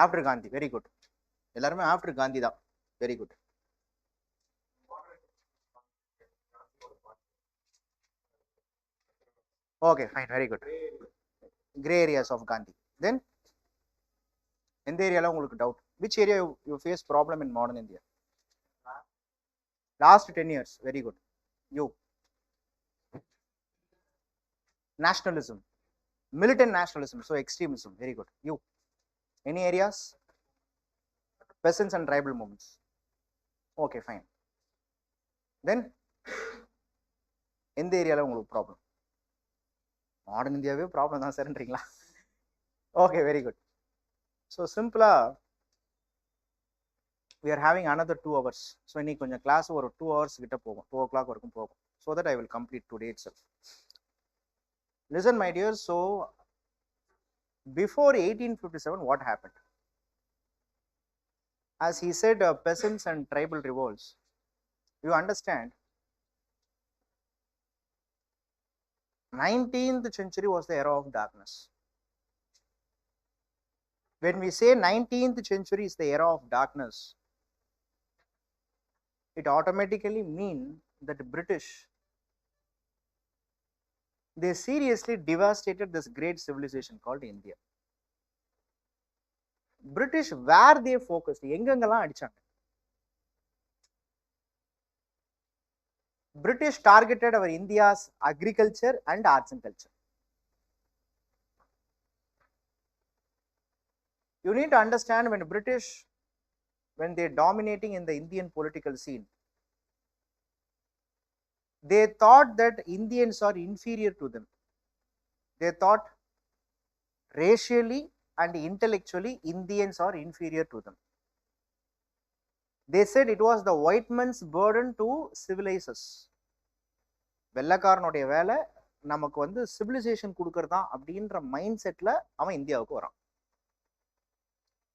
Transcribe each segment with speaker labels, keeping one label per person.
Speaker 1: After Gandhi, very good. எல்லாருமே after Gandhi தான். Very good. Okay, fine, very good. Gray areas of Gandhi. Then எந்த ஏரியால உங்களுக்கு doubt? Which area you face problem in modern India? Last 10 years. Very good. You. Nationalism. Militant nationalism. So extremism. Very good. You. Any areas? Peasants and tribal movements. Okay, fine. Then எந்த ஏரியால உங்களுக்கு problem? Modern இந்தியாவே problem தான் சார்ன்றீங்களா? Okay, very good. So சிம்பிளா we are having another 2 hours. So இன்னைக்கு கொஞ்சம் class ஒரு 2 hours கிட்ட போகும், 2 o'clock வரைக்கும் போகும். So that I will complete today itself. Listen, my dear. So before 1857, what happened? As he said, peasants and tribal revolts. You understand, 19th century was the era of darkness. When we say 19th century is the era of darkness, it automatically means that British, they seriously devastated this great civilization called India. British, where they focused, எங்கெங்கெல்லாம் அடிச்சாங்க? British targeted our India's agriculture and arts and culture. You need to understand, when British, when they're dominating in the Indian political scene, they thought that Indians are inferior to them. They thought racially and intellectually Indians are inferior to them. They said it was the white man's burden to civilize us. வெள்ளக்காரனுடைய வேலை நமக்கு வந்து civilisation கொடுக்கறதா அப்படின்ற mind செட்ல அவன் இந்தியாவுக்கு வரான்.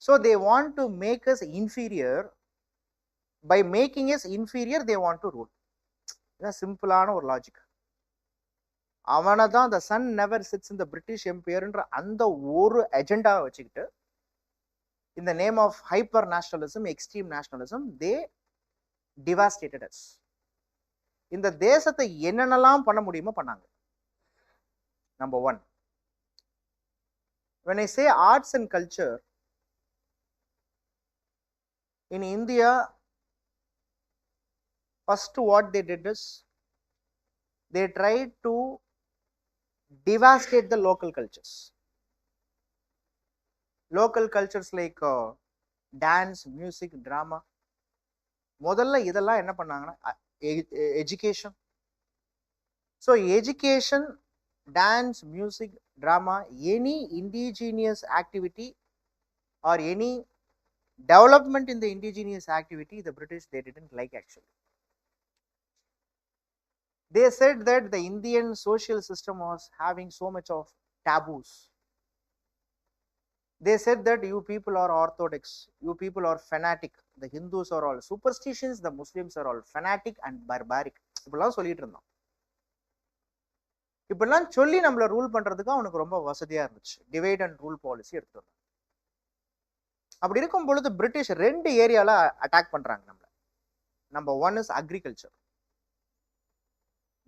Speaker 1: So they want to make us inferior. By making us inferior, they want to rule. இதுதான் சிம்பிளான ஒரு லாஜிக். அவனை தான் the sun never sits in the British Empireன்ற அந்த ஒரு அஜெண்டாவை வச்சுக்கிட்டு, in the name of hyper nationalism, extreme nationalism, they devastated us. இந்த தேசத்தை என்னென்னலாம் பண்ண முடியுமோ பண்ணாங்க. Number 1, when I say arts and culture, in India, first what they did is, they tried to devastate the local cultures. Local cultures like dance, music, drama. முதல்ல இதெல்லாம் என்ன பண்ணாங்கன்னா education. So education, dance, music, drama, any indigenous activity or any development in the indigenous activity, the British, they didn't like actually. They said that the Indian social system was having so much of taboos. They said that you people are orthodox, you people are fanatic, the Hindus are all superstitious, the Muslims are all fanatic and barbaric. இப்படிலாம் சொல்லிட்டு இருந்தான். இப்படிலாம் சொல்லி நம்மளை rule பண்றதுக்கு அவனுக்கு ரொம்ப வசதியா இருந்துச்சு. டிவைட் அண்ட் ரூல் பாலிசி எடுத்து வந்தான். அப்படி இருக்கும் பொழுது பிரிட்டிஷ் 2 ஏரியால அட்டாக் பண்றாங்க நம்மள. Number 1 is agriculture.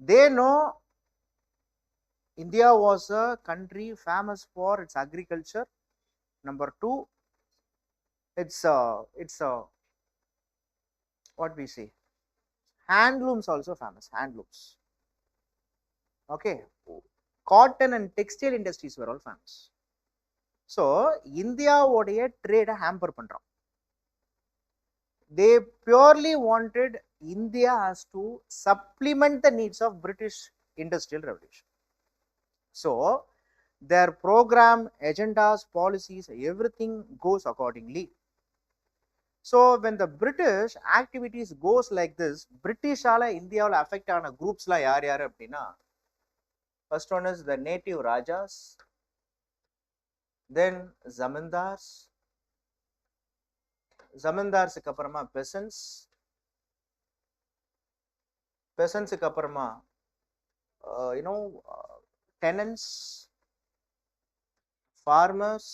Speaker 1: They know India was a country famous for its agriculture. Number 2, it's what we say, handlooms also famous, handlooms. Okay, cotton and textile industries were all famous. So India உடைய trade hamper பண்றான். They purely wanted India has to supplement the needs of British industrial revolution. So their program, agendas, policies, everything goes accordingly. So when the British activities goes like this, British ஆல இந்தியாவில் affect ஆன groups-ல யார் அப்படின்னா, first one is the native Rajas, then Zamindars, Zamindarsக்கு அப்புறமா peasants, peasantsக்கு அப்புறமா tenants, farmers,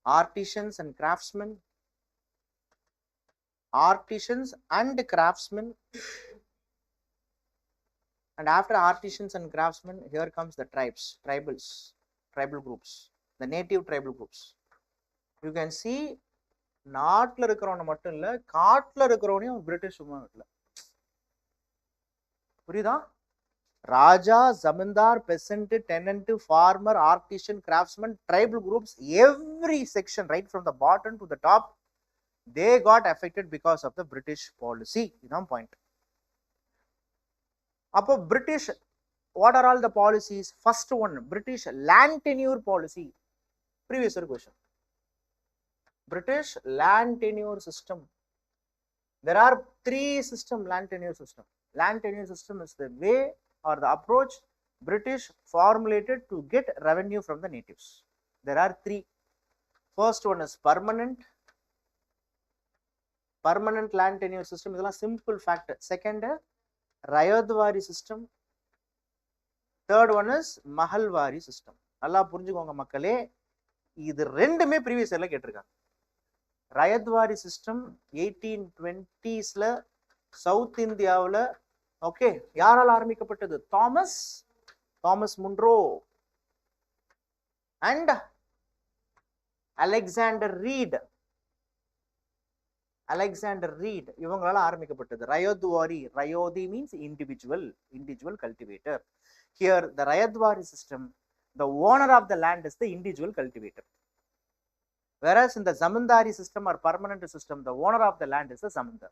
Speaker 1: artisans and craftsmen, artisans and craftsmen, and after artisans and craftsmen, here comes the tribes, tribal groups, the native tribal groups. You can see நாட்டில் இருக்கிறவனை மட்டும் இல்லை, காட்டில் இருக்கிறவனையும் British சும்மா விடல. புரியுதா? Raja, zamindar, peasant, tenant, farmer, artisan, craftsman, tribal groups, every section right from the bottom to the top, they got affected because of the British policy. இதுதான் point. அப்போ British, what are all the policies? First one, British land tenure policy. Previous question. British land tenure system. There are three system land tenure system. Land tenure system is the way or the approach British formulated to get revenue from the natives. There are three. First one is permanent land tenure system. This is a simple fact. Second, Rayadwari system. Third one is Mahalwari system. நல்லா புரிஞ்சுக்கோங்க மக்களே, இது ரெண்டுமே previous இயர்ல கேட்டிருக்காங்க. Ryotwari system 1820ஸ்ல south இந்தியாவில், okay, யாரால் ஆரம்பிக்கப்பட்டது? Thomas Munro and Alexander Read இவங்களால ஆரம்பிக்கப்பட்டது. Ryoti means individual cultivator. Here the ryotwari system, the owner of the land is the individual cultivator, whereas in the zamindari system or permanent system, the owner of the land is the zamindar.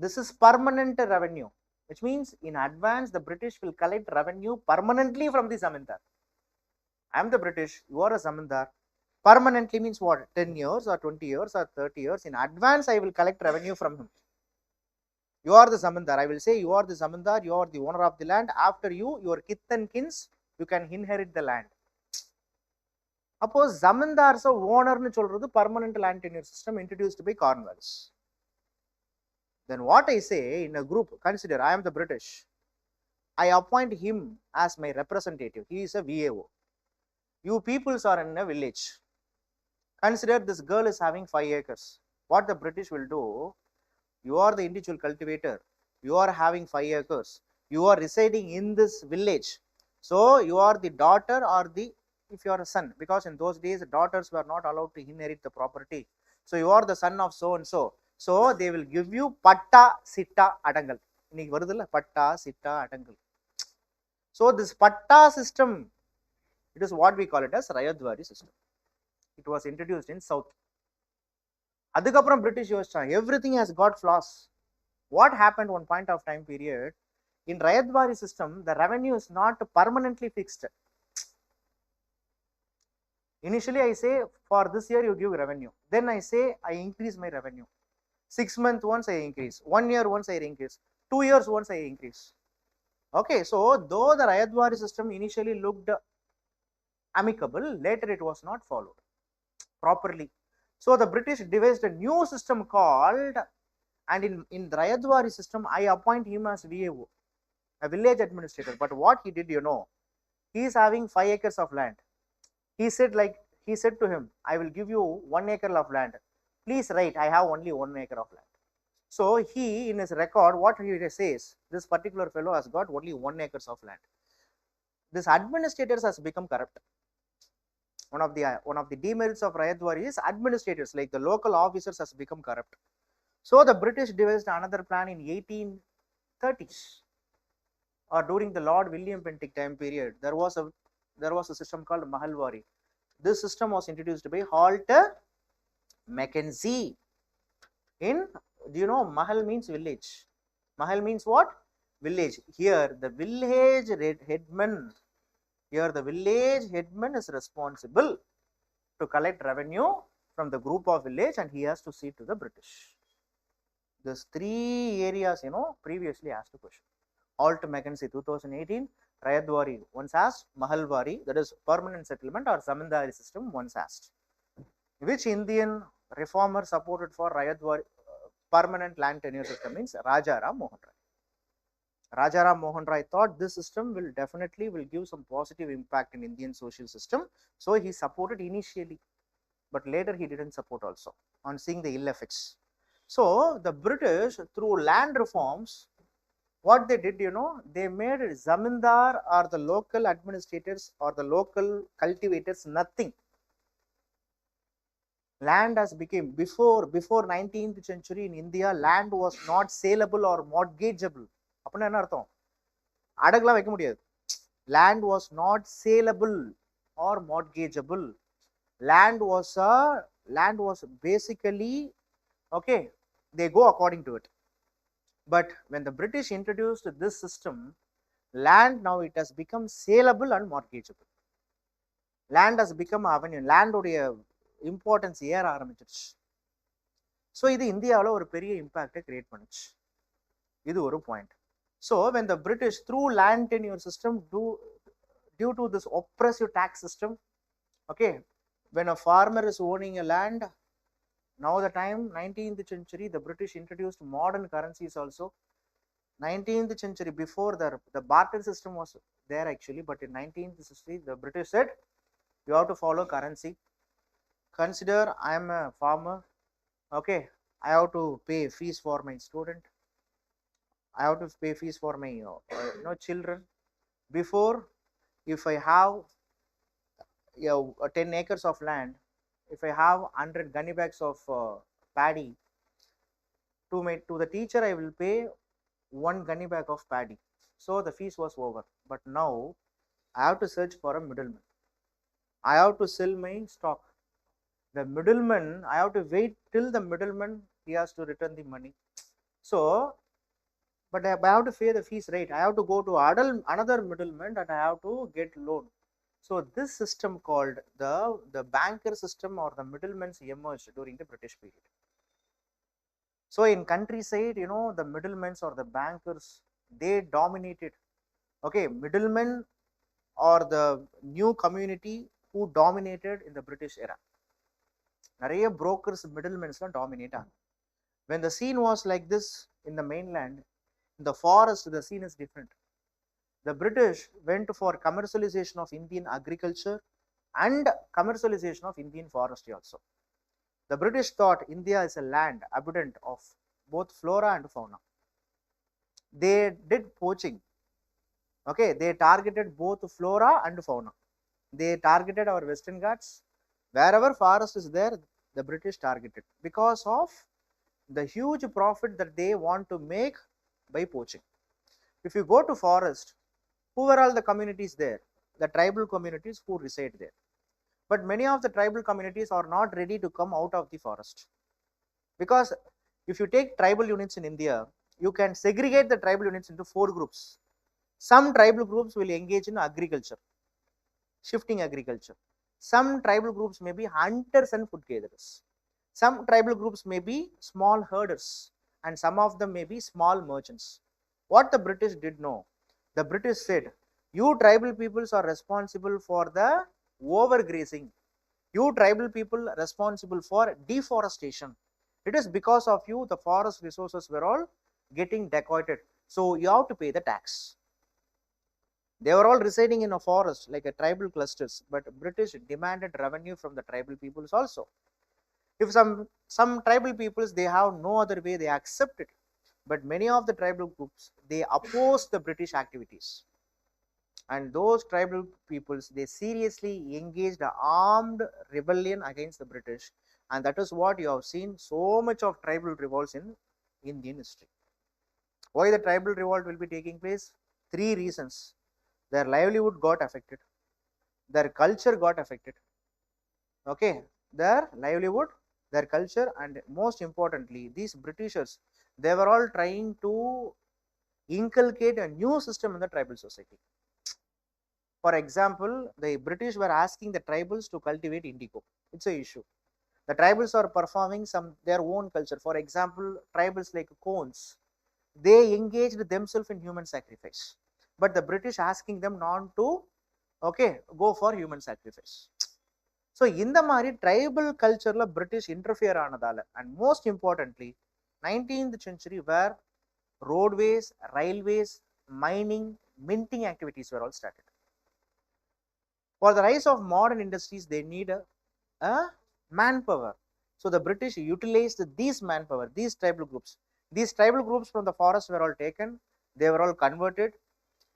Speaker 1: This is permanent revenue, which means in advance the British will collect revenue permanently from the zamindar. I am the British, you are a zamindar. Permanently means what? 10 years or 20 years or 30 years in advance I will collect revenue from him. You are the zamindar. I will say you are the zamindar, you are the owner of the land. After you, your kith and kins, you can inherit the land. அப்போ ஜமீன்தார்ஸ் ஓனர்னு சொல்றது permanent land tenure system introduced by Cornwallis. Then what I say in a group, consider I am the British, I appoint him as my representative. He is a VAO. You peoples are in a village. Consider this girl is having 5 acres. What the British will do, you are the individual cultivator, you are having 5 acres, you are residing in this village, so you are the daughter or the, if you are a son, because in those days daughters were not allowed to inherit the property, so you are the son of so and so, so they will give you patta, sitta, adangal. இன்னைக்கு வருதுல்ல பட்டா, சிட்டா, அடங்கல். So this patta system, it is what we call it as Rayadwari system. It was introduced in south. அதுக்கப்புறம் British யோசிச்சாங்க, everything has got flaws. What happened one point of time period, in Rayadwari system the revenue is not permanently fixed. Initially I say for this year you give revenue, then I say I increase my revenue, 6 months once I increase, 1 year once I increase, 2 years once I increase. Okay, so though the Rayadwari system initially looked amicable, later it was not followed properly. So the British devised a new system called, and in the Rayadwari system, I appoint him as VAO, a village administrator. But what he did, you know, he is having 5 acres of land. He said to him, I will give you 1 acre of land. Please write, I have only 1 acre of land. So he, in his record, what he says, this particular fellow has got only 1 acre of land. This administrators has become corrupt. One of the demerits of Rayadwari is administrators, like the local officers, has become corrupt. So the British devised another plan in 1830s, or during the Lord William Pentic time period. There was a system called Mahalwari. This system was introduced by Walter Mackenzie. In, do you know, Mahal means village. Mahal means what? Village. Here the village headman. Here the village headman is responsible to collect revenue from the group of village, and he has to see to the British. These 3 areas, you know, previously asked a question. Alt Mackenzie 2018, Rayadwari once asked, Mahalwari, that is permanent settlement or zamindari system, once asked. Which Indian reformer supported for Rayadwari permanent land tenure system? Means Raja Ram Mohan Rai. Rajaram Mohan Rai thought this system will definitely give some positive impact in Indian social system. So he supported initially, but later he didn't support also on seeing the ill effects. So the British, through land reforms, what they did, they made zamindar or the local administrators or the local cultivators nothing. Land has become, before 19th century in India, land was not saleable or mortgageable. அப்படின்னா என்ன அர்த்தம்? அடகுலாம் வைக்க முடியாது. Land was not saleable or mortgageable. Land was basically, okay, they go according to it. But when the British introduced this system, land now it has become saleable and mortgageable. Land has become avenue. Land உடைய importance ஏற ஆரம்பிச்சிருச்சு. So இது இந்தியாவில் ஒரு பெரிய இம்பாக்டை create பண்ணுச்சு. இது ஒரு point. So when the British through land tenure system due to this oppressive tax system, okay, when a farmer is owning a land, now the time 19th century the British introduced modern currencies also. 19th century before the barter system was there actually, but in 19th century the British said you have to follow currency. Consider I am a farmer, okay, I have to pay fees for my student, I have to pay fees for my children. Before, if I have 10 acres of land, if I have 100 gunny bags of paddy, to the teacher I will pay 1 gunny bag of paddy. So the fees was over. But now I have to search for a middleman. I have to sell my stock. The middleman, I have to wait till the middleman he has to return the money. So, but I have to pay the fees, right? I have to go to another middleman and I have to get loan. So this system called the banker system or the middlemen emerged during the British period. So in countryside, the middlemen or the bankers, they dominated. Okay, middlemen or the new community who dominated in the British era. நிறைய brokers, middlemen dominate. When the scene was like this in the mainland, in the forest the scene is different. The British went for commercialization of Indian agriculture and commercialization of Indian forestry also. The British thought India is a land abundant of both flora and fauna. They did poaching. Okay, they targeted both flora and fauna. They targeted our Western Ghats. Wherever forest is there, the British targeted because of the huge profit that they want to make by poaching. If you go to forest, who were all the communities there? The tribal communities who reside there. But many of the tribal communities are not ready to come out of the forest. Because if you take tribal units in India, you can segregate the tribal units into 4 groups. Some tribal groups will engage in agriculture, shifting agriculture. Some tribal groups may be hunters and food gatherers. Some tribal groups may be small herders, and some of them may be small merchants. What the British did know, the British said, you tribal peoples are responsible for the overgrazing. You tribal people responsible for deforestation. It is because of you the forest resources were all getting dacoited. So you have to pay the tax. They were all residing in a forest like a tribal clusters, but British demanded revenue from the tribal peoples also. If some tribal peoples, they have no other way, they accept it. But many of the tribal groups, they oppose the British activities. And those tribal peoples, they seriously engaged an armed rebellion against the British. And that is what you have seen so much of tribal revolts in Indian history. Why the tribal revolt will be taking place? 3 reasons. Their livelihood got affected. Their culture got affected. Okay, their livelihood, their culture, and most importantly, these Britishers, they were all trying to inculcate a new system in the tribal society. For example, the British were asking the tribals to cultivate indigo. It's an issue. The tribals are performing their own culture. For example, tribals like Koans, they engaged themselves in human sacrifice. But the British asking them not to, okay, go for human sacrifice. So in the mari tribal culture la British interfere aanadala, and most importantly 19th century where roadways, railways, mining, minting activities were all started. For the rise of modern industries, they need a manpower. So the British utilized these manpower, these tribal groups. These tribal groups from the forest were all taken, they were all converted.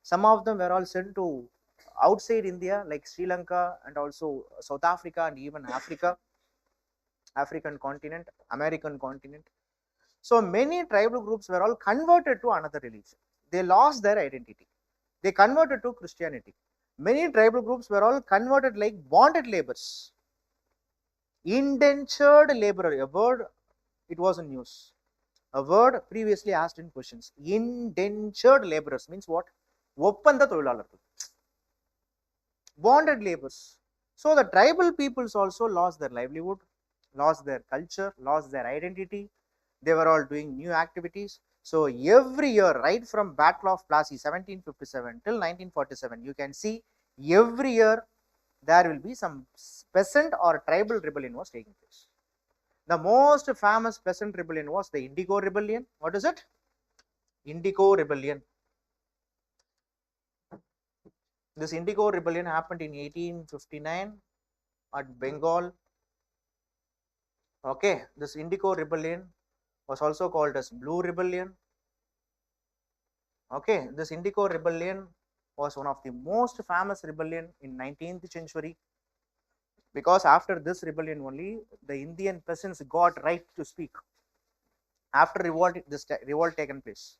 Speaker 1: Some of them were all sent to outside India, like Sri Lanka and also South Africa and even Africa, African continent, American continent. So many tribal groups were all converted to another religion. They lost their identity. They converted to Christianity. Many tribal groups were all converted like bonded laborers. Indentured laborer, a word, it was in news. A word previously asked in questions. Indentured laborers means what? Oppanda tholilalargal. Bonded laborers. So the tribal peoples also lost their livelihood, lost their culture, lost their identity. They were all doing new activities. So every year, right from Battle of Plassey 1757 till 1947, you can see every year there will be some peasant or tribal rebellion was taking place. The most famous peasant rebellion was the Indigo Rebellion. What is it? Indigo Rebellion. This Indigo Rebellion happened in 1859 at Bengal. Okay, this Indigo Rebellion was also called as Blue Rebellion. Okay, this Indigo Rebellion was one of the most famous rebellion in 19th century, because after this rebellion only the Indian peasants got right to speak. After this revolt taken place,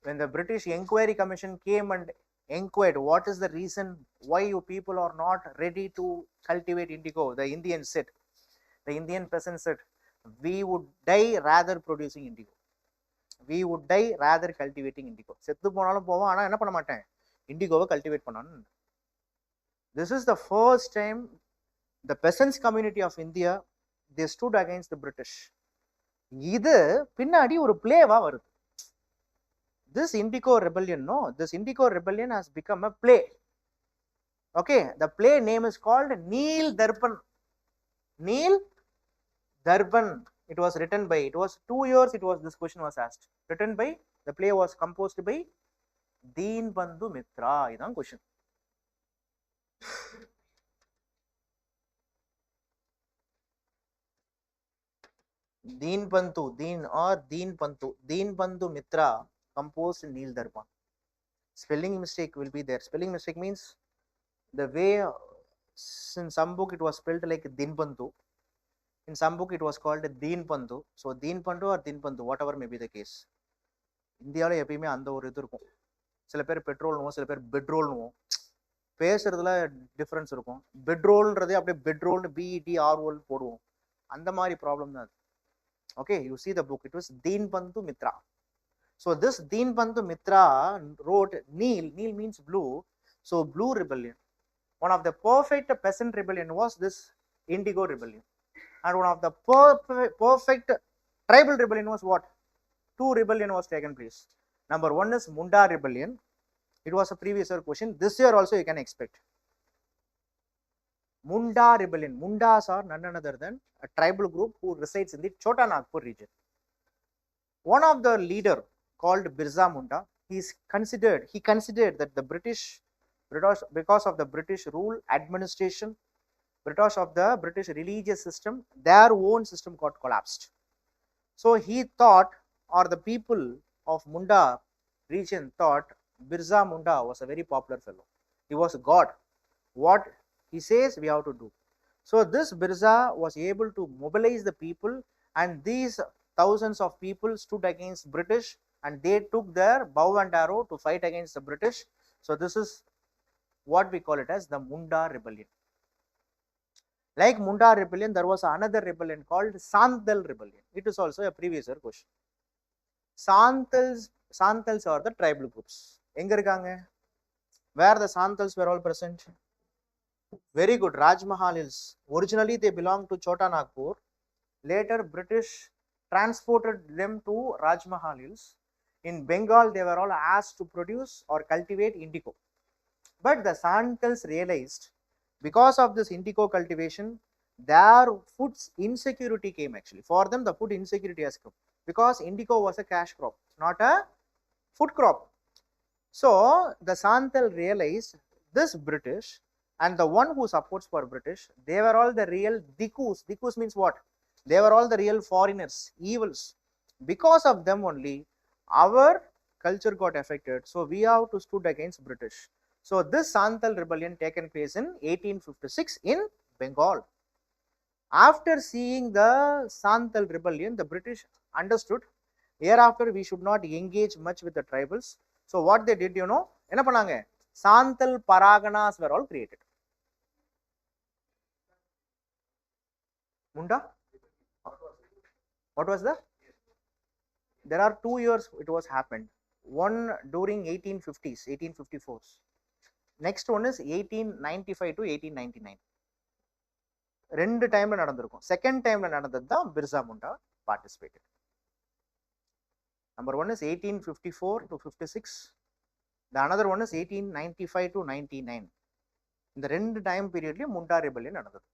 Speaker 1: when the British Inquiry Commission came and inquired what is the reason why you people are not ready to cultivate indigo, the Indians said, the Indian peasants said, we would die rather producing indigo. We would die rather cultivating indigo. செத்து போனாலும் போவோம், ஆனா என்ன பண்ண மாட்டேன், இண்டிகோவை cultivate பண்ணணும். This is the first time the peasants community of India, they stood against the British. இது பின்னாடி ஒரு பிளேவா வருது. This Indigo Rebellion, no, this Indigo Rebellion has become a play. Okay, the play name is called Neel Darpan. Neel Darpan. It was written by, it was 2 years, it was, this question was asked. Written by, the play was composed by Deenbandhu Mitra. Idan question. Deenbandhu, Deen or Deenbandhu Mitra composed Neel Darpan. Spelling mistake will be there. Spelling mistake means the way in some book it was spelled like Deenbandhu. In some book it was called Deenbandhu. So Deenbandhu or Deenbandhu, whatever may be the case. இந்தியாவில் எப்பயுமே அந்த ஒரு இது இருக்கும். சில பேர் பெட்ரோல்னுவோம், சில பேர் பெட்ரோல்னுவோம். பேசுறதுல டிஃப்ரென்ஸ் இருக்கும். பெட்ரோல்ன்றதே அப்படியே பெட்ரோல்னு BETROL போடுவோம். அந்த மாதிரி ப்ராப்ளம் தான் அது. Okay, you see the book, it was Deenbandhu Mitra. So this Deenbandhu Mitra wrote Neel. Neel means blue. So Blue Rebellion. One of the perfect peasant rebellion was this Indigo Rebellion. And one of the perfect tribal rebellion was what? 2 rebellion was taken place. Number 1 is Munda Rebellion. It was a previous year question. This year also you can expect. Munda Rebellion. Mundas are none other than a tribal group who resides in the Chota Nagpur region. One of the leader called Birsa Munda, he considered that the British, because of the British rule, administration, because of the British religious system, their own system got collapsed. So he thought, or the people of Munda region thought, Birsa Munda was a very popular fellow. He was a god. What he says we have to do. So this Birsa was able to mobilize the people, and these thousands of people stood against British, and they took their bow and arrow to fight against the British. So this is what we call it as the Munda Rebellion. Like Munda Rebellion, there was another rebellion called Santhal Rebellion. It is also a previous year question. Santhals are the tribal groups. Enga irukanga? Where the Santhals were all present? Very good. Rajmahal Hills. Originally they belonged to Chota Nagpur. Later British transported them to Rajmahal Hills. In Bengal they were all asked to produce or cultivate indigo. But the Santhals realized, because of this indigo cultivation, their food insecurity came actually. For them the food insecurity has come, because indigo was a cash crop, not a food crop. So the Santal realized this British and the one who supports for British, they were all the real Dikus. Dikus means what? They were all the real foreigners, evils. Because of them only our culture got affected. So we have to stood against British. So this Santal rebellion taken place in 1856 in Bengal. After seeing the Santal rebellion, the British understood hereafter we should not engage much with the tribals. So what they did, you know, என்ன பண்ணாங்க? Santal paraganas were all created. Munda? What was the? There are 2 years it was happened. One during 1850s, 1854s. Next one is 1895 to 1899. ரெண்டு டைம்ல நடந்திருக்கும். Second டைம்ல நடந்தது தான் Birsa Munda participated. Number 1 is 1854 to 56. The another one is 1895 to 99. இந்த ரெண்டு time பீரியட்லயும் முண்டா rebellion நடந்தது.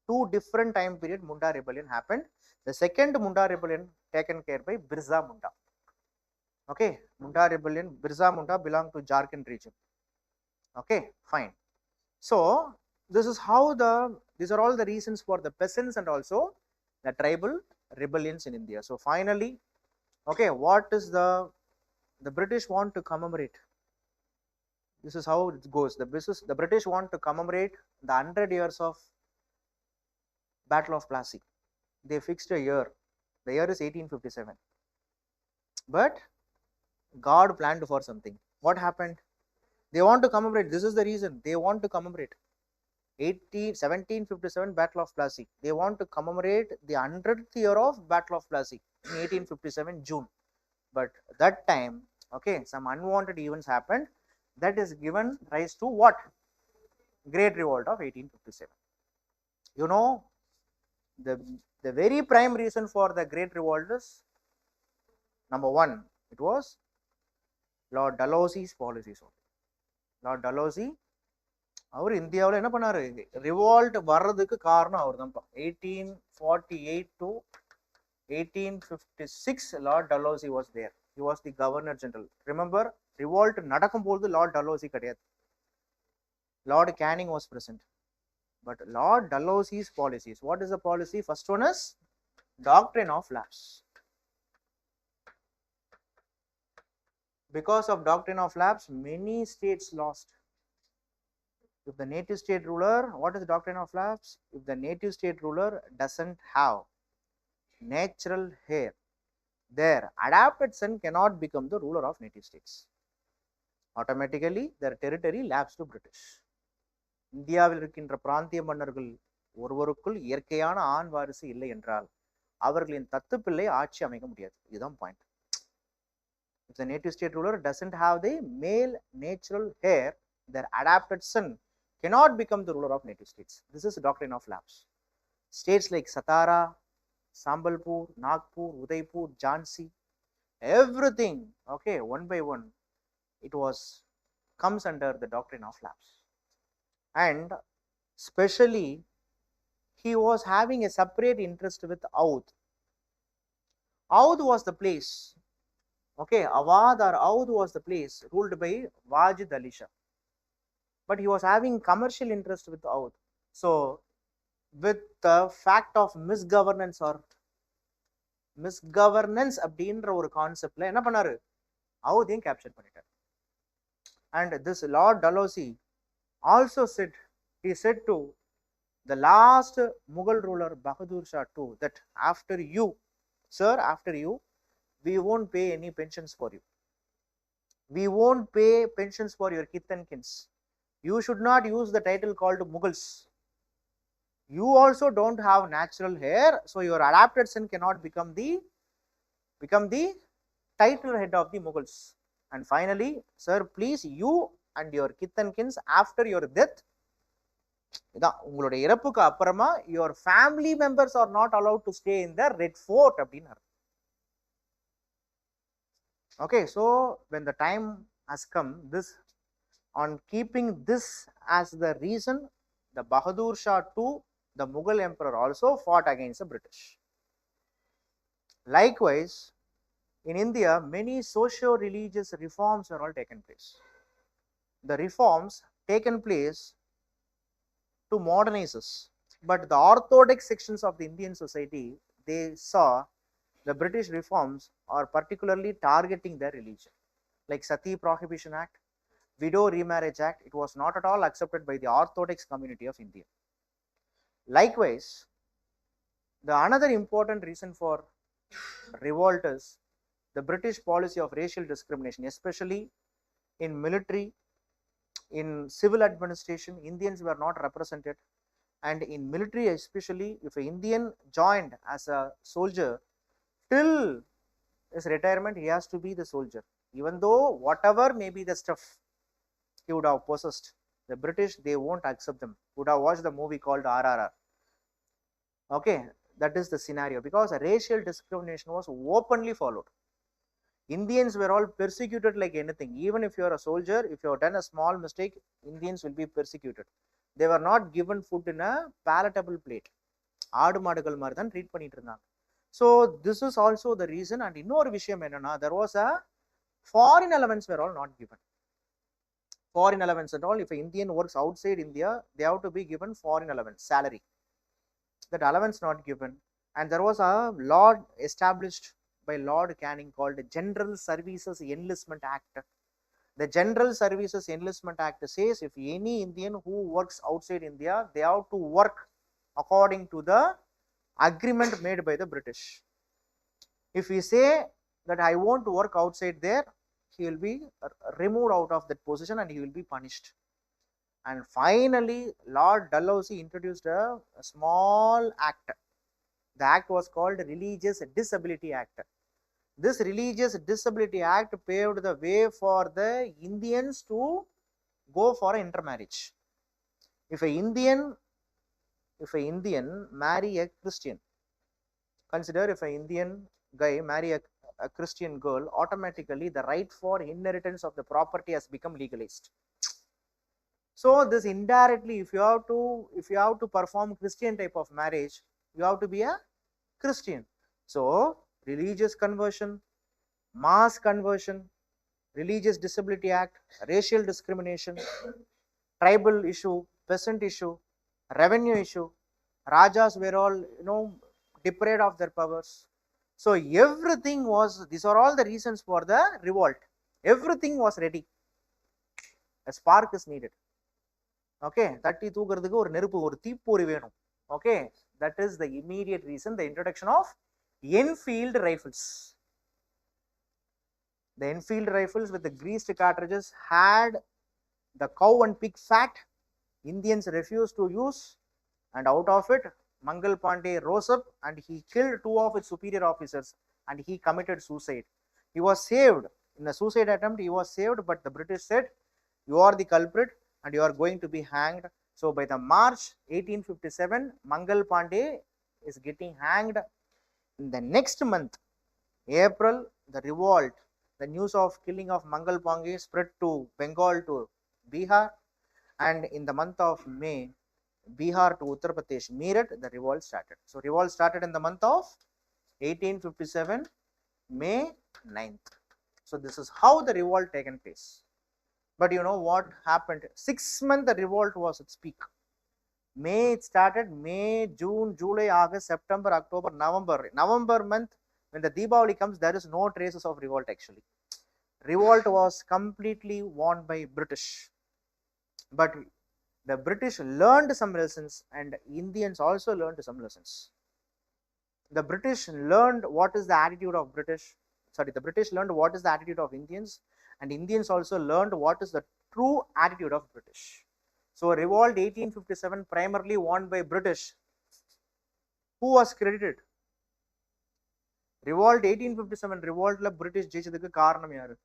Speaker 1: 2 different time period Munda rebellion happened. The second Munda rebellion taken care by Birsa Munda. Okay, Munda rebellion, Birsa Munda belong to Jharkhand region. Okay, fine. So this is how these are all the reasons for the peasants and also the tribal rebellions in India. So finally, okay, what is the British want to commemorate? This is how it goes. The British want to commemorate the 100 years of Battle of Plassey. They fixed a year. The year is 1857. But God planned for something. What happened? They want to commemorate. This is the reason. They want to commemorate 1757 Battle of Plassey. They want to commemorate the 100th year of Battle of Plassey in 1857 June. But that time, okay, some unwanted events happened. That is given rise to what? Great Revolt of 1857. You know, the very prime reason for the Great Revolt is, number 1, it was Lord Dalhousie's policies. Lord Dalhousie, அவர் இந்தியாவில் என்ன பண்ணாரு? Revolt வர்றதுக்கு காரணம் அவர் தான்ப்பா. 1848 to 1856 Lord Dalhousie was there. He was the Governor General. Remember, revolt நடக்கும்போது Lord Dalhousie கிடையாது. Lord Canning was present. But Lord Dalhousie's policies, what is the policy? First one is doctrine of lapse. Because of doctrine of lapse, many states lost. If the native state ruler, what is the doctrine of lapse? If the native state ruler doesn't have natural heir, their adopted son cannot become the ruler of native states. Automatically, their territory lapsed to British. இந்தியாவில் இருக்கின்ற பிராந்திய மன்னர்கள் ஒருவருக்குள் இயற்கையான ஆண் வாரிசு இல்லை என்றால் அவர்களின் தத்துப்பிள்ளை ஆட்சி அமைக்க முடியாது. இதுதான் point. If the native state ruler doesn't have the male natural heir, their adopted son cannot become the ruler of native states. This is the doctrine of lapse. States like Satara, Sambalpur, Nagpur, Udaipur, Jhansi, everything, okay, one by one, it comes under the doctrine of lapse. And especially, he was having a separate interest with Oudh. Oudh was the place, okay, Awadh or Oudh was the place ruled by Wajid Ali Shah. But he was having commercial interest with Oudh. So, with the fact of misgovernance அப்படின்ற ஒரு கான்செப்ட்ல என்ன பண்ணாரு? Oudh capture பண்ணிட்டார். And this Lord Dalhousie also said, he said to the last Mughal ruler Bahadur Shah too, that after you, sir, after you, we won't pay any pensions for you. We won't pay pensions for your kith and kins. You should not use the title called Mughals. You also don't have natural heir, so your adopted son cannot become the title head of the Mughals. And finally, sir, please, you and your kith and kins, after your death, இதான் உங்களுடைய இறப்புக்கு அப்புறமா your family members are not allowed to stay in the Red Fort அப்படின்னாரு. Okay, so when the time has come, this, on keeping this as the reason, the Bahadur Shah too, the Mughal emperor, also fought against the British. Likewise, in India, many socio-religious reforms are all taken place. the reforms taken place to modernize us. But the orthodox sections of the Indian society, they saw the British reforms are particularly targeting their religion, like Sati Prohibition Act, Widow Remarriage Act. It was not at all accepted by the orthodox community of India. Likewise, the another important reason for revolt is the British policy of racial discrimination, especially in military, in civil administration. Indians were not represented, and in military especially, if an Indian joined as a soldier, till his retirement he has to be the soldier, even though whatever may be the stuff he would have possessed. The British, they won't accept them. Would have watched the movie called RRR. Okay, that is the scenario, because racial discrimination was openly followed. Indians were all persecuted like anything. Even if you are a soldier, if you have done a small mistake, Indians will be persecuted. They were not given food in a palatable plate. ஆடு மாடுகள் மாதிரி தான் treat பண்ணிட்டு இருந்தாங்க. So this is also the reason. And இன்னொரு விஷயம் என்னன்னா, there was a foreign allowance were all not given. Foreign allowance and all, if an Indian works outside India, they have to be given foreign allowance, salary. That allowance not given. And there was a law established by Lord Canning called General Services Enlistment Act. The General Services Enlistment Act says if any Indian who works outside India, they have to work according to the agreement made by the British. If we say that I want to work outside there, he will be removed out of that position and he will be punished. And finally, Lord Dalhousie introduced a small act. The act was called Religious Disability Act. This Religious Disability Act paved the way for the Indians to go for intermarriage. If an Indian marry a Christian, consider if an Indian guy marry a Christian girl, automatically the right for inheritance of the property has become legalized. So this indirectly, if you have to perform Christian type of marriage, you have to be a Christian. So religious conversion, mass conversion, Religious Disability Act, racial discrimination, tribal issue, peasant issue, revenue issue, Rajas were all deprived of their powers. So everything was, these are all the reasons for the revolt. Everything was ready. A spark is needed. Okay, தட்டி தூக்குறதுக்கு ஒரு நெருப்பு, ஒரு தீப்பொறி வேணும். Okay, that is the immediate reason, the introduction of Enfield rifles. The Enfield rifles with the greased cartridges had the cow and pig fat. Indians refused to use, and out of it Mangal Pandey rose up and he killed 2 of its superior officers and he committed suicide. He was saved in a suicide attempt. He was saved, but the British said, you are the culprit and you are going to be hanged. So by the March 1857, Mangal Pandey is getting hanged. In the next month, April, the revolt, the news of killing of Mangal Pandey spread to Bengal, to Bihar, and in the month of May, Bihar to Uttar Pradesh, Meerut, the revolt started. So revolt started in the month of 1857, May 9th. So this is how the revolt taken place. But you know what happened? 6 months the revolt was at peak. May it started, May, June, July, August, September, October, November. November month, when the Deepavali comes, there is no traces of revolt actually. Revolt was completely won by British. But the British learned some lessons and Indians also learned some lessons. The British learned what is the attitude of the British learned what is the attitude of Indians, and Indians also learned what is the true attitude of British. So revolt 1857 primarily won by British. Who was credited? Revolt 1857 revolt la British ஜெயிச்சதுக்கு காரணம் யாரு?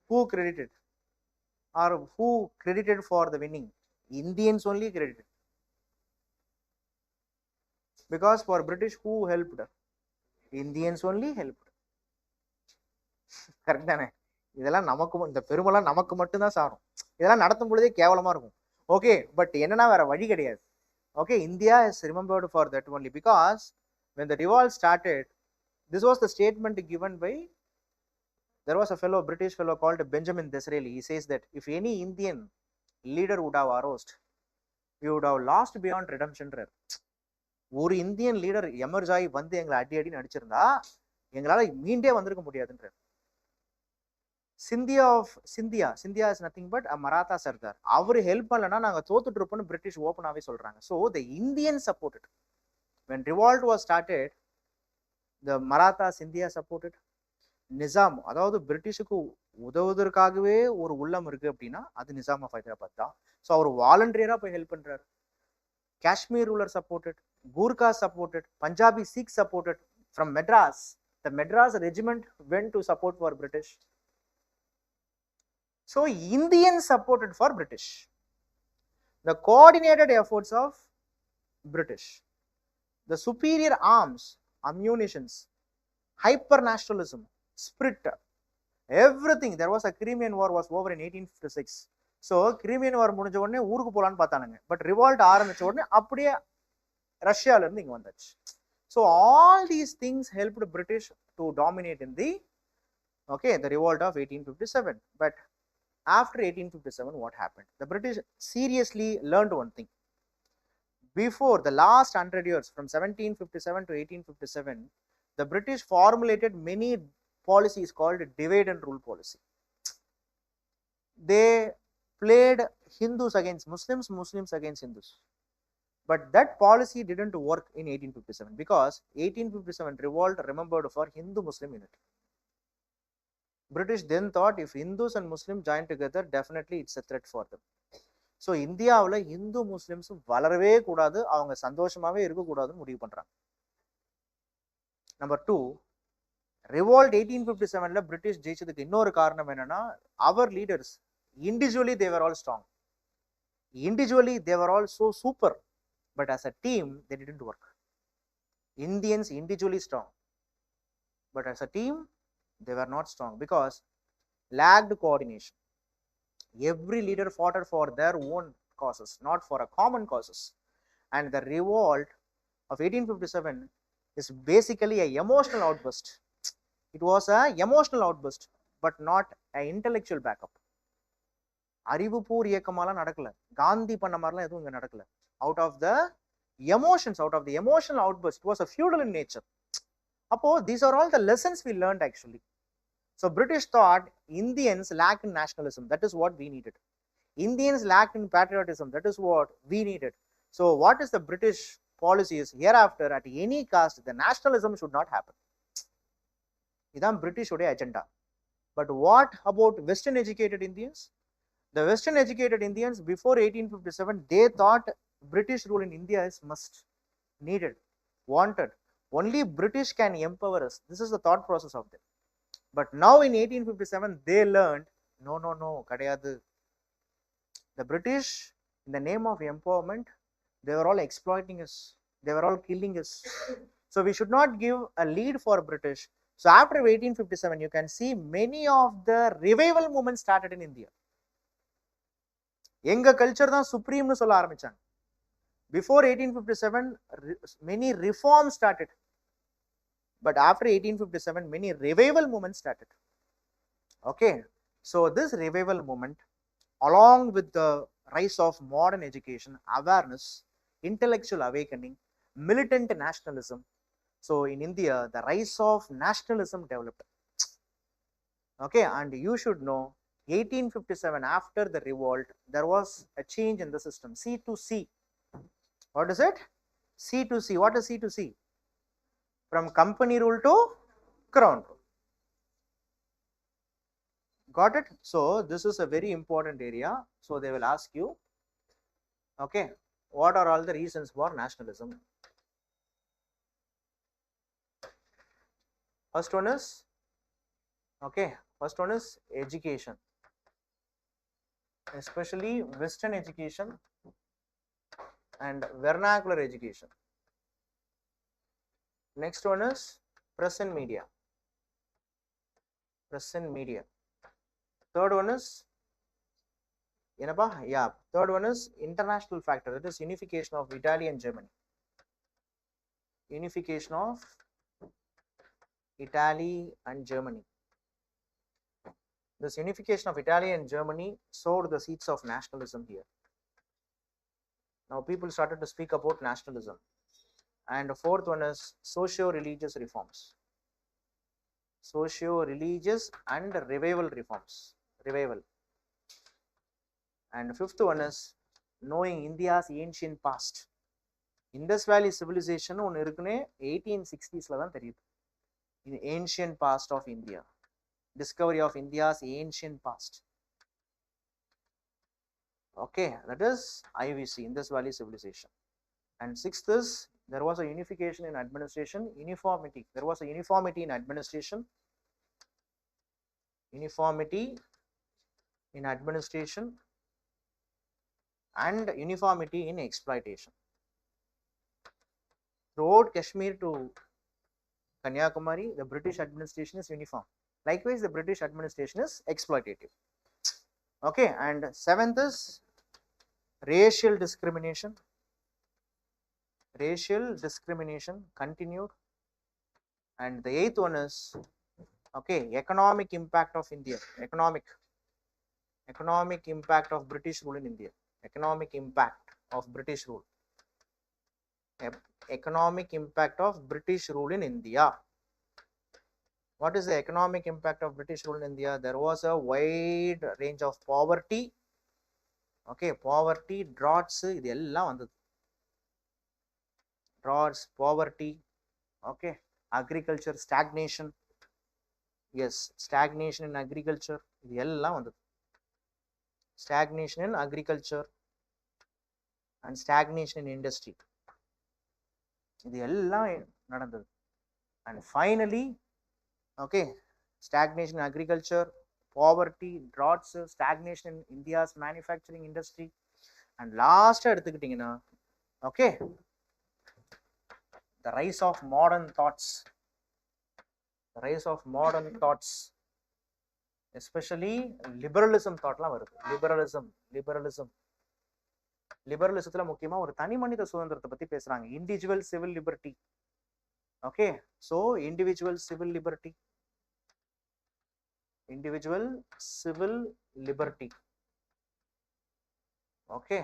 Speaker 1: Who credited? Or who credited for the winning? Indians only credited. Because for British, who helped? Indians only helped. Correct தானே? இதெல்லாம் நமக்கு, இந்த பெருமெல்லாம் நமக்கு மட்டும்தான் சாரும். இதெல்லாம் நடத்தும் பொழுதே கேவலமா இருக்கும். Okay, but என்னன்னா வேற வழி கிடையாது. Okay, India is remembered for that only, because when the revolt started, this was the statement given by There was a British fellow called Benjamin Disraeli. He says that if any Indian leader would have arose, we would have lost beyond redemption. ஒரு Indian leader emerge ஆகி வந்து எங்களை அடி அடி நடிச்சிருந்தா எங்களால மீண்டே வந்திருக்க முடியாதுன்ற. Scindia is nothing but Maratha Sardar. அவரு ஹெல்ப் பண்ணலன்னா நாங்க தோத்துட்டு இருப்போம்னு பிரிட்டிஷ் ஓப்பனாவே சொல்றாங்க. So the Indian supported when revolt was started, the Maratha Scindia supported. Nizam, அதாவது பிரிட்டிஷுக்கு உதவுவதற்காகவே ஒரு உள்ளம் இருக்கு அப்படின்னா அது நிசாம் ஆஃப் ஹைதராபாத் தான். ஸோ அவர் வாலண்டியரா போய் ஹெல்ப் பண்றாரு. Kashmir ruler supported, Gurkha supported, Punjabi Sikh supported. From Madras, the Madras regiment went to support for British. So Indians supported for British. The coordinated efforts of British, the superior arms, ammunitions, hyper nationalism, spirit, everything. There was a Crimean war was over in 1856. So Crimean war முடிஞ்ச உடனே ஊருக்கு போலான்னு பார்த்தானுங்க. But revolt ஆரம்பிச்ச உடனே அப்படியே ரஷ்யால இருந்து இங்க வந்தாச்சு. So all these things helped British to dominate in the the revolt of 1857. But after 1857, what happened? The British seriously learned one thing. Before the last 100 years, from 1757 to 1857, the British formulated many policies called divide and rule policy. They played Hindus against Muslims, Muslims against Hindus. But that policy didn't work in 1857 because 1857 revolt remembered for Hindu-Muslim unity. British then thought if Hindus and Muslims join together, definitely it's a threat for them. So இந்தியாவில் Hindu Muslims வளரவே கூடாது, அவங்க சந்தோஷமாவே இருக்கக்கூடாதுன்னு முடிவு பண்றாங்க. Number 2, revolt 1857ல British ஜெயிச்சதுக்கு இன்னொரு காரணம் என்னன்னா, அவர் leaders individually they were all strong. Individually they were all so super. But as a team, they didn't work. Indians individually strong, but as a team, they were not strong because lacked coordination. Every leader fought for their own causes, not for a common causes. And the revolt of 1857 is basically an emotional outburst. It was an emotional outburst, but not an intellectual backup. அறிவுபூர் இயக்கமாலாம் நடக்கல, காந்தி பண்ண மாதிரிலாம் எதுவும் இங்க நடக்கல. Out of the emotions, out of the emotional outburst, it was a feudal in nature. Appo these are all the lessons we learned actually. So British thought Indians lacked in nationalism, that is what we needed. Indians lacked in patriotism, that is what we needed. So what is the British policy is hereafter at any cost the nationalism should not happen. Idam British oda agenda. But what about Western educated Indians? The Western educated Indians before 1857, they thought British rule in India is must, needed, wanted. Only British can empower us. This is the thought process of them. But now in 1857, they learned, no, kadayadu. The British, in the name of empowerment, they were all exploiting us. They were all killing us. So we should not give a lead for British. So after 1857, you can see many of the revival movements started in India. எங்க culture தான் சுப்ரீம்னு சொல்ல ஆரம்பிச்சாங்க. Before 1857, many reforms started. But after 1857, many revival movements started. Okay, so this revival movement, along with the rise of modern education, awareness, intellectual awakening, militant nationalism. So in India, the rise of nationalism developed. Okay, and you should know, 1857, after the revolt, there was a change in the system. C to C. What is it? C to C. What is C to C? From company rule to crown rule. Got it? So this is a very important area. So they will ask you, okay, what are all the reasons for nationalism? First one is, education, especially Western education and vernacular education. Next one is press and media. Third one is third one is international factor, that is unification of Italy and Germany. This unification of Italy and Germany sowed the seeds of nationalism here. Now people started to speak about nationalism. And the fourth one is socio-religious reforms. Socio-religious and revival reforms. Revival. And the fifth one is knowing India's ancient past. Indus Valley civilization ஒன்று இருக்குன்னு 1860s தான் தெரியுது. In ancient past of India. Discovery of India's ancient past. Okay, that is IVC, Indus Valley civilization. And sixth is there was a unification in administration, uniformity. There was a uniformity in administration, uniformity in administration, and uniformity in exploitation. Throughout Kashmir to Kanyakumari, the British administration is uniform. Likewise, the British administration is exploitative. Okay, and seventh is racial discrimination. Racial discrimination continued. And the eighth one is, okay, economic impact of India. Economic impact of British rule in India. Economic impact of British rule. Economic impact of British rule in India. What is the economic impact of British rule in India? There was a wide range of poverty. Okay, poverty, droughts, இது எல்லாம் வந்தது. Droughts, poverty, okay, agriculture, stagnation. Yes, stagnation in agriculture, இது எல்லாம் வந்தது. Stagnation in agriculture and stagnation in industry. இது எல்லாம் நடந்தது. And finally, okay, stagnation in agriculture, poverty, droughts, stagnation in India's manufacturing industry, and last எடுத்துக்கிட்டீங்கன்னா, okay, the rise of modern thoughts. The rise of modern thoughts, especially liberalism thoughtலாம் வருது. லிபரலிசத்துல முக்கியமா ஒரு தனி மனித சுதந்திரத்தை பத்தி பேசுறாங்க. Individual civil liberty. Okay, so individual civil liberty. Individual civil liberty. Okay,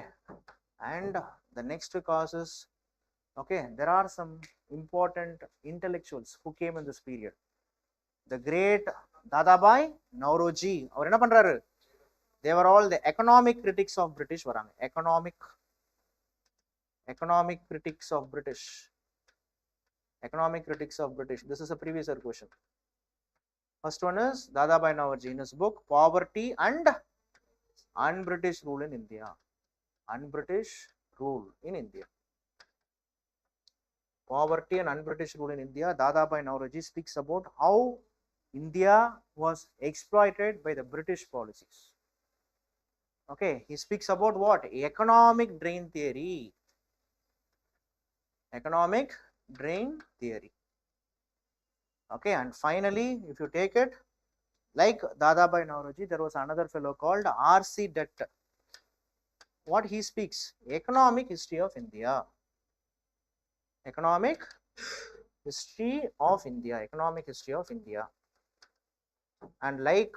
Speaker 1: and the next cause is, okay, there are some important intellectuals who came in this period. The great Dadabhai Nauroji, அவர் என்ன பண்றாரு? They were all the economic critics of British வராங்க. Economic critics of British. Economic critics of British. This is a previous year question. First one is Dadabhai Nauroji in his book Poverty and Un-British Rule in India. Un-British Rule in India. Poverty and Un-British Rule in India. Dadabhai Nauroji speaks about how India was exploited by the British policies. Okay, he speaks about what? Economic drain theory. Economic drain theory. Okay, and finally, if you take it, like Dadabhai Nauroji, there was another fellow called R.C. Dutt. What he speaks? Economic history of India. Economic history of India. Economic history of India. And like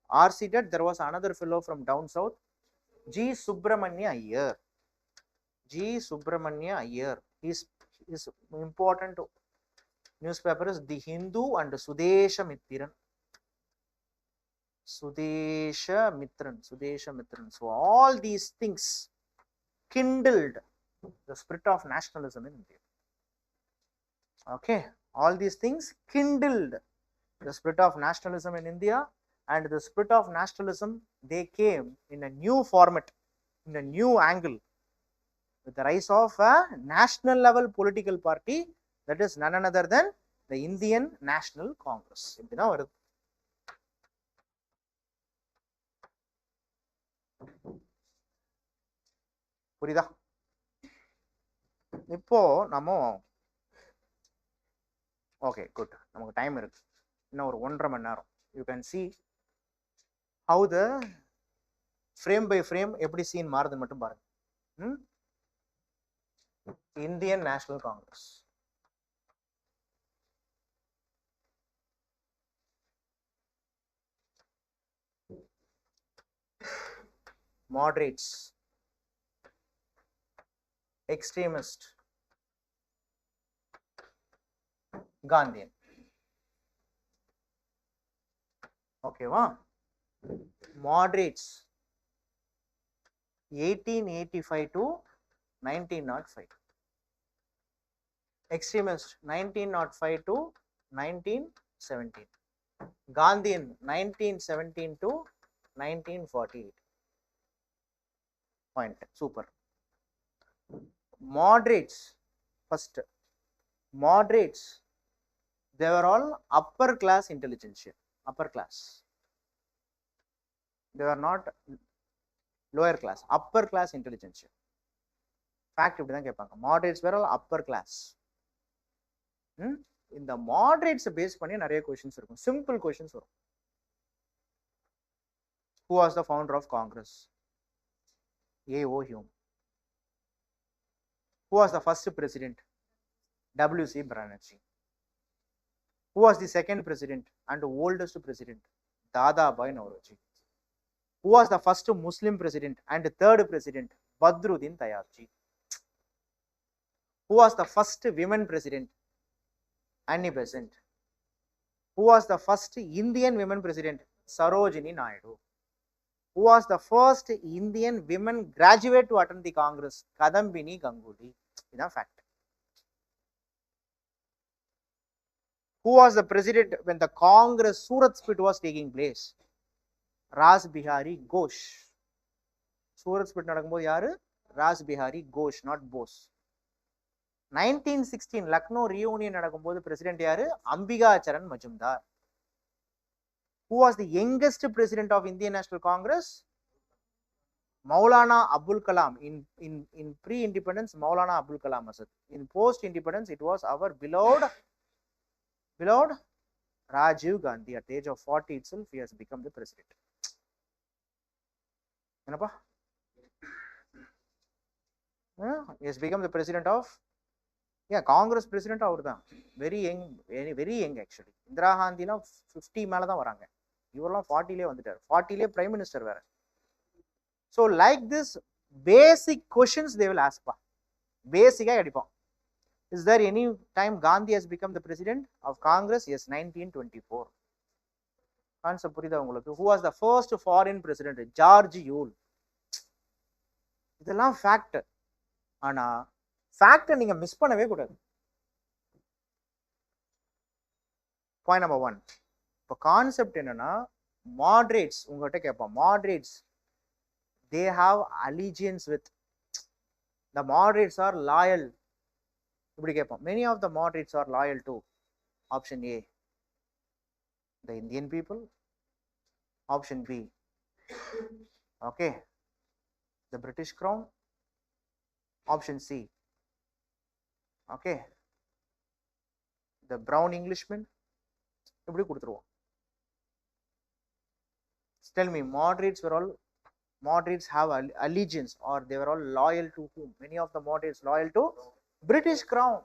Speaker 1: R.C. Dutt, there was another fellow from down south, G. Subramanya Iyer. G. Subramanya Iyer. His important newspaper is The Hindu and Sudeshamitran. Sudeshamitran. So all these things kindled the spirit of nationalism in India. Okay, all these things kindled the spirit of nationalism in India, and the spirit of nationalism, they came in a new format, in a new angle, with the rise of a national level political party, that is none other than the Indian National Congress. இப்படிதான் வருது. புரியுதா? இப்போ நம்ம okay good, நமக்கு time இருக்கு, இன்னும் ஒரு 1.5 மணி நேரம். You can see how the frame by frame எப்படி சீன் மாறுதுன்னு மட்டும் பாருங்க. Indian National Congress. moderates, extremist, Gandhian. ஓகேவா? moderates 1885 to 1905, extremist 1905 to 1917, Gandhian 1917 to 1948. Point. Super. Moderates, first, moderates, they were all upper class intelligentsia, upper class. They were not lower class, upper class intelligentsia. Fact இப்படி தான் கேட்பாங்க. Moderates were all upper class. இந்த moderates base பண்ணி நிறைய questions இருக்கும். Simple questions வரும். Who was the founder of Congress? A.O. Hume. Who was the first president? W.C. Banerjee. Who was the second president and the oldest president? Dadabhai Naoroji. Who was the first Muslim president and third president? Badruddin Tayabji. Who was the first women president? Annie Besant. Who was the first Indian women president? Sarojini Naidu. Who was the first Indian women graduate to attend the Congress? Kadambini Ganguly. This is fact. Who was the president when the Congress Surat split was taking place? Ras Bihari Ghosh. Surat split nadakkumbodhu yaru? Ras Bihari Ghosh, not Bose. 1916 Lucknow reunion nadakkumbodhu president yaru? Ambika Charan Majumdar. Who was the youngest president of Indian National Congress? Maulana Abul Kalam. In pre-independence, Maulana Abul Kalam Azad. In post-independence, it was our beloved Rajiv Gandhi. At the age of 40 itself, he has become the president. He has become the president of, Congress president. Very young actually. Indira Gandhi 50 மேல தான் வராங்க. இவரெல்லாம் 40லே வந்துட்டார். 40லே prime minister வேற. So like this basic questions they will ask pa. Basic ஆ அடிப்போம். Is there any time Gandhi has become the president of Congress? Yes, 1924. Concept புரியுதா உங்களுக்கு? Who was the first foreign president? George Yule. இதெல்லாம் fact. ஆனா fact நீங்க miss பண்ணவே கூடாது. Point number 1. இப்போ concept என்னன்னா, moderates உங்ககிட்ட கேட்பான். Moderates, they have allegiance with, the moderates are loyal. இப்படி கேட்பான். Many of the moderates are loyal to option A, the Indian people. Option B, okay, the British Crown. Option C, okay, the brown Englishman. இப்படி கொடுத்துருவோம். Tell me, moderates have allegiance, or they were all loyal to whom? Many of the moderates loyal to British Crown.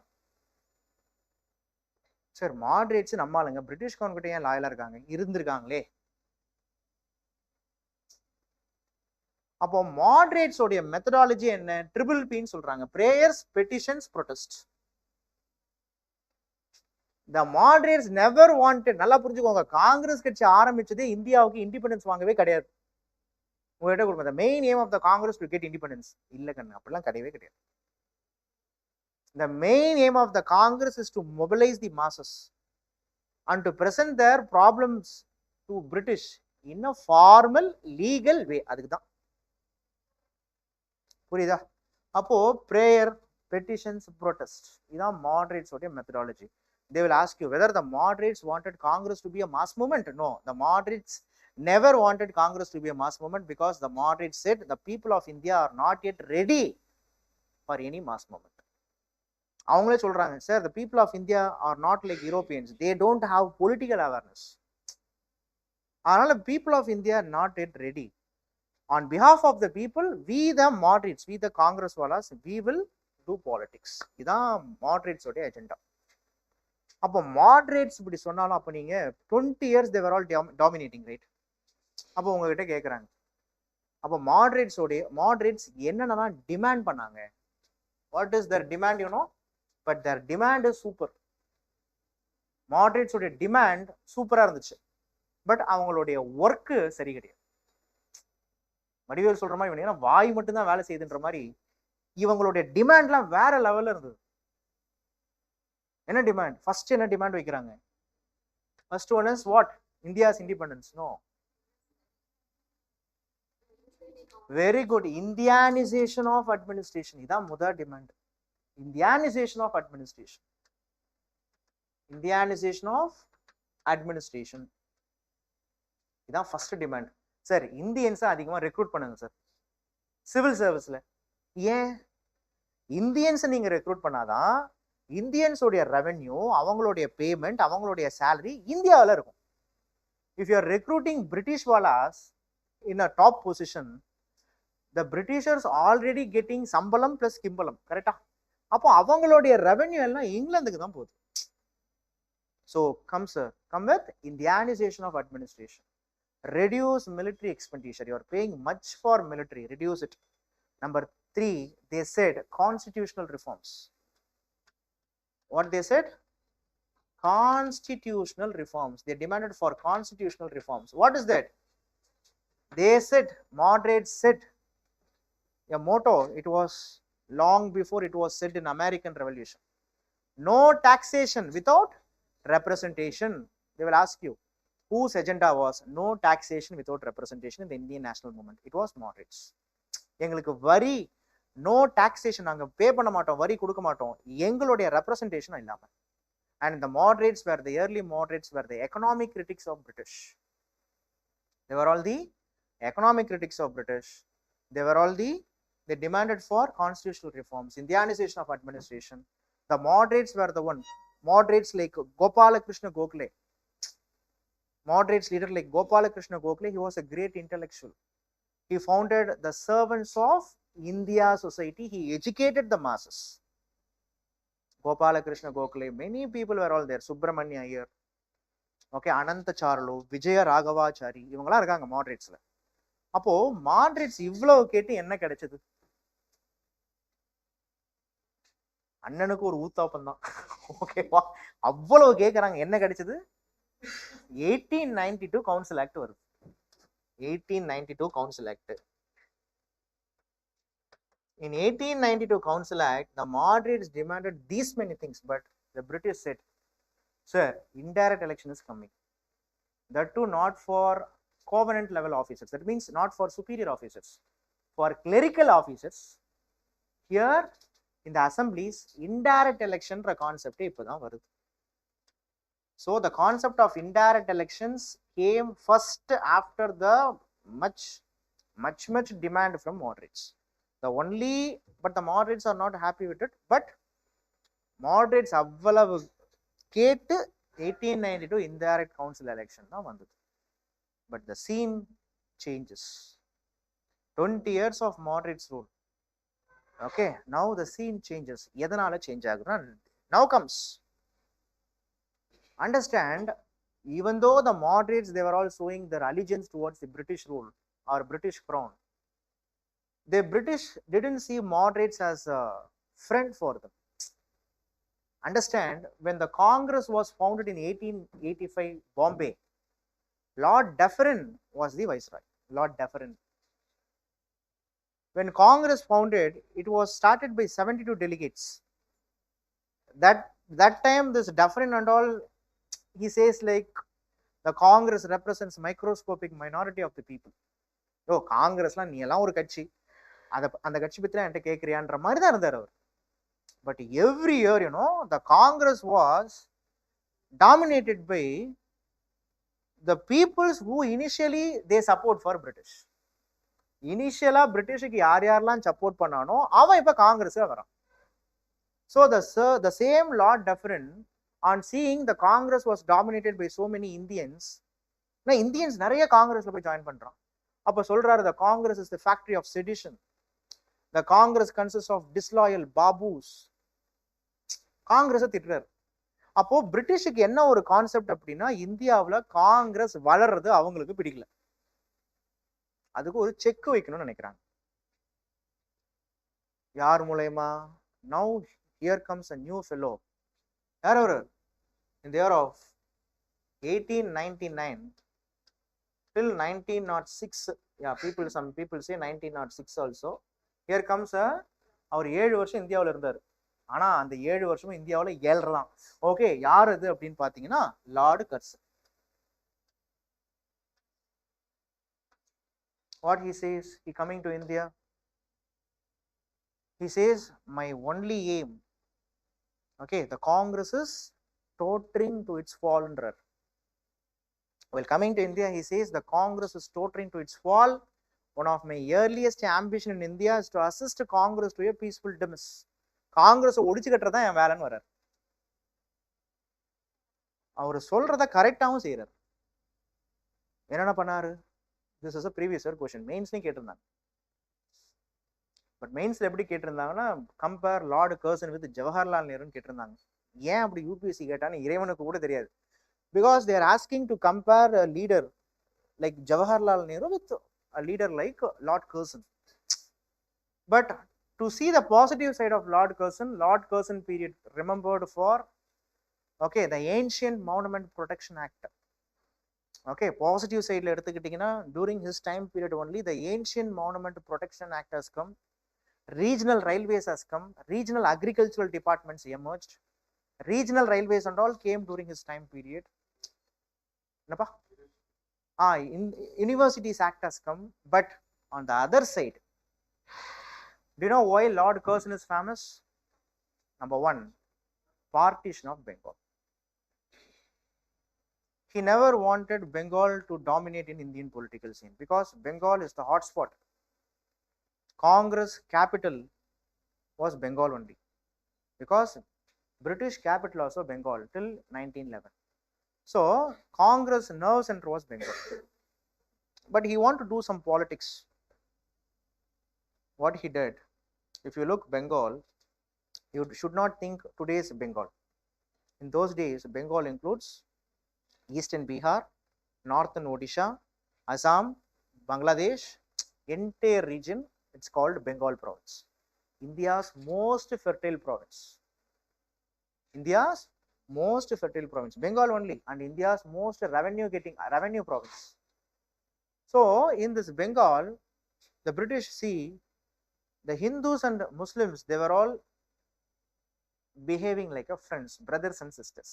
Speaker 1: Sir, moderates நம்ம ஆளுங்க British Crown கிட்ட ஏன் லாயலா இருக்காங்க? இருந்திருக்காங்களே. அப்போ moderates உடைய methodology என்ன? ட்ரிபிள் பின்னு சொல்றாங்க. prayers, petitions, protests. The moderates never wanted, நல்லா புரிஞ்சுக்கோங்க, காங்கிரஸ் கட்சி ஆரம்பிச்சதே இந்தியாவுக்கு இண்டிபெண்டன்ஸ் வாங்கவே கிடையாது. உங்ககிட்ட கொடுங்க, the main aim of the Congress to get independence. இல்ல கண்ணு, அப்படிலாம் கிடையவே கிடையாது. The main aim of the Congress is to mobilize the masses and to present their problems to British in a formal, legal way. அதுக்கு தான். புரியுதா? அப்போ prayer, petitions, protest, இதான் moderates உடைய methodology. They will ask you whether the moderates wanted Congress to be a mass movement. No, the moderates never wanted Congress to be a mass movement, because the moderates said the people of India are not yet ready for any mass movement. அவங்களே சொல்றாங்க, sir, the people of India are not like Europeans, they don't have political awareness. அதனால people of India are not yet ready. On behalf of the people, we the moderates, we the Congress walas, we will do politics. இதான் moderates உடைய agenda. அப்போ moderates இப்படி சொன்னாலும், அப்போ நீங்க 20 years they were all dominating, right? அப்போ உங்ககிட்ட கேட்குறாங்க, அப்போ மாடரேட்ஸ் என்னென்னா டிமாண்ட் பண்ணாங்க. What is their demand, you know? But their demand is super. மாடரேட்ஸோடைய டிமாண்ட் சூப்பரா இருந்துச்சு. பட் அவங்களுடைய ஒர்க்கு சரி கிடையாது. வடிவேல் சொல்ற மாதிரி இவங்க வாய் மட்டும்தான் வேலை செய்யுதுன்ற மாதிரி இவங்களுடைய டிமாண்ட்லாம் வேற லெவல்ல இருந்தது. என்ன டிமாண்ட்? ஃபர்ஸ்ட் என்ன டிமாண்ட் வைக்கிறாங்க? First one is what? India's independence. No, very good. Indianisation of administration. இதான் முதல் demand. Indianisation of administration. Indianisation of administration இதான் ஃபர்ஸ்ட் டிமாண்ட். சார் இந்தியன்ஸை அதிகமாக ரெக்ரூட் பண்ணுங்க சார் சிவில் சர்வீஸ்ல. ஏன்? இந்தியன்ஸை நீங்க ரெக்ரூட் பண்ணாதான் இந்தியன்ஸோடைய ரெவென்யூ, அவங்களுடைய பேமெண்ட், அவங்களுடைய சேலரி இந்தியாவில் இருக்கும். If you are recruiting British wallahs in a top position, the Britishers already getting சம்பளம் பிளஸ் கிம்பளம். கரெக்டா? அப்போ அவங்களுடைய ரெவென்யூ எல்லாம் இங்கிலாந்துக்கு தான் போகுது. So come with Indianization of administration. Reduce military expenditure. You are paying much for military. Reduce it. Number 3, they said constitutional reforms. What they said? Constitutional reforms. They demanded for constitutional reforms. What is that? They said, moderates said, a motto, it was long before it was said in American Revolution. No taxation without representation. They will ask you, whose agenda was no taxation without representation in the Indian national movement? It was moderates. எங்களுக்கு வரி, no taxation, நாங்கள் பே பண்ண மாட்டோம், வரி கொடுக்க மாட்டோம், எங்களுடைய representation இல்லாமல். And the moderates were the early moderates were the economic critics of British. They were all the economic critics of British. They demanded for constitutional reforms, Indianization of administration. The moderates were the one. Moderates like Gopalakrishna Gokhale. Moderates leader like Gopalakrishna Gokhale, he was a great intellectual. He founded the Servants of India Society. He educated the masses. Gopalakrishna Gokhale, many people were all there. Subramanya Iyer, okay, Ananta Charlu, Vijaya Raghavachari, இவங்கலாம் இருக்காங்க மாடரேட்ஸ்ல. அப்போ moderates இவ்வளவு கேட்டு என்ன கிடைச்சது? அண்ணனுக்கு ஒரு ஊத்தாப்பம் தான். ஓகேவா? அவ்வளவு கேட்கறாங்க, என்ன கிடைச்சது? 1892 கவுன்சில் ஆக்ட் வருது. 1892 council act. In 1892 Council Act, the moderates demanded these many things, but the British said, sir, indirect election is coming. That too not for covenant level officers. That means not for superior officers. For clerical officers, here in the assemblies, indirect election concept இப்பதான் வருது. So the concept of indirect elections came first after the much demand from moderates. But the moderates are not happy with it. But moderates அவ்வளவு கேட்டு 1892 indirect council election தான் வந்தது. But the scene changes. 20 years of moderates rule. Okay, now the scene changes. எதனால change ஆகுதுன்னா, now comes. Understand, even though the moderates, they were all showing their allegiance towards the British rule or British crown, the British didn't see moderates as a friend for them. Understand, when the Congress was founded in 1885 Bombay, Lord Dufferin was the viceroy. Lord Dufferin. When Congress founded, it was started by 72 delegates. That time, this Dufferin and all, he says like, the Congress represents microscopic minority of the people. ஓ, காங்கிரஸ்லாம் நீ எல்லாம் ஒரு கட்சி, அந்த கட்சி பத்தி என்கிட்ட கேட்குறியான்ற மாதிரி தான் இருந்தார் அவர். But every year, the Congress was dominated by the peoples who initially they support for British. இனிஷியலா பிரிட்டிஷுக்கு யாரெல்லாம் சப்போர்ட் பண்ணானோ அவன் இப்ப காங்கிரஸ்ல வரான். So the same Lord Dufferin, on seeing the Congress was dominated by so many Indians, Indians நிறைய காங்கிரஸ்ல போய் join பண்றான். அப்ப சொல்றாரு, the Congress is the factory of sedition. The Congress consists of disloyal babus. காங்கிரஸை திட்டுறாரு. அப்போ பிரிட்டிஷுக்கு என்ன ஒரு கான்செப்ட் அப்படின்னா, இந்தியாவில் காங்கிரஸ் வளர்றது அவங்களுக்கு பிடிக்கல. அதுக்கு ஒரு செக் வைக்கணும்னு நினைக்கிறாங்க. யார் மூலயமா? Now here comes a new fellow. யார் அவரு? in the year of 1899 till 1906. Yeah, some people say 1906 also. Here comes அவர் 7 வருஷம் இந்தியாவில் இருந்தார். ஆனா அந்த 7 வருஷமும் இந்தியாவில் 7 தான். ஓகே, யார் அது அப்படின்னு பாத்தீங்கன்னா Lord Curzon. What he says, he coming to India, he says my only aim, okay, the Congress is tottering to its fall. While coming to India, he says the Congress is tottering to its fall. One of my earliest ambition in India is to assist Congress to a peaceful demise. Congress ஒடிச்சு கட்டுறதா என் வேலைன்னு வர்றார். அவர் சொல்றத கரெக்டாகவும் செய்யறாரு. என்னென்ன பண்ணாரு? This is a previous year question. மெயின்ஸ்லையும் கேட்டிருந்தாங்க. பட் மெயின்ஸ்ல எப்படி கேட்டிருந்தாங்கன்னா compare Lord Curzon with Jawaharlal நேருன்னு கேட்டிருந்தாங்க. ஏன் அப்படி யூபிஎஸ்சி கேட்டான்னு இறைவனுக்கு கூட தெரியாது. Because they are asking to compare a leader like Jawaharlal Nehru with a leader like Lord Curzon. But to see the positive side of Lord Curzon period remembered for, okay, the Ancient Monument Protection Act. Okay, positive side la eduthukitingina during his time period only the Ancient Monument Protection Act has come, regional railways has come, regional agricultural departments emerged, regional railways and all came during his time period. Napa? Universities Act has come. But on the other side, do you know why Lord Curzon is famous? Number one, partition of Bengal. He never wanted Bengal to dominate in Indian political scene because Bengal is the hotspot. Congress capital was Bengal only because British capital also Bengal till 1911. So Congress nerve center was Bengal. But he wanted to do some politics. What he did, if you look Bengal, you should not think today's Bengal. In those days, Bengal includes eastern Bihar, northern Odisha, Assam, Bangladesh, entire region. It's called Bengal province. India's most fertile province. India's most fertile province, Bengal only, and India's most revenue province. So in this Bengal, the British see the Hindus and Muslims, they were all behaving like a friends, brothers and sisters.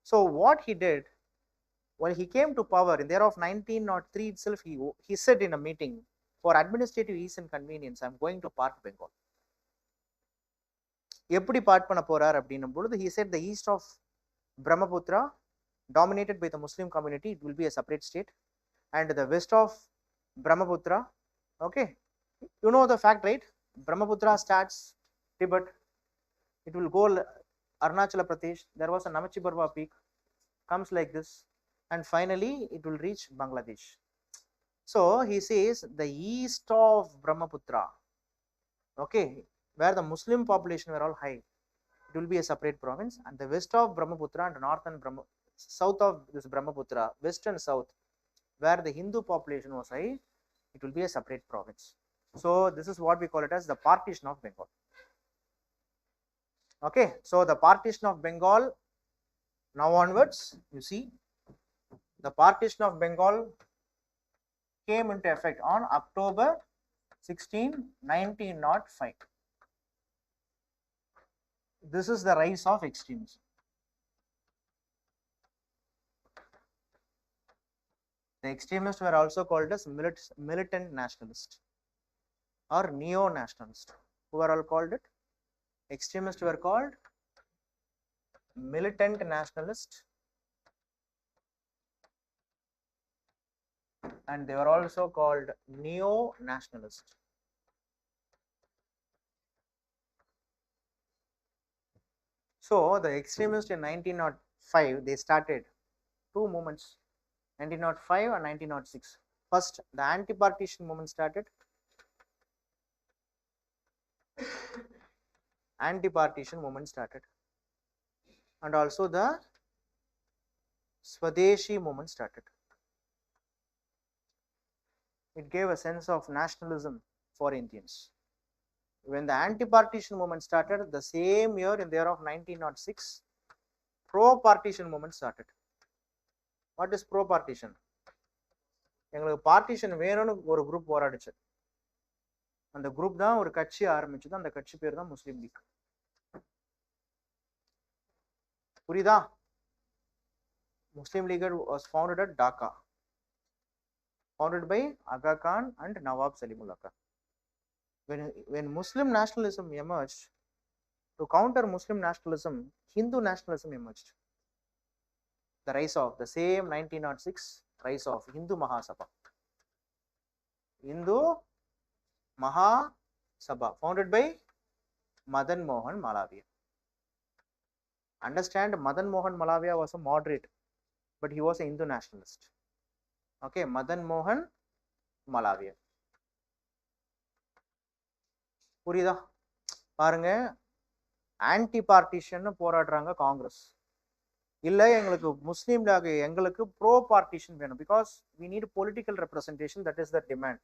Speaker 1: So what he did, when he came to power in the year of 1903 itself, he said in a meeting, for administrative ease and convenience, I am going to part Bengal. எப்படி part பண்ண போறார் அப்படின்னும் பொழுது he said the east of Brahmaputra dominated by the Muslim community, it will be a separate state, and the west of Brahmaputra, okay, you know the fact, right? Brahmaputra starts Tibet, it will go Arunachal Pradesh, there was a Namachi Barwa peak, comes like this, and finally it will reach Bangladesh. So he says the east of Brahmaputra, okay, where the Muslim population were all high, it will be a separate province, and the west of Brahmaputra and south of this Brahmaputra, west and south, where the Hindu population was high, it will be a separate province. So this is what we call it as the partition of Bengal. Okay, so the partition of Bengal, now onwards, you see, the partition of Bengal came into effect on October 16, 1905. This is the rise of extremism. The extremists were also called as militant nationalists or neo-nationalists. Who were all called it? Extremists were called militant nationalists, and they were also called neo-nationalists. So the extremists in 1905, they started two movements, 1905 and 1906. First, the anti-partition movement started. Anti-partition movement started, and also the Swadeshi movement started. It gave a sense of nationalism for Indians. When the anti-partition movement started, the same year, in the year of 1906, pro-partition movement started. What is pro-partition? எங்களுக்கு partition வேணும்னு ஒரு group போராடிச்சு. அந்த group தான் ஒரு கட்சி ஆரம்பிச்சது. அந்த கட்சி பேர் தான் முஸ்லீம் லீக். புரியுதா? Muslim League was founded at Dhaka, founded by Aga Khan and Nawab Salimullah Khan. When Muslim nationalism emerged, to counter Muslim nationalism, Hindu nationalism emerged. The rise of the same 1906 rise of Hindu Mahasabha. Hindu Mahasabha, founded by Madan Mohan Malaviya. Understand, Madan Mohan Malaviya was a moderate, but he was a Hindu nationalist. Okay, Madan Mohan Malaviya. புரியுதா? பாருங்க, anti partition போராடுறாங்க காங்கிரஸ். இல்லை, எங்களுக்கு முஸ்லீம் league, எங்களுக்கு bro partition வேணும். Because we need political representation. That is the demand.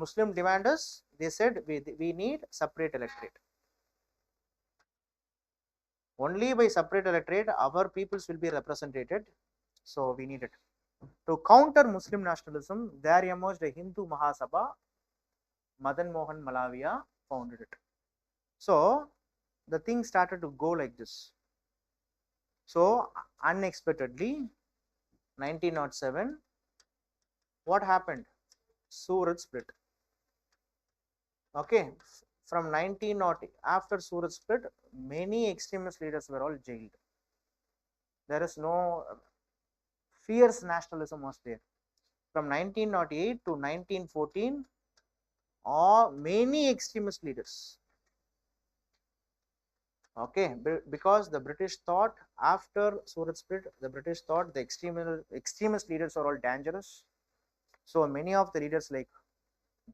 Speaker 1: Muslim demand is, they said, we need separate electorate. Only by separate electorate our peoples will be represented. So we need it. To counter Muslim nationalism, there emerged a Hindu Mahasabha. Madan Mohan Malaviya founded it. So the thing started to go like this. So unexpectedly, 1907, what happened? Surat split. Okay, from 1908, after Surat split, many extremist leaders were all jailed. There is no fierce nationalism was there. From 1908 to 1914, many extremist leaders. Okay, because the British thought, after Surat split, the British thought the extremist leaders are all dangerous. So many of the leaders like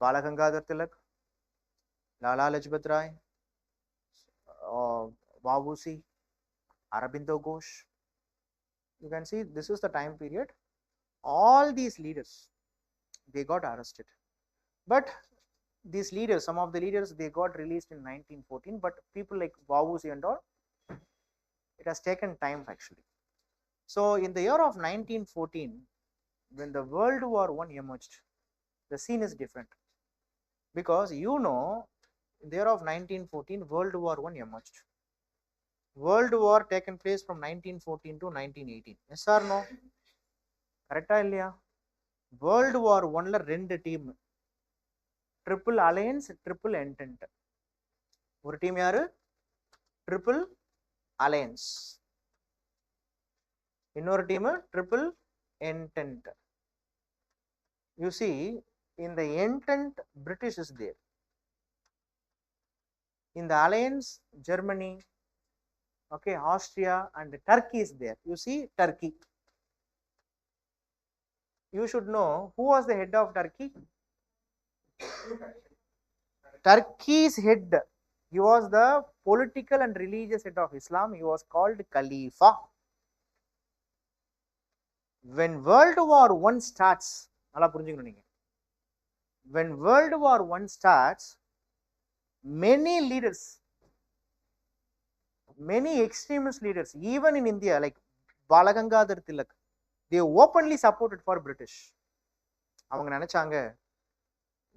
Speaker 1: Bala Gangadhar Tilak, Lala Lajpat Rai, Vausi, Aurobindo Ghosh, you can see this is the time period. All these leaders, they got arrested. But these leaders, some of the leaders, they got released in 1914. But people like Vausi and all, it has taken time actually. So in the year of 1914, when the World War I emerged, the scene is different. Because in the year of 1914, World War I emerged. World War taken place from 1914 to 1918. Yes or no? Correct or not? World War I la rendu team, Triple Alliance, Triple Entente. ஒரு team யாரு? Triple Alliance. இன்னொரு team Triple Entente. You see, in the Entente, British is there. In the Alliance, Germany, okay, Austria and Turkey is there. You see, Turkey. You should know who was the head of Turkey. Turkey's head, he was the political and religious head of Islam. He was called Khalifa. When World War I starts, when World War I starts, many leaders, many extremist leaders, even in India, like Bala Gangadhar Tilak, they openly supported for British. அவங்க நினைச்சாங்க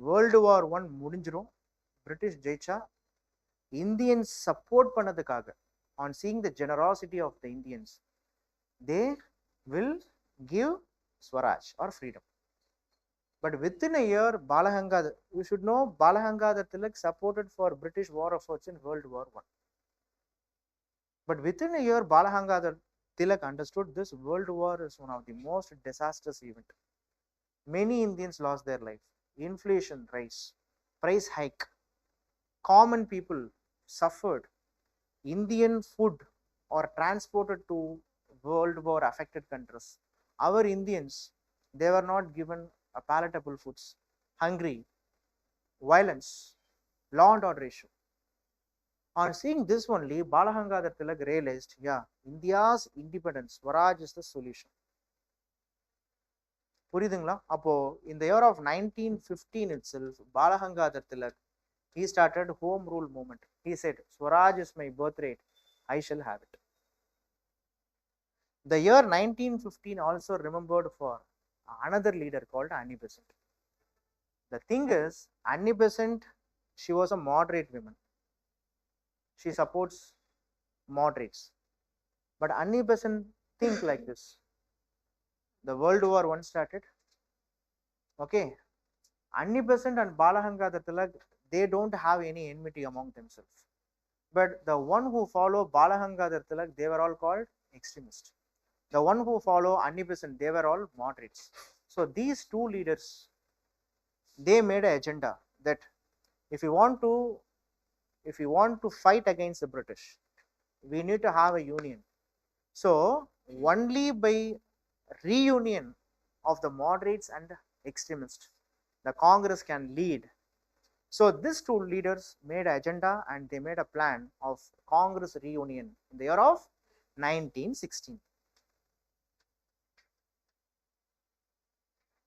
Speaker 1: World War I முடிஞ்சிரும், British ஜெயிச்சா Indians support பண்ணதுக்காக, on seeing the generosity of the Indians, they will give Swaraj or freedom. But within a year, Bala Gangadhar, you should know, Bala Gangadhar Tilak supported for British war efforts in World War I. But within a year, Bala Gangadhar Tilak understood this World War is one of the most disastrous event. Many Indians lost their life. Inflation rise, price hike, common people suffered. Indian food are transported to World War affected countries. Our Indians, they were not given a palatable foods, hungry, violence, law and order issue. On seeing this only, Bala Gangadhar Tilak realized, yeah, India's independence, Swaraj is the solution. புரியுதுங்களா? அப்போ in the year of 1915 itself, Balagangadhar Tilak, he started home rule movement. He said, Swaraj is my birthright, I shall have it. The year 1915 also remembered for another leader called Annie Besant. The thing is, Annie Besant, she was a moderate woman. She supports moderates. But Annie Besant think like this. The World War I started. Okay. Annie Besant and Balagangadhar Tilak, they don't have any enmity among themselves. But the one who follow Balagangadhar Tilak, they were all called extremists. The one who follow Annie Besant, they were all moderates. So these two leaders, they made an agenda that if you want to fight against the British, we need to have a union. So only by reunion of the moderates and extremists, the Congress can lead. So these two leaders made an agenda and they made a plan of Congress reunion in the year of 1916.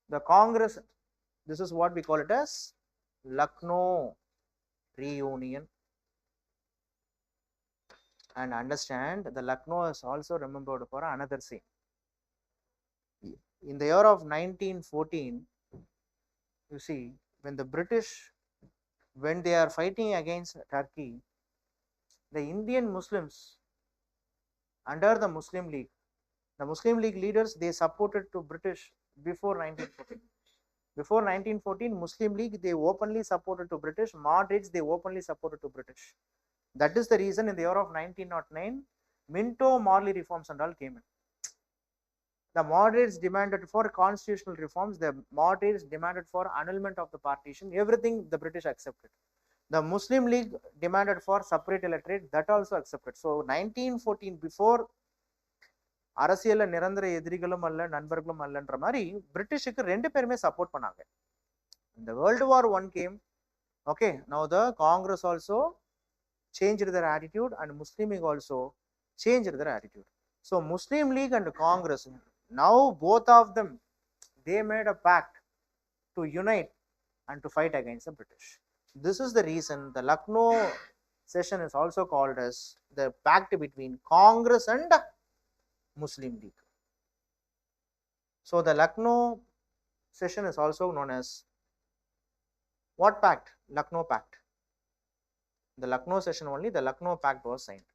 Speaker 1: The Congress, this is what we call it as Lucknow reunion. And understand, the Lucknow is also remembered for another scene. In the year of 1914, you see, when the British, when they are fighting against Turkey, the Indian Muslims under the Muslim League leaders, they supported to British before 1914. Before 1914, Muslim League, they openly supported to British. Moderates, they openly supported to British. That is the reason in the year of 1909, Minto-Morley reforms and all came in. The moderates demanded for constitutional reforms. The moderates demanded for annulment of the partition. Everything the British accepted. The Muslim League demanded for separate electorate. That also accepted. So 1914, before அரசியல்ல நிரந்தர எதிரிகளும் அல்ல நண்பர்களும் அல்லன்ற மாதிரி பிரிட்டிஷுக்கு ரெண்டு பேருமே support பண்ணாங்க. இந்த world war 1 came. Okay, now the Congress also changed their attitude and Muslim League also changed their attitude. So Muslim League and Congress, now both of them, they made a pact to unite and to fight against the British. This is the reason the Lucknow session is also called as the pact between Congress and Muslim League. So the Lucknow session is also known as what pact? Lucknow Pact. The Lucknow session only, the Lucknow Pact was signed.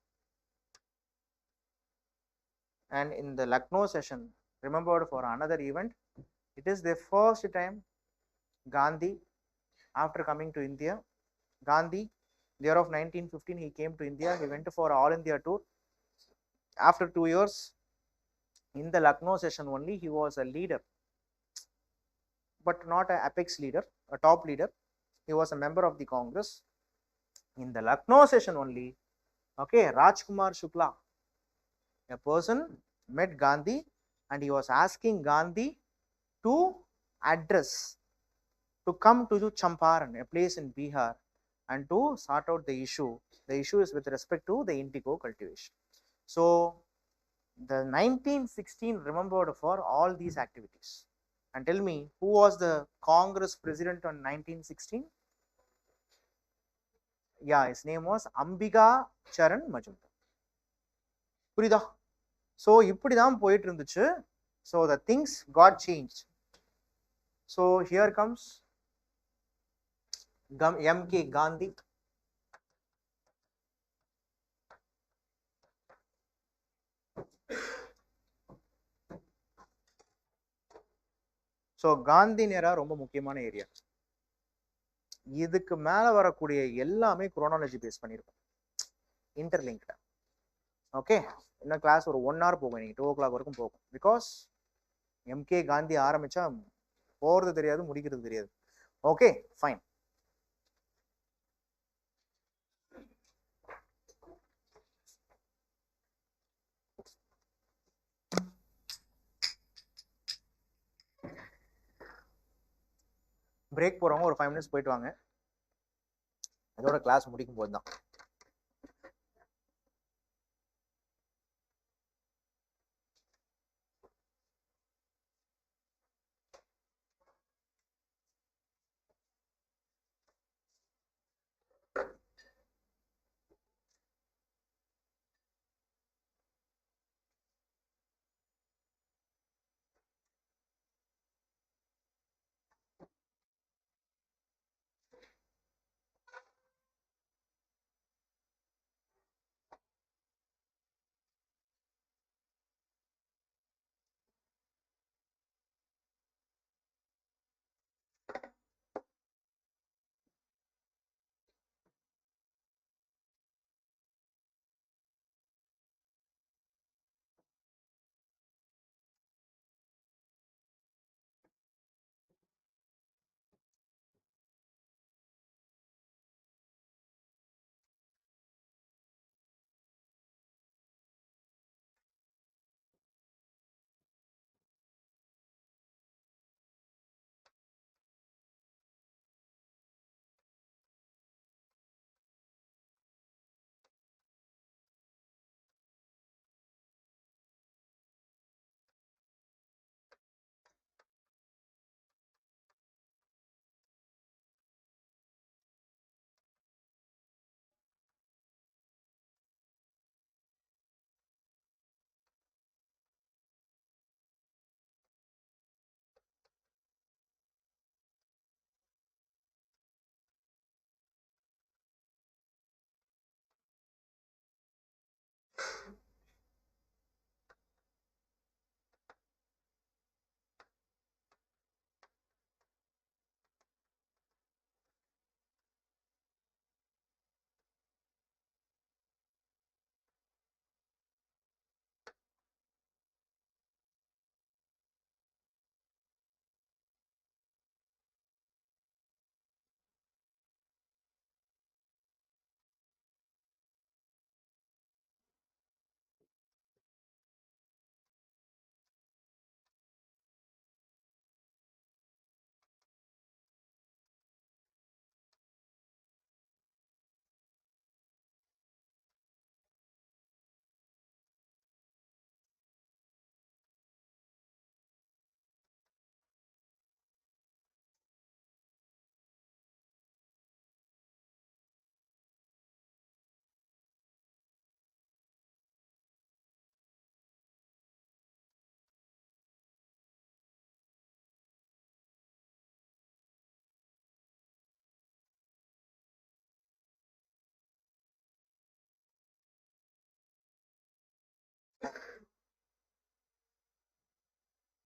Speaker 1: And in the Lucknow session, remembered for another event, it is the first time Gandhi, after coming to India, Gandhi, the year of 1915, he came to India, he went for all India tour. After 2 years, in the Lucknow session only, he was a leader, but not an apex leader, a top leader. He was a member of the Congress. In the Lucknow session only, okay, Rajkumar Shukla, a person met Gandhi and he was asking Gandhi to address, to come to Champaran, a place in Bihar, and to sort out the issue. The issue is with respect to the indigo cultivation. So the 1916 remembered for all these activities. And tell me, who was the Congress president on 1916? Yeah, his name was Ambika Charan Majumdar. புரியுதா? So இப்படிதான் போயிட்டு இருந்துச்சு. So the things got changed. So here comes M.K. Gandhi. So Gandhi நேரா ரொம்ப முக்கியமான area. இதுக்கு மேல வரக்கூடிய எல்லாமே குரோனாலஜி பேஸ் பண்ணிருக்கோம், இன்டர்லிங்க்டு. ஓகே, இன்னும் கிளாஸ் ஒரு 1 hour போகும், நீங்க 2 o'clock வரைக்கும் போகும். பிகாஸ் எம்கே காந்தி ஆரம்பிச்சா போறது தெரியாது, முடிக்கிறது தெரியாது. Okay, fine. பிரேக் போறவங்க ஒரு 5 minutes போயிட்டு வாங்க. அதோட கிளாஸ் முடிக்கும் போது தான்.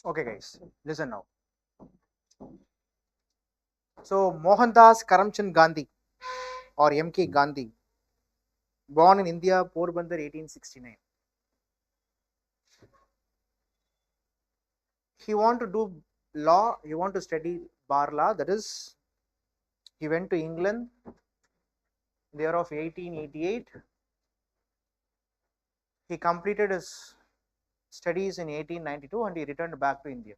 Speaker 1: Okay, guys, listen now. So, Mohandas Karamchand Gandhi or M.K. Gandhi, born in India, Porbandar, 1869. He want to do law, he want to study bar law, that is, he went to England in the year of 1888. He completed his studies in 1892 and he returned back to India.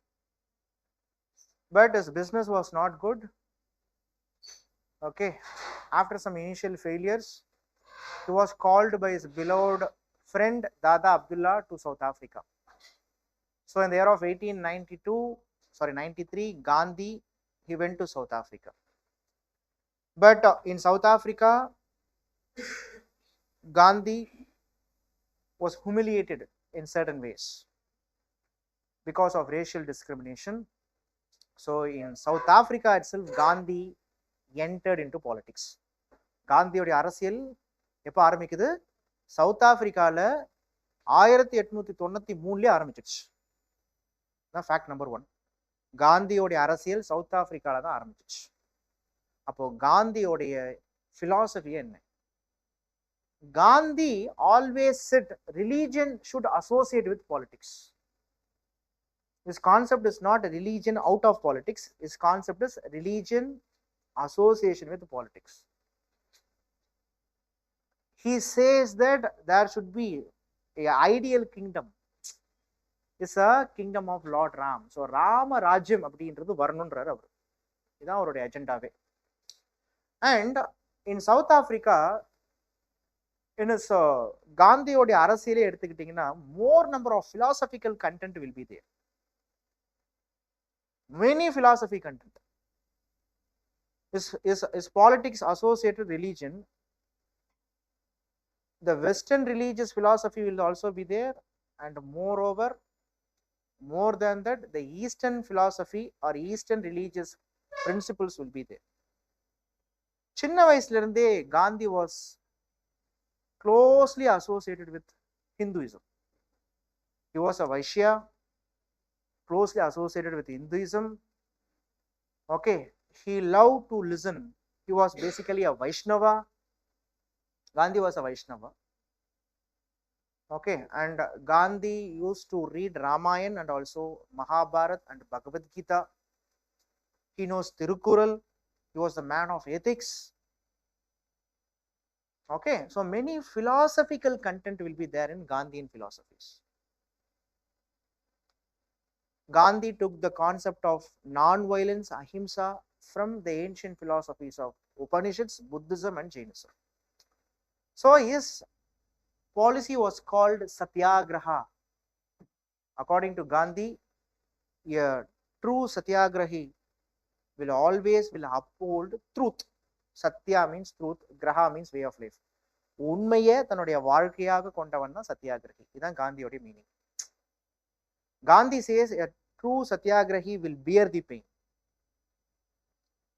Speaker 1: But his business was not good. Okay, after some initial failures, he was called by his beloved friend Dada Abdullah to South Africa. So in the year of 93, Gandhi, he went to South Africa. But in South Africa, Gandhi was humiliated in certain ways because of racial discrimination. So in South Africa itself, Gandhi entered into politics. காந்தியோடைய அரசியல் எப்போ ஆரம்பிக்குது? South ஆப்பிரிக்கால 1893 ஆரம்பிச்சிருச்சு. Fact number 1. காந்தியோடைய அரசியல் south ஆப்பிரிக்கால தான் ஆரம்பிச்சிச்சு. அப்போ காந்தியோடைய philosophy என்ன? Gandhi always said religion should associate with politics. His concept is not a religion out of politics. His concept is religion association with politics. He says that there should be an ideal kingdom. It's a kingdom of Lord Ram. So Rama Rajyam அப்படின்றது வரணும்ன்றார் அவர். இதான் அவருடைய அஜெண்டாவே. And in South Africa, in his காந்தியோடைய அரசியலே எடுத்துக்கிட்டீங்கன்னா more number of philosophical content will be there. Many philosophy content. Is politics associated religion? The Western religious philosophy will also be there, and moreover, more than that, the Eastern philosophy or Eastern religious principles will be there. சின்ன வயசுல இருந்தே Gandhi was closely associated with Hinduism. He was a Vaishya, closely associated with Hinduism. Okay, he loved to listen. He was basically a Vaishnava. Gandhi was a Vaishnava. Okay, and Gandhi used to read Ramayana and also Mahabharata and Bhagavad Gita. He knows Tirukural. He was the man of ethics. Okay, so many philosophical content will be there in Gandhian philosophies. Gandhi took the concept of non-violence, ahimsa, from the ancient philosophies of Upanishads, Buddhism and Jainism. So his policy was called Satyagraha. According to Gandhi, a true Satyagrahi will always uphold truth. Satya means truth, Graha means way of life. உண்மையை தன்னுடைய வாழ்க்கையாக கொண்டவன் தான் சத்தியாகிரகி. இதுதான் காந்தியோட meaning. Gandhi says a true Satyagrahi will bear the pain.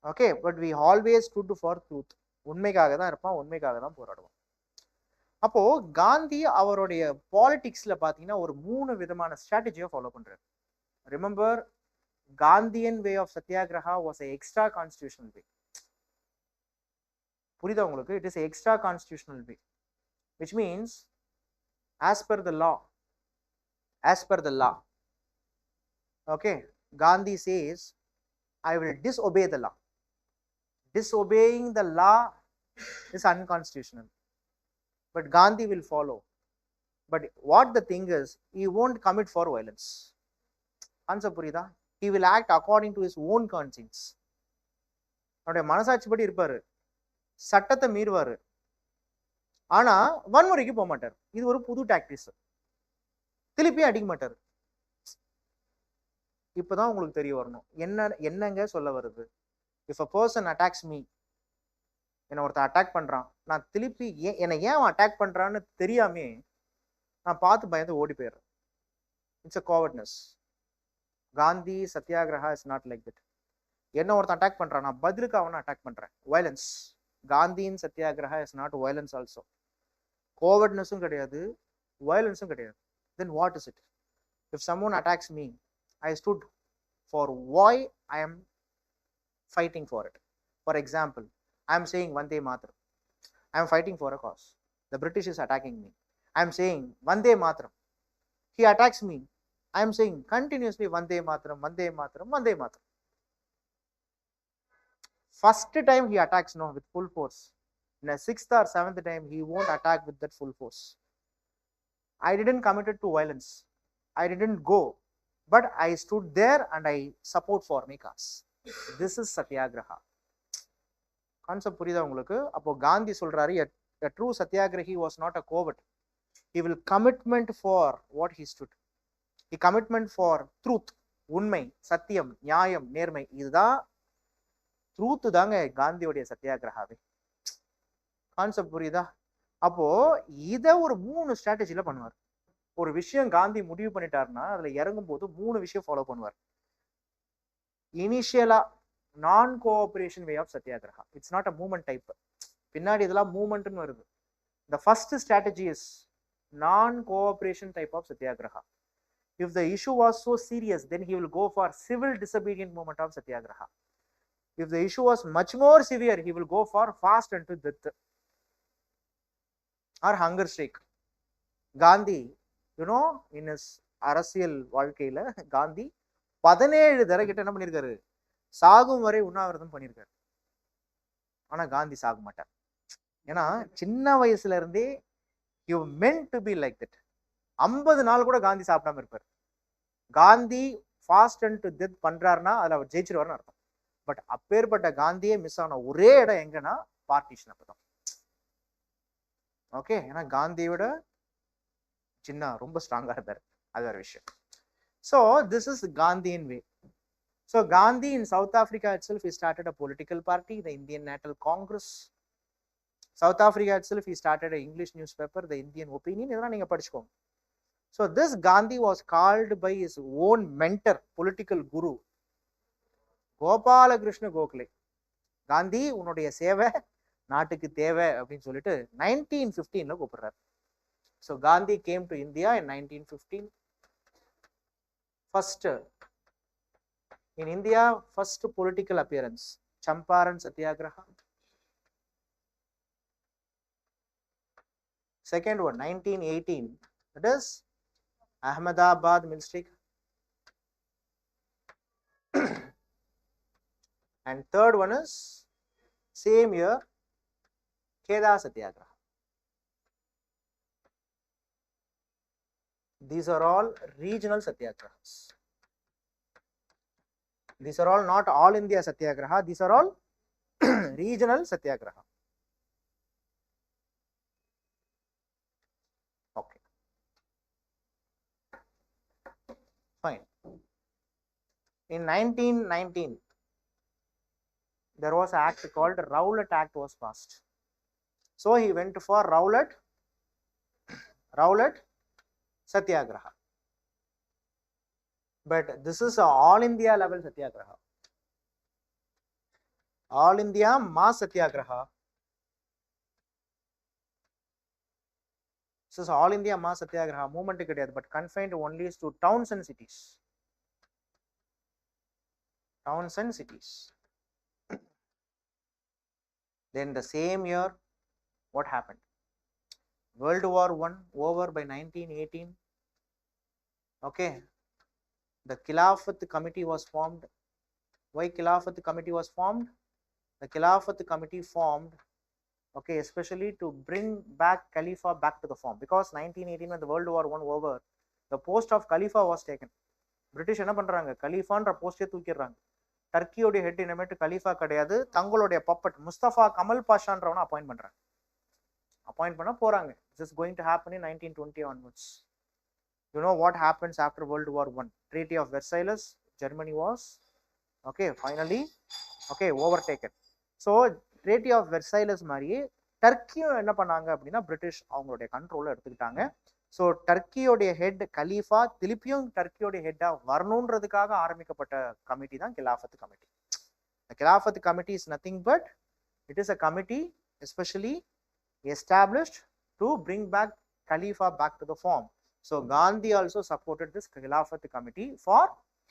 Speaker 1: Okay, but we always stood for truth. உண்மைக்காக தான் இருப்பான், உண்மைக்காக தான் போராடுவான். அப்போ காந்தி அவருடைய பாலிடிக்ஸ்ல பாத்தீங்கன்னா ஒரு 3 விதமான ஸ்ட்ராட்டஜியை ஃபாலோ பண்றாரு. Remember, Gandhian way of Satyagraha was a extra constitutional way. புரியுதா உங்களுக்கு? It is a extra constitutional way, which means as per the law. Okay, Gandhi says, I will disobey the law. Disobeying the law is unconstitutional, but Gandhi will follow. But what the thing is, he won't commit for violence. Answer புரியுதா? He will act according to his own conscience. அவருடைய மனசாட்சிப்படி இருப்பாரு, சட்டத்தை மீறுவாரு, ஆனா வன்முறைக்கு போக மாட்டார். இது ஒரு புது டாக்டிக்ஸ். திருப்பியும் அடிக்க மாட்டார். இப்பதான் உங்களுக்கு தெரிய வரணும் என்னங்க சொல்ல வருது. If a person attacks me, என்னை ஒருத்தன் அட்டாக் பண்றான், நான் திருப்பி என்னை ஏன் அட்டாக் பண்றான்னு தெரியாமே நான் பார்த்து பயந்து ஓடி போயிடுறேன். It's a cowardness. Gandhi satyagraha is not like that. என்ன ஒருத்தன் அட்டாக் பண்றான், நான் பதிலுக்கு அவனை அட்டாக் பண்றேன். வயலன்ஸ். காந்தியின் satyagraha is not violence also. கோவர்ட்னஸும் கிடையாது, வயலன்ஸும் கிடையாது. Then what is it? If someone attacks me, I stood for why I am fighting for it. For example, I am saying Vande Mataram. I am fighting for a cause. The British is attacking me. I am saying Vande Mataram. He attacks me. I am saying continuously Vande Mataram, Vande Mataram, Vande Mataram. First time he attacks no with full force. In a sixth or seventh time, he won't attack with that full force. I didn't commit it to violence. I didn't go, but I stood there and I support for my cause. This is Satyagraha. Concept புரியுதா உங்களுக்கு? அப்போ காந்தி சொல்றாரு, a true Satyagrahi was not a coward. He will commitment for what he stood. He commitment for truth, உண்மை, சத்தியம், நியாயம், நேர்மை. இதுதான் truth தாங்க காந்தியோடைய சத்தியாகிரகாவே. கான்செப்ட் புரியுதா? அப்போ இதை ஒரு 3 ஸ்ட்ராட்டஜில பண்ணுவார். ஒரு விஷயம் காந்தி முடிவு பண்ணிட்டாருன்னா அதுல இறங்கும் போது 3 விஷயம் ஃபாலோ பண்ணுவார். இனிஷியலா non cooperation way of satyagraha. It's not a movement type. பின்னாடி இதெல்லாம் மூவ்மெண்ட்னு வருது. The first strategy is non-cooperation type of satyagraha. If the issue was so serious, then he will go for civil disobedient movement of satyagraha. If the issue was much more severe, he will go for fast unto death or hunger strike. Gandhi, you know, in his அரசியல் வாழ்க்கையில காந்தி 17 தடவை கிட்ட என்ன பண்ணிருக்காரு, சாகும் வரை உண்ணாவிரதம் பண்ணிருக்காரு. ஆனா காந்தி சாக மாட்டார். ஏன்னா சின்ன வயசுல இருந்தே you meant to be like that. 50 நாள் கூட காந்தி சாப்பிடாம இருப்பார். Gandhi fast and to death பண்றாருன்னா அதுல அவர் ஜெயிச்சிருவாருன்னு அர்த்தம். பட் அப்பேற்பட்ட காந்தியே மிஸ் ஆன ஒரே இடம் எங்கன்னா பார்ட்டிஷன். அப்பதான் ஓகே. ஏன்னா காந்தியோட சின்ன ரொம்ப ஸ்ட்ராங்கா இருந்தார். அது ஒரு விஷயம். ஸோ திஸ் இஸ் காந்தியின் வே. So Gandhi in South Africa itself, he started a political party, the Indian National Congress. South Africa itself, he started an English newspaper, the Indian Opinion. இதெல்லாம் நீங்க படிச்சுக்கோங்க. So this Gandhi was called by his own mentor, political guru, Gopalakrishna Gokhale. Gandhi உன்னுடைய சேவை நாட்டுக்கு தேவை அப்படின்னு சொல்லிட்டு 1915 கூப்பிடுறாரு. So Gandhi came to India in 1915. First in India, first political appearance, Champaran Satyagraha. Second one, 1918, that is Ahmedabad mill strike. And third one is same year, Kheda Satyagraha. These are all regional satyagrahas. These are all not all India Satyagraha. These are all regional Satyagraha. Okay. Fine. In 1919, there was an act called Rowlatt Act was passed. So he went for Rowlatt Satyagraha. But this is a all India level Satyagraha. All India mass Satyagraha. This is all India mass Satyagraha movement கிடையாது, but confined only to towns and cities. Towns and cities. Then the same year, what happened? World War I over by 1918. Okay. The Khilafat committee was formed. Why Khilafat committee was formed? The Khilafat committee formed, okay, especially to bring back Khalifa back to the form. Because 1918 when the World War I over, the post of Khalifa was taken. British என்ன பண்றாங்க, கலீஃபான்ற போஸ்டே தூக்கிடுறாங்க. டர்க்கியோட head இனிமேட்டு கலீஃபா கிடையாது, தங்களுடைய puppet Mustafa Kamal பாஷான்றவனை appoint பண்றாங்க. Appoint பண்ண போறாங்க. This is going to happen in 1920 onwards. You know what happens after World War I? Treaty of Versailles. Germany was okay finally okay overtaken. So Treaty of Versailles மாதிரியே டர்க்கியும் என்ன பண்ணாங்க அப்படின்னா British அவங்களுடைய கண்ட்ரோல்ல எடுத்துக்கிட்டாங்க. ஸோ டர்க்கியோடைய ஹெட் கலீஃபா திருப்பியும் டர்க்கியோடைய ஹெட்டா வரணுன்றதுக்காக ஆரம்பிக்கப்பட்ட committee தான் கிலாஃபத் committee. The Khilafat committee is nothing but it is a committee especially established to bring back Khalifa back to the form. So Gandhi also supported this Khilafat committee for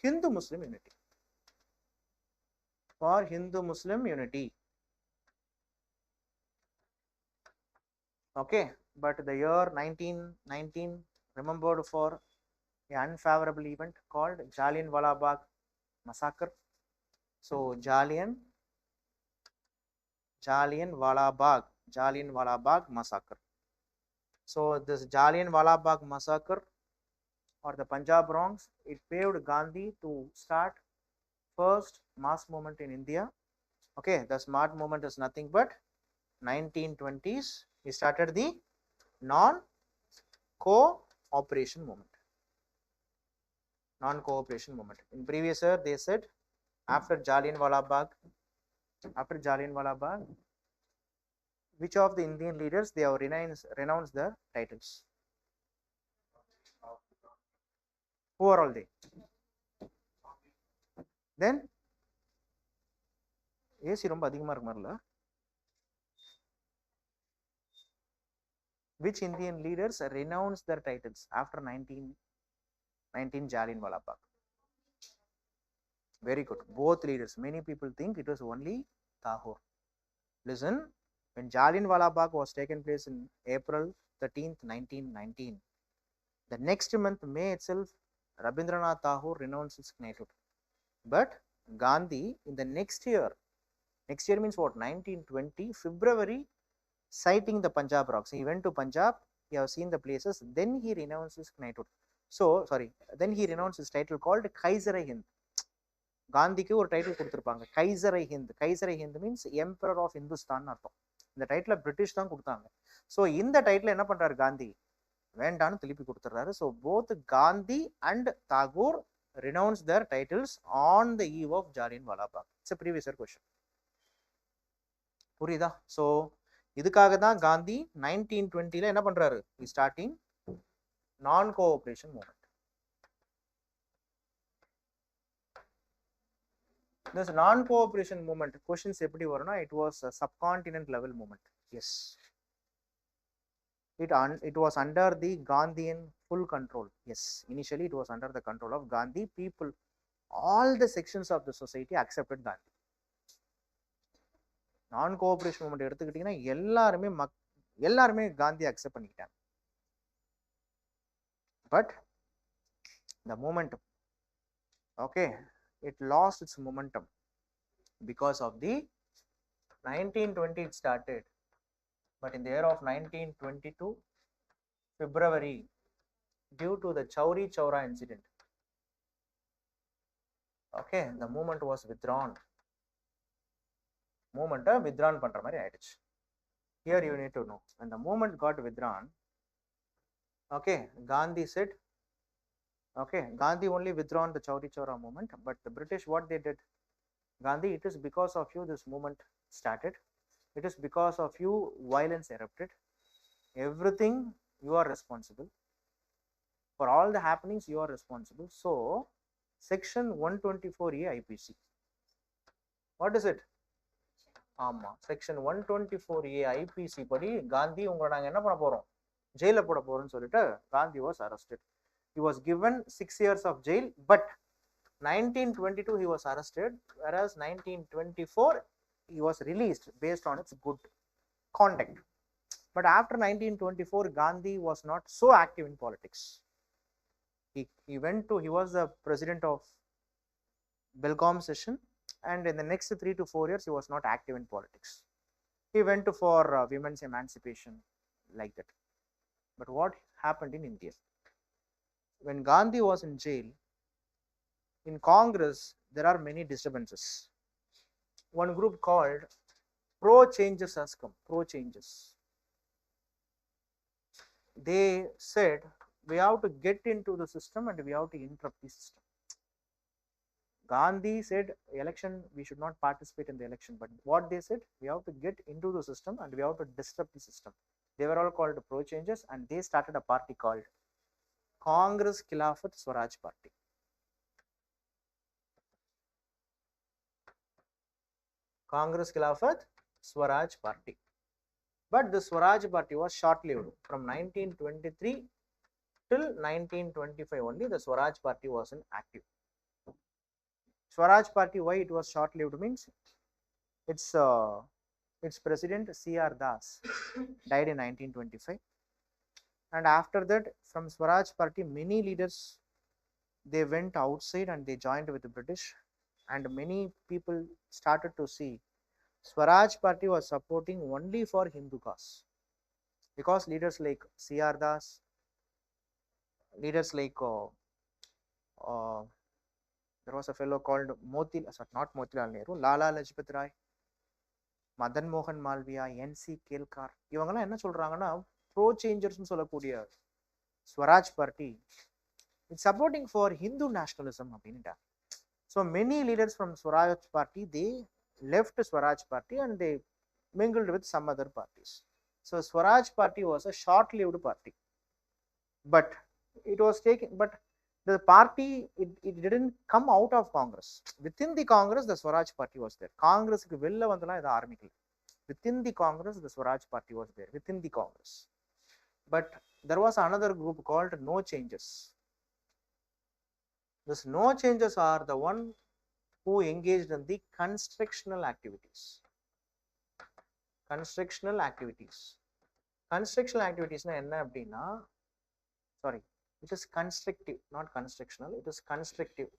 Speaker 1: Hindu-Muslim unity. For Hindu-Muslim unity. Okay, but the year 1919 remembered for an unfavorable event called Jallianwala Bagh massacre. So Jallianwala Bagh massacre. So this Jallianwala Bagh massacre or the Punjab wrongs, it paved Gandhi to start first mass movement in India. Okay, the smart movement is nothing but 1920s. He started the non-cooperation movement. Non-cooperation movement. In previous year, they said after Jallianwala Bagh, which of the Indian leaders they have renounced their titles? Who are all they? Then AC ரொம்ப அதிகமா இருக்கு மாதிரில. Which Indian leaders renounced their titles after 1919 Jallianwala Bagh? Very good. Both leaders. Many people think it was only Tagore. Listen, when Jallianwala Bagh was taken place in April 13th, 1919, the next month, May itself, Rabindranath Tagore renounced his knighthood. But Gandhi, in the next year means what? 1920, February, citing the Punjab rocks. He went to Punjab, he has seen the places, then he renounced his knighthood. Then he renounced his title called Kaiser-i-Hind. காந்திக்கு ஒரு title கொடுத்துருப்பாங்க, கைசர்-i-Hind. கைசர்-i-Hind means emperor of Hindustan அர்த்தம். இந்த title British தான் கொடுத்தாங்க. So இந்த title என்ன பண்றாரு காந்தி? வேண்டான்னு திருப்பி கொடுத்துறாரு. So both Gandhi and Tagore renounce their titles on the eve of Jallianwala Bagh. It's a previous year question. புரியுதா? ஸோ இதுக்காக தான் காந்தி 1920ல என்ன பண்றாரு? ஸ்டார்டிங் நான் cooperation movement. This non-cooperation movement questions எப்படி வரும்னா, it was a subcontinent level movement. Yes, it was under the Gandhian full control. Yes, initially it was under the control of Gandhi. People, all the sections of the society accepted Gandhi. Non-cooperation movement எடுத்துக்கிட்டீங்கன்னா எல்லாருமே Gandhi accept பண்ணிக்கிட்டாங்க. But the momentum, okay, it lost its momentum because of the 1920 it started, but in the year of 1922 February, due to the Chauri Chaura incident, okay, the movement was withdrawn. Movement withdrawn பண்ற மாதிரி ஆயிடுச்சு. Here you need to know, when the movement got withdrawn, okay, Gandhi said, okay, Gandhi only withdrawn the Chauri Chaura movement, but the British, what they did? Gandhi, it is because of you this movement started. It is because of you violence erupted. Everything you are responsible. For all the happenings you are responsible. So, section 124A IPC. What is it? Section 124A IPC படி காந்தி உங்களை நாங்கள் என்ன பண்ண போறோம்? ஜெயில போட போறோம்னு சொல்லிட்டு Gandhi was arrested. He was given 6 years of jail, but 1922 he was arrested, whereas 1924 he was released based on its good conduct. But after 1924 Gandhi was not so active in politics. He was the president of Belgaum session, and in the next 3 to 4 years he was not active in politics. He went for women's emancipation, like that. But what happened in India? When Gandhi was in jail, in Congress there are many disturbances. One group called pro-changes has come. Pro-changes. They said we have to get into the system and we have to interrupt the system. Gandhi said election, we should not participate in the election, but what they said, we have to get into the system and we have to disrupt the system. They were all called pro-changes, and they started a party called Congress Khilafat Swaraj Party. Congress Khilafat Swaraj Party. But the Swaraj Party was short-lived. From 1923 till 1925 only the Swaraj Party was inactive. Swaraj Party, why it was short-lived means its president C.R. Das died in 1925, and after that, from Swaraj Party, many leaders they went outside and they joined with the British, and many people started to see Swaraj Party was supporting only for Hindu cause, because leaders like C.R. Das, leaders like uh, there was a fellow called not Motilal Nehru, Lala Lajpat Rai, Madan Mohan Malviya, N.C. Kelkar, இவங்கெல்லாம் என்ன சொல்றாங்கன்னா pro சேஞ்சர்ஸ்னு சொல்லக்கூடிய Swaraj party it's supporting for Hindu nationalism அப்படின்ட்டாங்க. So many leaders from Swaraj party they left Swaraj Party and they mingled with some other parties. So Swaraj Party was a short-lived party, but it was taken. But the party it didn't come out of Congress. Within the Congress, the Swaraj Party was there. Congress ku vella vandala idu aarmikala. Within the Congress, the Swaraj Party was there. Within the Congress, but there was another group called No Changes. This No Changes are the one who engaged in the constructional activities. Constructional activities. Constructional activities na enna appadina, sorry, it is constructive, not constructional, it is constructive.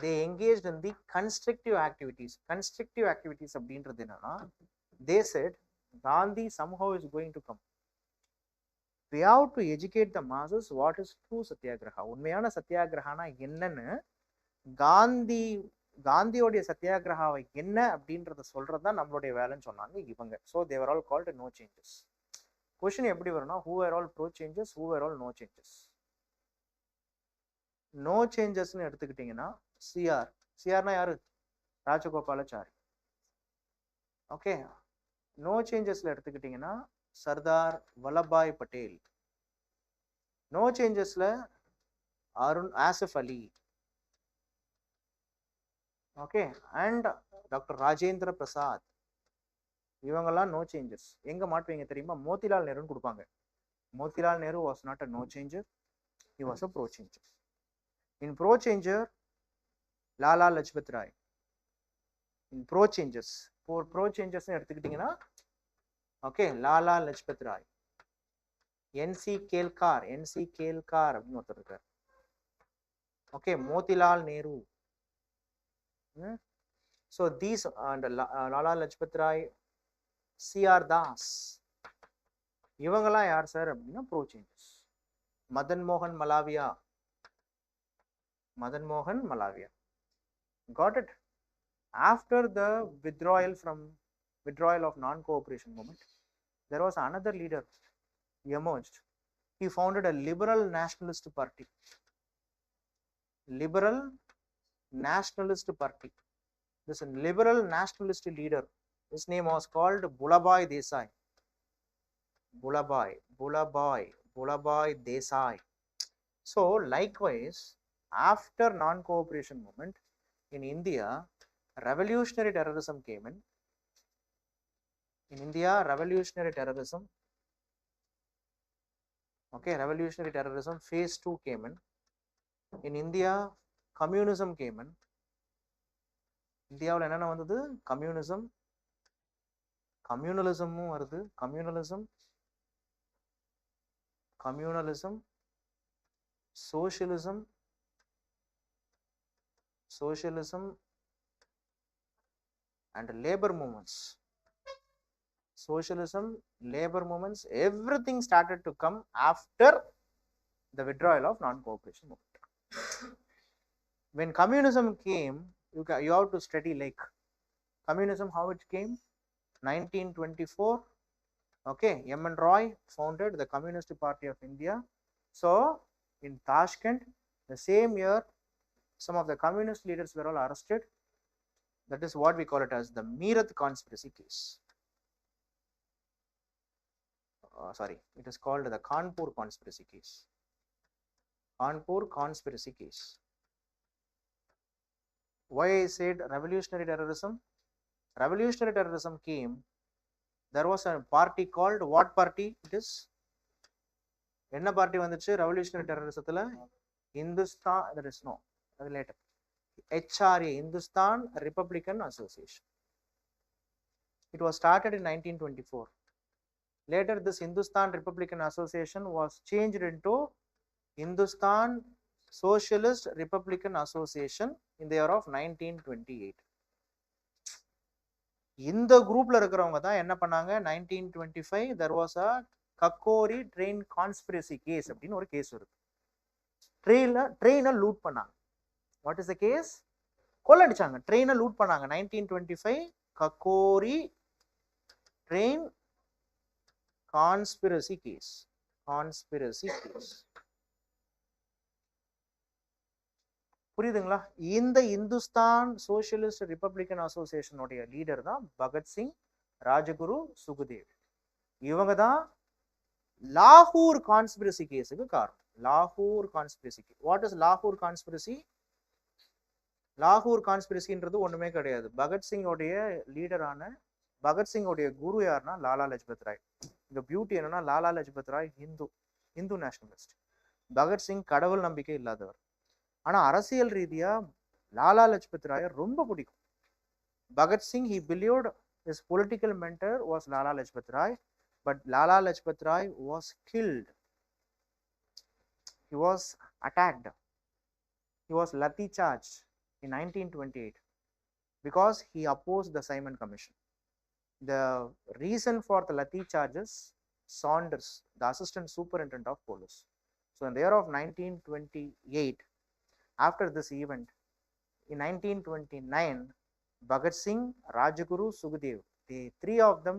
Speaker 1: They engaged in the constructive activities. Constructive activities அப்படின்றது என்னன்னா, they said Gandhi somehow is going to come. We have to educate the masses what is true satyagraha. உண்மையான சத்தியாகிரகானா என்னன்னு காந்தியோடைய சத்தியாகிரகாவை என்ன அப்படின்றத சொல்றது தான் நம்மளுடைய வேலைன்னு சொன்னாங்க இவங்க. So they are all called no changes. Question எப்படி வரும்னா, who are all pro changes, who are all no changes. No சேஞ்சஸ்ன்னு எடுத்துக்கிட்டீங்கன்னா சிஆர்னா யாரு, ராஜகோபாலாச்சாரி. ஓகே, நோ சேஞ்சஸ்ல எடுத்துக்கிட்டீங்கன்னா சர்தார் வல்லபாய் பட்டேல். நோ சேஞ்சஸ்ல Asif Ali. Okay, and doctor Rajendra Prasad. இவங்கெல்லாம் நோ சேஞ்சஸ். எங்க மாட்டுவீங்க தெரியுமா? மோதிலால் நேருன்னு கொடுப்பாங்க. Motilal Nehru was not a no changer, he was a pro changer. In pro changer Lala Lajpat Rai. In bro changes, bro changes எடுத்துக்கிட்டீங்கன்னா ஓகே, லாலா லஜ்பத் ராய், என்சி கேல்கார் அப்படின்னு ஒருத்தர் இருக்கார். Okay, Motilal Nehru. So these and Lala Lajpat Rai, C.R. Das, இவங்கெல்லாம் யார் சார் அப்படின்னா ப்ரோ சேஞ்சஸ். மதன் மோகன் மலாவியா. Got it? After the withdrawal of non-cooperation movement, there was another leader emerged. He founded a liberal nationalist party. This liberal nationalist leader, his name was called Bhulabhai Desai. Bhulabhai Desai. So likewise, after non-cooperation movement in India, revolutionary terrorism came in. In India, revolutionary terrorism, okay, revolutionary terrorism phase 2 came in. In India, communism came in. இந்தியாவில் என்னென்ன வந்தது? கம்யூனலிசமும் வருது. Communalism, socialism and labor movements. Socialism, labor movements, everything started to come after the withdrawal of non-cooperation movement. When communism came, you have to study like communism, how it came. 1924, okay, M.N. Roy founded the Communist Party of India. So in Tashkent, the same year, some of the communist leaders were all arrested. That is what we call it as the Meerut conspiracy case. Sorry, it is called the Kanpur conspiracy case. Why I said revolutionary terrorism? Revolutionary terrorism came. There was a party called, what party it is? என்ன party வந்துச்சு revolutionary terrorismத்துல? Hindustan, there is no. அது later. HRA, Hindustan Republican Association. It was started in 1924. Later, this Hindustan Republican Association was changed into Hindustan Socialist Republican Association in the year of 1928. இந்த குரூப்ல இருக்கிறவங்க தான் என்ன பண்ணாங்க, 1925 there was a Kakori train conspiracy case அப்படின்னு ஒரு case வருது. ட்ரெயினை லூட் பண்ணாங்க. What is the case? கொள்ளடிச்சாங்க, ட்ரெயினை லூட் பண்ணாங்க. 1925 கக்கோரி ட்ரெயின் கான்ஸ்பிரசி கேஸ். புரியுதுங்களா? இந்த இந்துஸ்தான் சோசியலிஸ்ட் ரிப்பப்ளிகன் அசோசியேஷனுடைய லீடர் தான் பகத்சிங், ராஜகுரு, சுகுதேவ். இவங்க தான் லாகூர் கான்ஸ்பிரசி கேஸுக்கு காரணம். லாகூர் கான்ஸ்பிரசி. வாட் இஸ் லாகூர் கான்ஸ்பிரசி? லாகூர் கான்ஸ்பிரசின்றது ஒண்ணுமே கிடையாது. பகத்சிங்கோடைய லீடரான பகத்சிங்கோடைய குரு யாருன்னா லாலா லஜ்பத் ராய். இந்த பியூட்டி என்னன்னா, லாலா லஜ்பத் ராய் இந்து நேஷனலிஸ்ட். பகத்சிங் கடவுள் நம்பிக்கை இல்லாதவர். ஆனா அரசியல் ரீதியா லாலா லஜ்பத் ராயை ரொம்ப பிடிக்கும். Bhagat Singh, he believed his political mentor was Lala Lajpat Rai, but Lala Lajpat Rai was killed. He was attacked. He was lathi charged in 1928 because he opposed the Simon Commission. The reason for the lathi charges, Saunders, the assistant superintendent of police. So in the year of 1928, after this event, in 1929, Bhagat Singh, Rajguru, Sukhdev, the three of them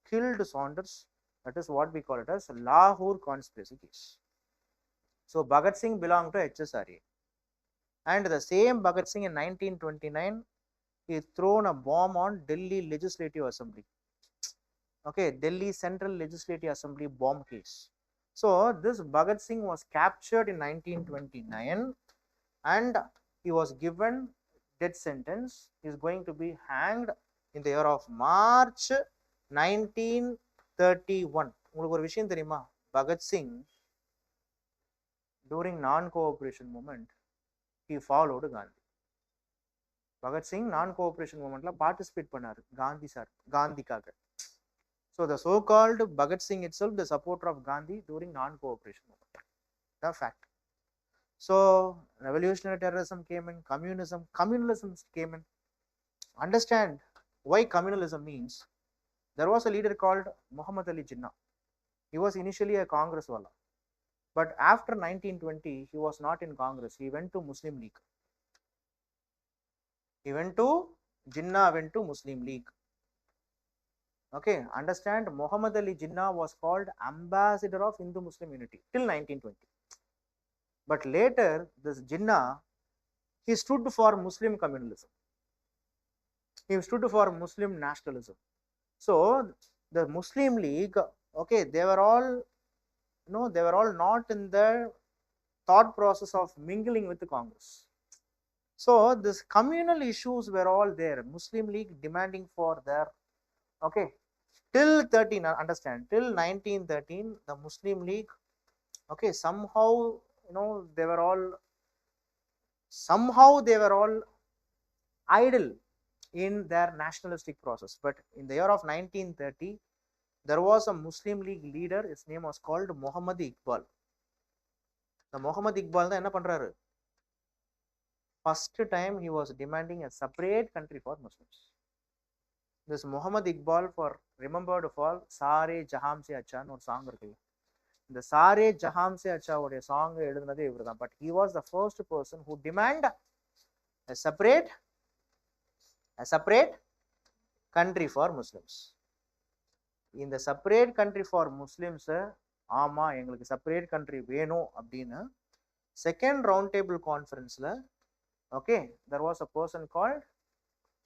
Speaker 1: killed Saunders. That is what we call it as Lahore conspiracy case. So Bhagat Singh belonged to HSRA. And the same Bhagat Singh in 1929, he thrown a bomb on Delhi Legislative Assembly. Okay, Delhi Central Legislative Assembly bomb case. So this Bhagat Singh was captured in 1929 and he was given death sentence. He is going to be hanged in the year of March 1931. உங்களுக்கு ஒரு விஷயம் தெரியுமா? Bhagat Singh during non-cooperation movement he followed Gandhi. Bhagat Singh non-cooperation movementல participate பண்ணாரு காந்திக்காக. So the so-called Bhagat Singh itself the supporter of Gandhi during non-cooperation movement. The fact. So revolutionary terrorism came in, communalism came in. Understand why communalism means. There was a leader called Muhammad Ali Jinnah. He was initially a Congress wala, but after 1920 he was not in Congress. He went to Muslim League. Jinnah went to Muslim League. Okay, understand, Muhammad Ali Jinnah was called ambassador of Hindu Muslim unity till 1920. But later, this Jinnah, he stood for Muslim communalism. He stood for Muslim nationalism. So the Muslim League, okay, they were all not in the thought process of mingling with the Congress. So this communal issues were all there. Muslim League demanding for their, okay, till 13, understand, till 1913, the Muslim League, okay, somehow they were all idle in their nationalistic process. But in the year of 1930, there was a Muslim League leader. His name was called Muhammad Iqbal. The Muhammad Iqbal da enna pandறாரு? First time he was demanding a separate country for Muslims. This Muhammad Iqbal, for remembered for Sare Jaham Se Acha or song irukku. The Sare Jaham Se Acha oda song எழுதுனதே இவர்தான். But he was the first person who demand a separate country for Muslims. In the separate country for Muslims, ஆமா எங்களுக்கு separate country வேணும் அப்படினு second round table conferenceல, okay, there was a person called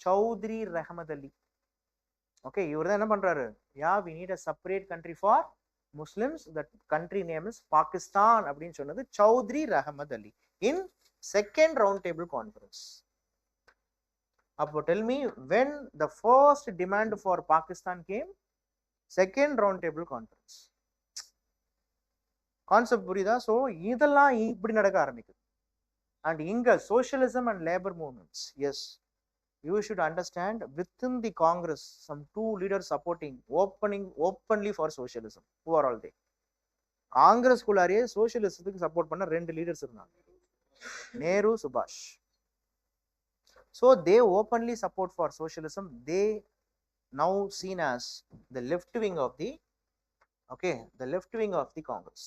Speaker 1: Chaudhry Rahmat Ali. Okay, இவர்தான் என்ன பண்றாரு? Yeah, we need a separate country for Muslims. That country name is Pakistan அப்படின்னு சொன்னது Chaudhry Rahmat Ali in second round table conference. Appo tell me, when the first demand for Pakistan came? Second round table conference. Concept புரியுதா? So இதெல்லாம் இப்படி நடக்க ஆரம்பிக்குது. And inga socialism and labor movements, yes, you should understand within the Congress, some two leaders supporting openly for socialism. Who are all they? Congress குள்ளாரியே சோசியலிசத்துக்கு support பண்ண ரெண்டு leaders இருந்தாங்க, நேரு, சுபாஷ். So they openly support for socialism. They now seen as the left wing of the Congress.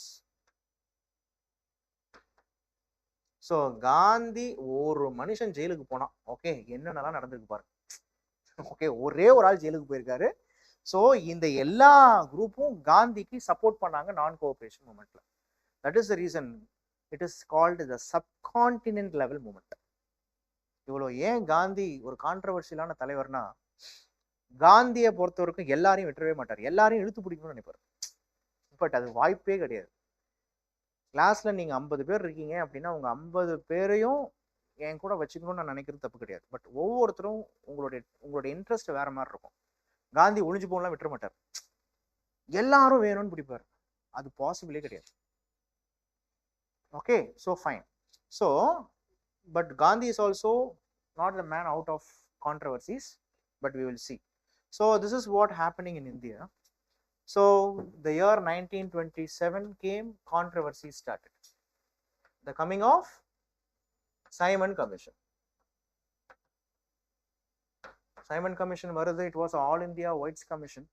Speaker 1: So Gandhi ஒரு மனுஷன் ஜெயிலுக்கு போனான், ஓகே, என்னென்னலாம் நடந்திருக்கு பாருங்க. ஓகே, ஒரே ஒரு ஆள் ஜெயிலுக்கு போயிருக்காரு. ஸோ இந்த எல்லா குரூப்பும் காந்திக்கு சப்போர்ட் பண்ணாங்க நான் கோஆபரேஷன் மூமெண்ட்ல. That is the reason it is called the subcontinent level movement. இவ்வளோ ஏன் காந்தி ஒரு கான்ட்ரவர்சியலான தலைவர்னா, காந்தியை பொறுத்த வரைக்கும் எல்லாரையும் விட்டுறவே மாட்டார், எல்லாரையும் இழுத்து பிடிக்கணும்னு நினைப்பார். பட் அது வாய்ப்பே கிடையாது. கிளாஸ்ல நீங்க 50 பேர் இருக்கீங்க அப்படின்னா உங்க 50 பேரையும் என் கூட வச்சுக்கணும்னு நான் நினைக்கிறது தப்பு கிடையாது. பட் ஒவ்வொருத்தரும் உங்களுடைய இன்ட்ரெஸ்ட் வேற மாதிரி இருக்கும். காந்தி ஒளிஞ்சு போகலாம் விட்டுற மாட்டார், எல்லாரும் வேணும்னு பிடிப்பார். அது பாசிபிளே கிடையாது. Okay, so fine. So but Gandhi is also not the man out of controversies, but we will see. So this is what happening in India. So the year 1927 came, controversy started. The coming of Simon Commission. Simon Commission varudhu, it was all India Whites Commission,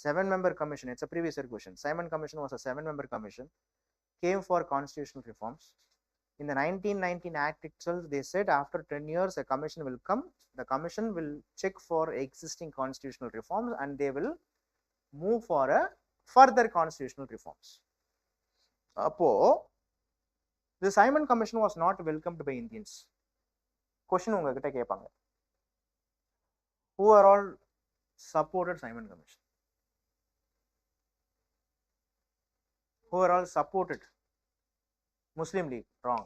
Speaker 1: 7-member commission. It's a previous year question. Simon Commission was a 7-member commission, came for constitutional reforms. In the 1919 Act itself, they said after 10 years a commission will come. The commission will check for existing constitutional reforms and they will move for a further constitutional reforms. Appo the Simon Commission was not welcomed by Indians. Question unga kitta kepanga, who are all supported Simon Commission? Who are all supported Muslim League? Wrong.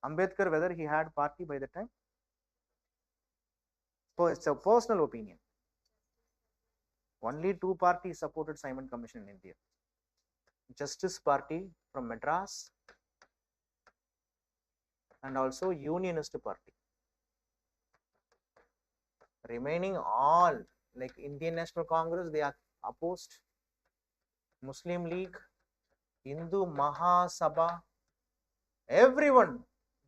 Speaker 1: Ambedkar, whether he had party by the time? So it's a personal opinion. Only 2 parties supported Simon Commission in India. Justice Party from Madras and also Unionist Party. Remaining all, like Indian National Congress, they are opposed. Muslim League, Hindu Mahasabha, everyone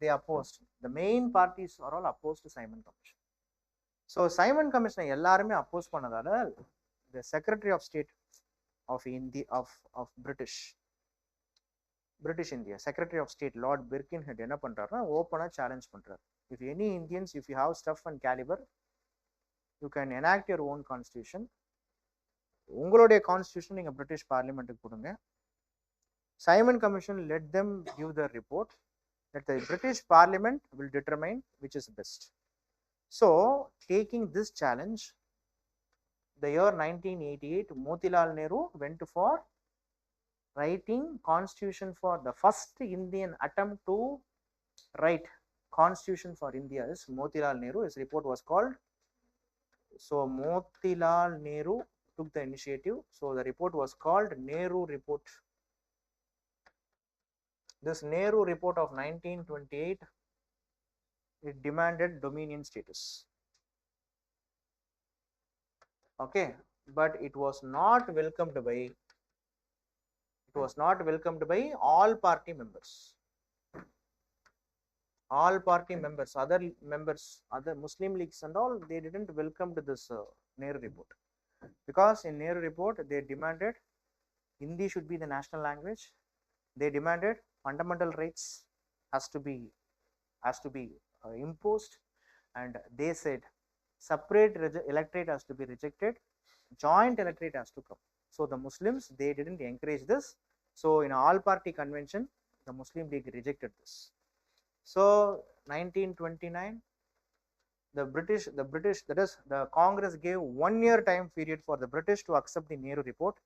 Speaker 1: they opposed. The main parties are all opposed to Simon Commission. So Simon Commission எல்லாருமே oppose பண்ணதால the Secretary of State of India of British India, Secretary of State Lord Birkenhead என்ன பண்றாருன்னா ஓப்பனா challenge பண்றாரு. If any Indians, if you have stuff and caliber, you can enact your own constitution. உங்களுடைய constitution நீங்க British பார்லிமெண்ட்டுக்கு கொடுங்க. Simon Commission let them give their report that the British Parliament will determine which is best. So taking this challenge, the year 1988, Motilal Nehru went for writing constitution for the first Indian attempt to write constitution for India is Motilal Nehru. His report was called, so Motilal Nehru took the initiative. So the report was called Nehru Report. This Nehru Report of 1928, it demanded dominion status. Okay, but it was not welcomed by all party members. All party members, other members, other Muslim leagues and all, they didn't welcome this Nehru Report, because in Nehru Report they demanded Hindi should be the national language. They demanded fundamental rights has to be imposed, and they said separate electorate has to be rejected, joint electorate has to come. So the Muslims, they didn't encourage this. So in all party convention, the Muslim League rejected this. So 1929, the British, that is the Congress gave 1 year time period for the British to accept the Nehru Report,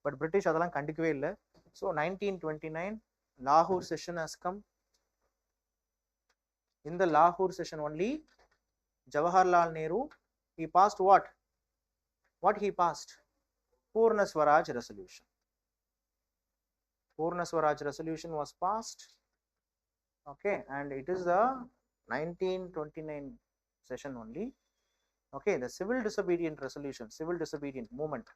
Speaker 1: but British adala kandikave illa. So 1929 Lahore session has come. In the Lahore session only, Jawaharlal Nehru, he passed what he passed? Purna Swaraj resolution. Purna Swaraj resolution was passed, Okay, and it is the 1929 session only. Okay, the civil disobedient resolution, civil disobedient movement.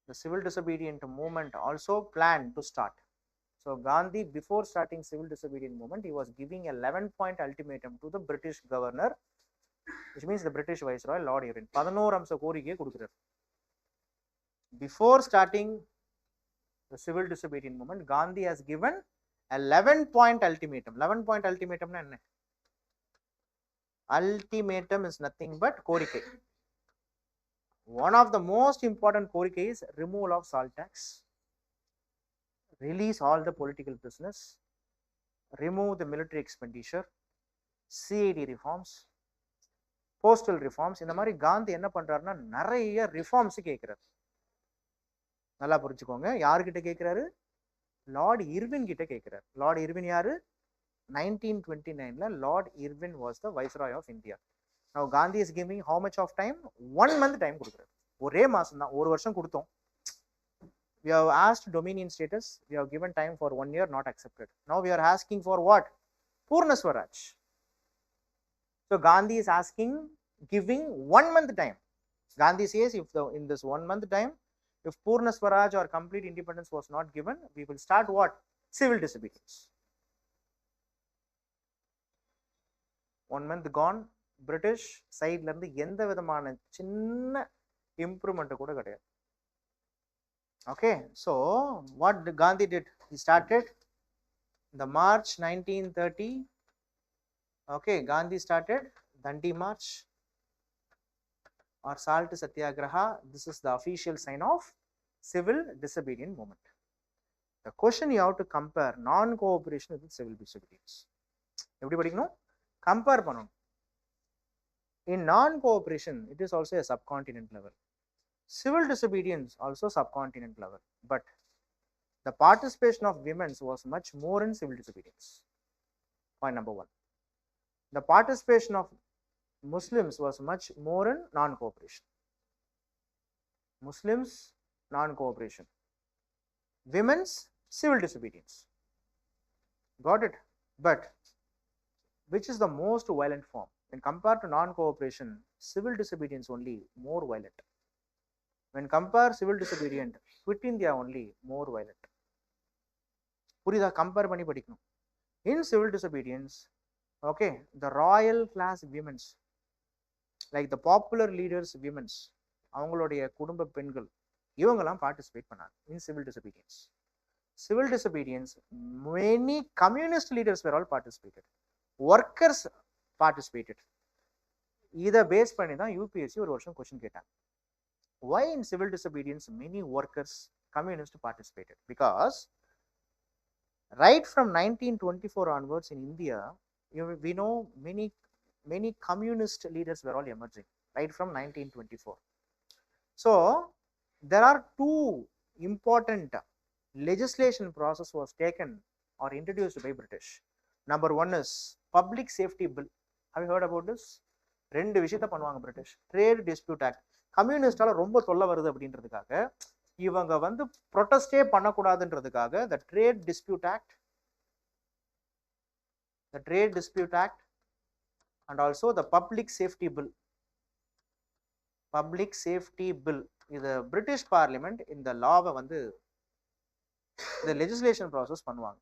Speaker 1: The civil disobedient movement also planned to start. So Gandhi, before starting civil disobedient movement, he was giving a 11-point ultimatum to the British governor, which means the British Viceroy, Lord Irwin. 11 அம்ச கோரிக்கையை கொடுக்கிறார். Before starting the civil disobedient movement, Gandhi has given a 11-point ultimatum. 11-point ultimatum na enna? Ultimatum is nothing but கோரிக்கை. One of the most important கோரிக்கை is removal of salt tax, release all the political prisoners, remove the military expenditure, CID reforms, postal reforms. இந்த மாதிரி காந்தி என்ன பண்றாருன்னா நிறைய reforms கேட்கிறார். நல்லா புரிஞ்சுக்கோங்க. யாருக்கிட்ட கேட்கிறாரு? லார்ட் இர்வின் கிட்ட கேட்கிறார். லார்ட் இர்வின் யாரு? 1929 Lord Irwin was the viceroy of India. Now Gandhi is giving how much of time? 1 month time கொடுக்கிறார். ஒரே மாசம் தான், ஒரு வருஷம் கொடுத்தோம். We have asked dominion status, we have given time for 1 year, not accepted. Now we are asking for what? Purna Swaraj. So Gandhi is asking, giving 1 month time. Gandhi says if in this 1 month time, if Purna Swaraj or complete independence was not given, we will start what? Civil disobedience. 1 month gone, British side la irundhu endha vidhamana chinna improvement kuda kedaiya. Okay, so what Gandhi did? He started the March 1930. Okay, Gandhi started Dandi March or Salt Satyagraha. This is the official sign of civil disobedient movement. The question you have to compare non-cooperation with civil disobedience. Everybody படிக்கணும், compare பண்ணணும். In non-cooperation, it is also a subcontinent level. Civil disobedience also subcontinent level, but the participation of women was much more in civil disobedience. Point number 1. The participation of Muslims was much more in non-cooperation. Muslims, non-cooperation. Women's, civil disobedience. Got it? But which is the most violent form? When compared to non-cooperation, civil disobedience only more violent. When compare civil disobedient, quit India only more violent. புரியுதா? Compare பண்ணி படிக்கணும். In civil disobedience, okay, the royal class women's, like the popular leaders women's, அவங்களுடைய குடும்ப பெண்கள் இவங்கெல்லாம் participate பண்ணாங்க in civil disobedience. Civil disobedience, many communist leaders were all participated. Workers participated. இதை base பண்ணி தான் யூபிஎஸ்சி ஒரு வருஷம் கொஸ்டின் கேட்டாங்க. Why in civil disobedience many workers, communists participated? Because right from 1924 onwards in India, we know many communist leaders were all emerging right from 1924. So there are two important legislation process was taken or introduced by British. Number 1 is public safety bill. Have you heard about this? ரெண்டு விஷயத்தை பண்ணுவாங்க British. Trade dispute act. கம்யூனிஸ்டால ரொம்ப தொல்லை வருது அப்படின்றதுக்காக இவங்க வந்து ப்ரொட்டஸ்டே பண்ணக்கூடாதுன்றதுக்காக the trade dispute act and also the public safety bill. இது பிரிட்டிஷ் பார்லிமெண்ட் இந்த லாவை வந்து இந்த லெஜிஸ்லேஷன் ப்ராசஸ் பண்ணுவாங்க.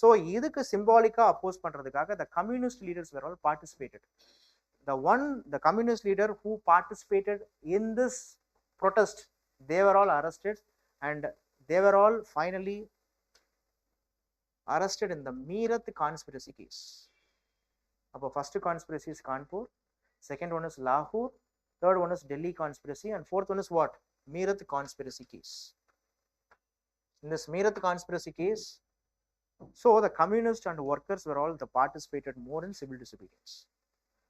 Speaker 1: ஸோ இதுக்கு சிம்பாலிக்கா அப்போஸ் பண்றதுக்காக the communist leaders were all participated. The communist leader who participated in this protest, they were all arrested and they were all finally arrested in the Meerut conspiracy case. Appo first conspiracy is Kanpur, second one is Lahore, third one is Delhi conspiracy, and fourth one is what? Meerut conspiracy case. In this Meerut conspiracy case, so the communists and workers were all participated more in civil disobedience.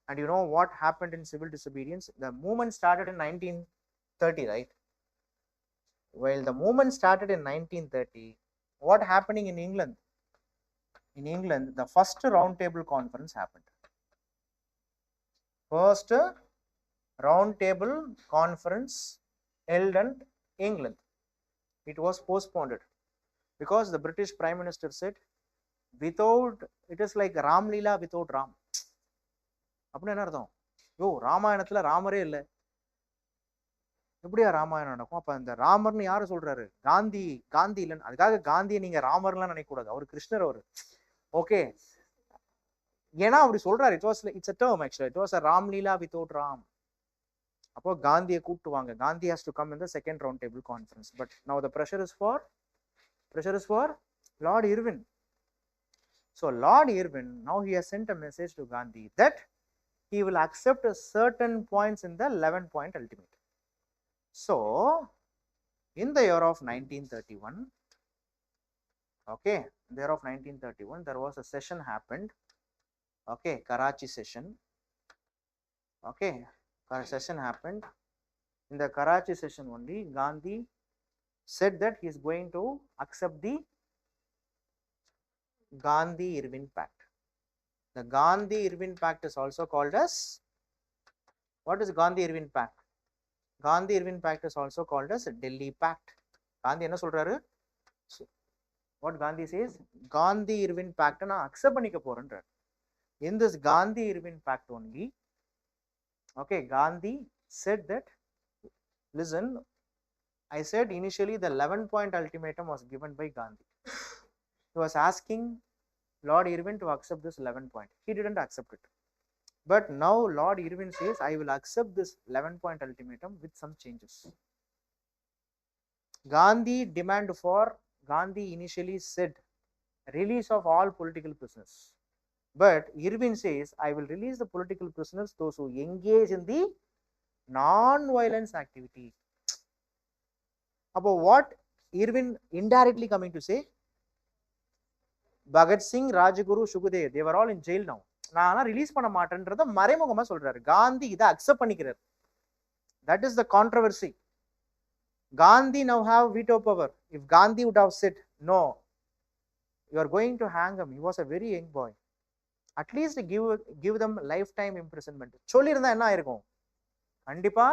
Speaker 1: And you know what happened in civil disobedience? The movement started in 1930, right? While the movement started in 1930, what happening in England? In England, the first round table conference happened. First round table conference held in England. It was postponed because the British Prime Minister said, without, it is like Ram Leela without Ram. அப்படின்னு என்ன அர்த்தம்? யோ ராமாயணத்துல ராமரே இல்லை, எப்படியா ராமாயணம் நடக்கும்? அப்ப அந்த ராமர்னு யாரு சொல்றாரு? காந்தி. காந்தி இல்லைன்னு அதுக்காக காந்தியை நீங்க ராமர்லாம் நினைக்க கூடாது, அவர் கிருஷ்ணர் அவரு. ஓகே, ஏன்னா அப்படி சொல்றாரு. It's a term actually. It was a Ram Leela without Ram. அப்போ காந்தியை கூப்பிட்டுவாங்க. Gandhi has to come in the second round table conference. But now the pressure is for Lord Irwin. So Lord Irwin, now he has sent a message to Gandhi that he will accept certain points in the 11-point ultimatum. So in the year of 1931, okay, in the year of 1931, there was a session happened. Okay, Karachi session. Okay, session happened. In the Karachi session only, Gandhi said that he is going to accept the Gandhi-Irwin Pact. The Gandhi-Irwin Pact is also called as, what is Gandhi-Irwin Pact? Gandhi-Irwin Pact is also called as Delhi Pact. Gandhi enna solraru? What Gandhi says? Gandhi-Irwin Pact na accept panika porendra. In this Gandhi-Irwin Pact only, okay, Gandhi said that, listen, I said initially the 11-point ultimatum was given by Gandhi. He was asking Lord Irwin to accept this 11-point. He didn't accept it. But now Lord Irwin says, I will accept this 11-point ultimatum with some changes. Gandhi initially said release of all political prisoners. But Irwin says, I will release the political prisoners, those who engage in the non-violence activity. About what Irwin indirectly coming to say? Bhagat Singh, Rajguru, Sukhdev, they were all in jail now. நான் release பண்ண மாட்டேன்றத மறைமுகமா சொல்றாரு. காந்தி இதை accept பண்ணிக்கிறார். That is the controversy. Gandhi now have veto power. If Gandhi would have said, no, you are going to hang him, he was a very young boy, at least give them lifetime imprisonment சொல்லியிருந்தா என்ன ஆயிருக்கும்? கண்டிப்பா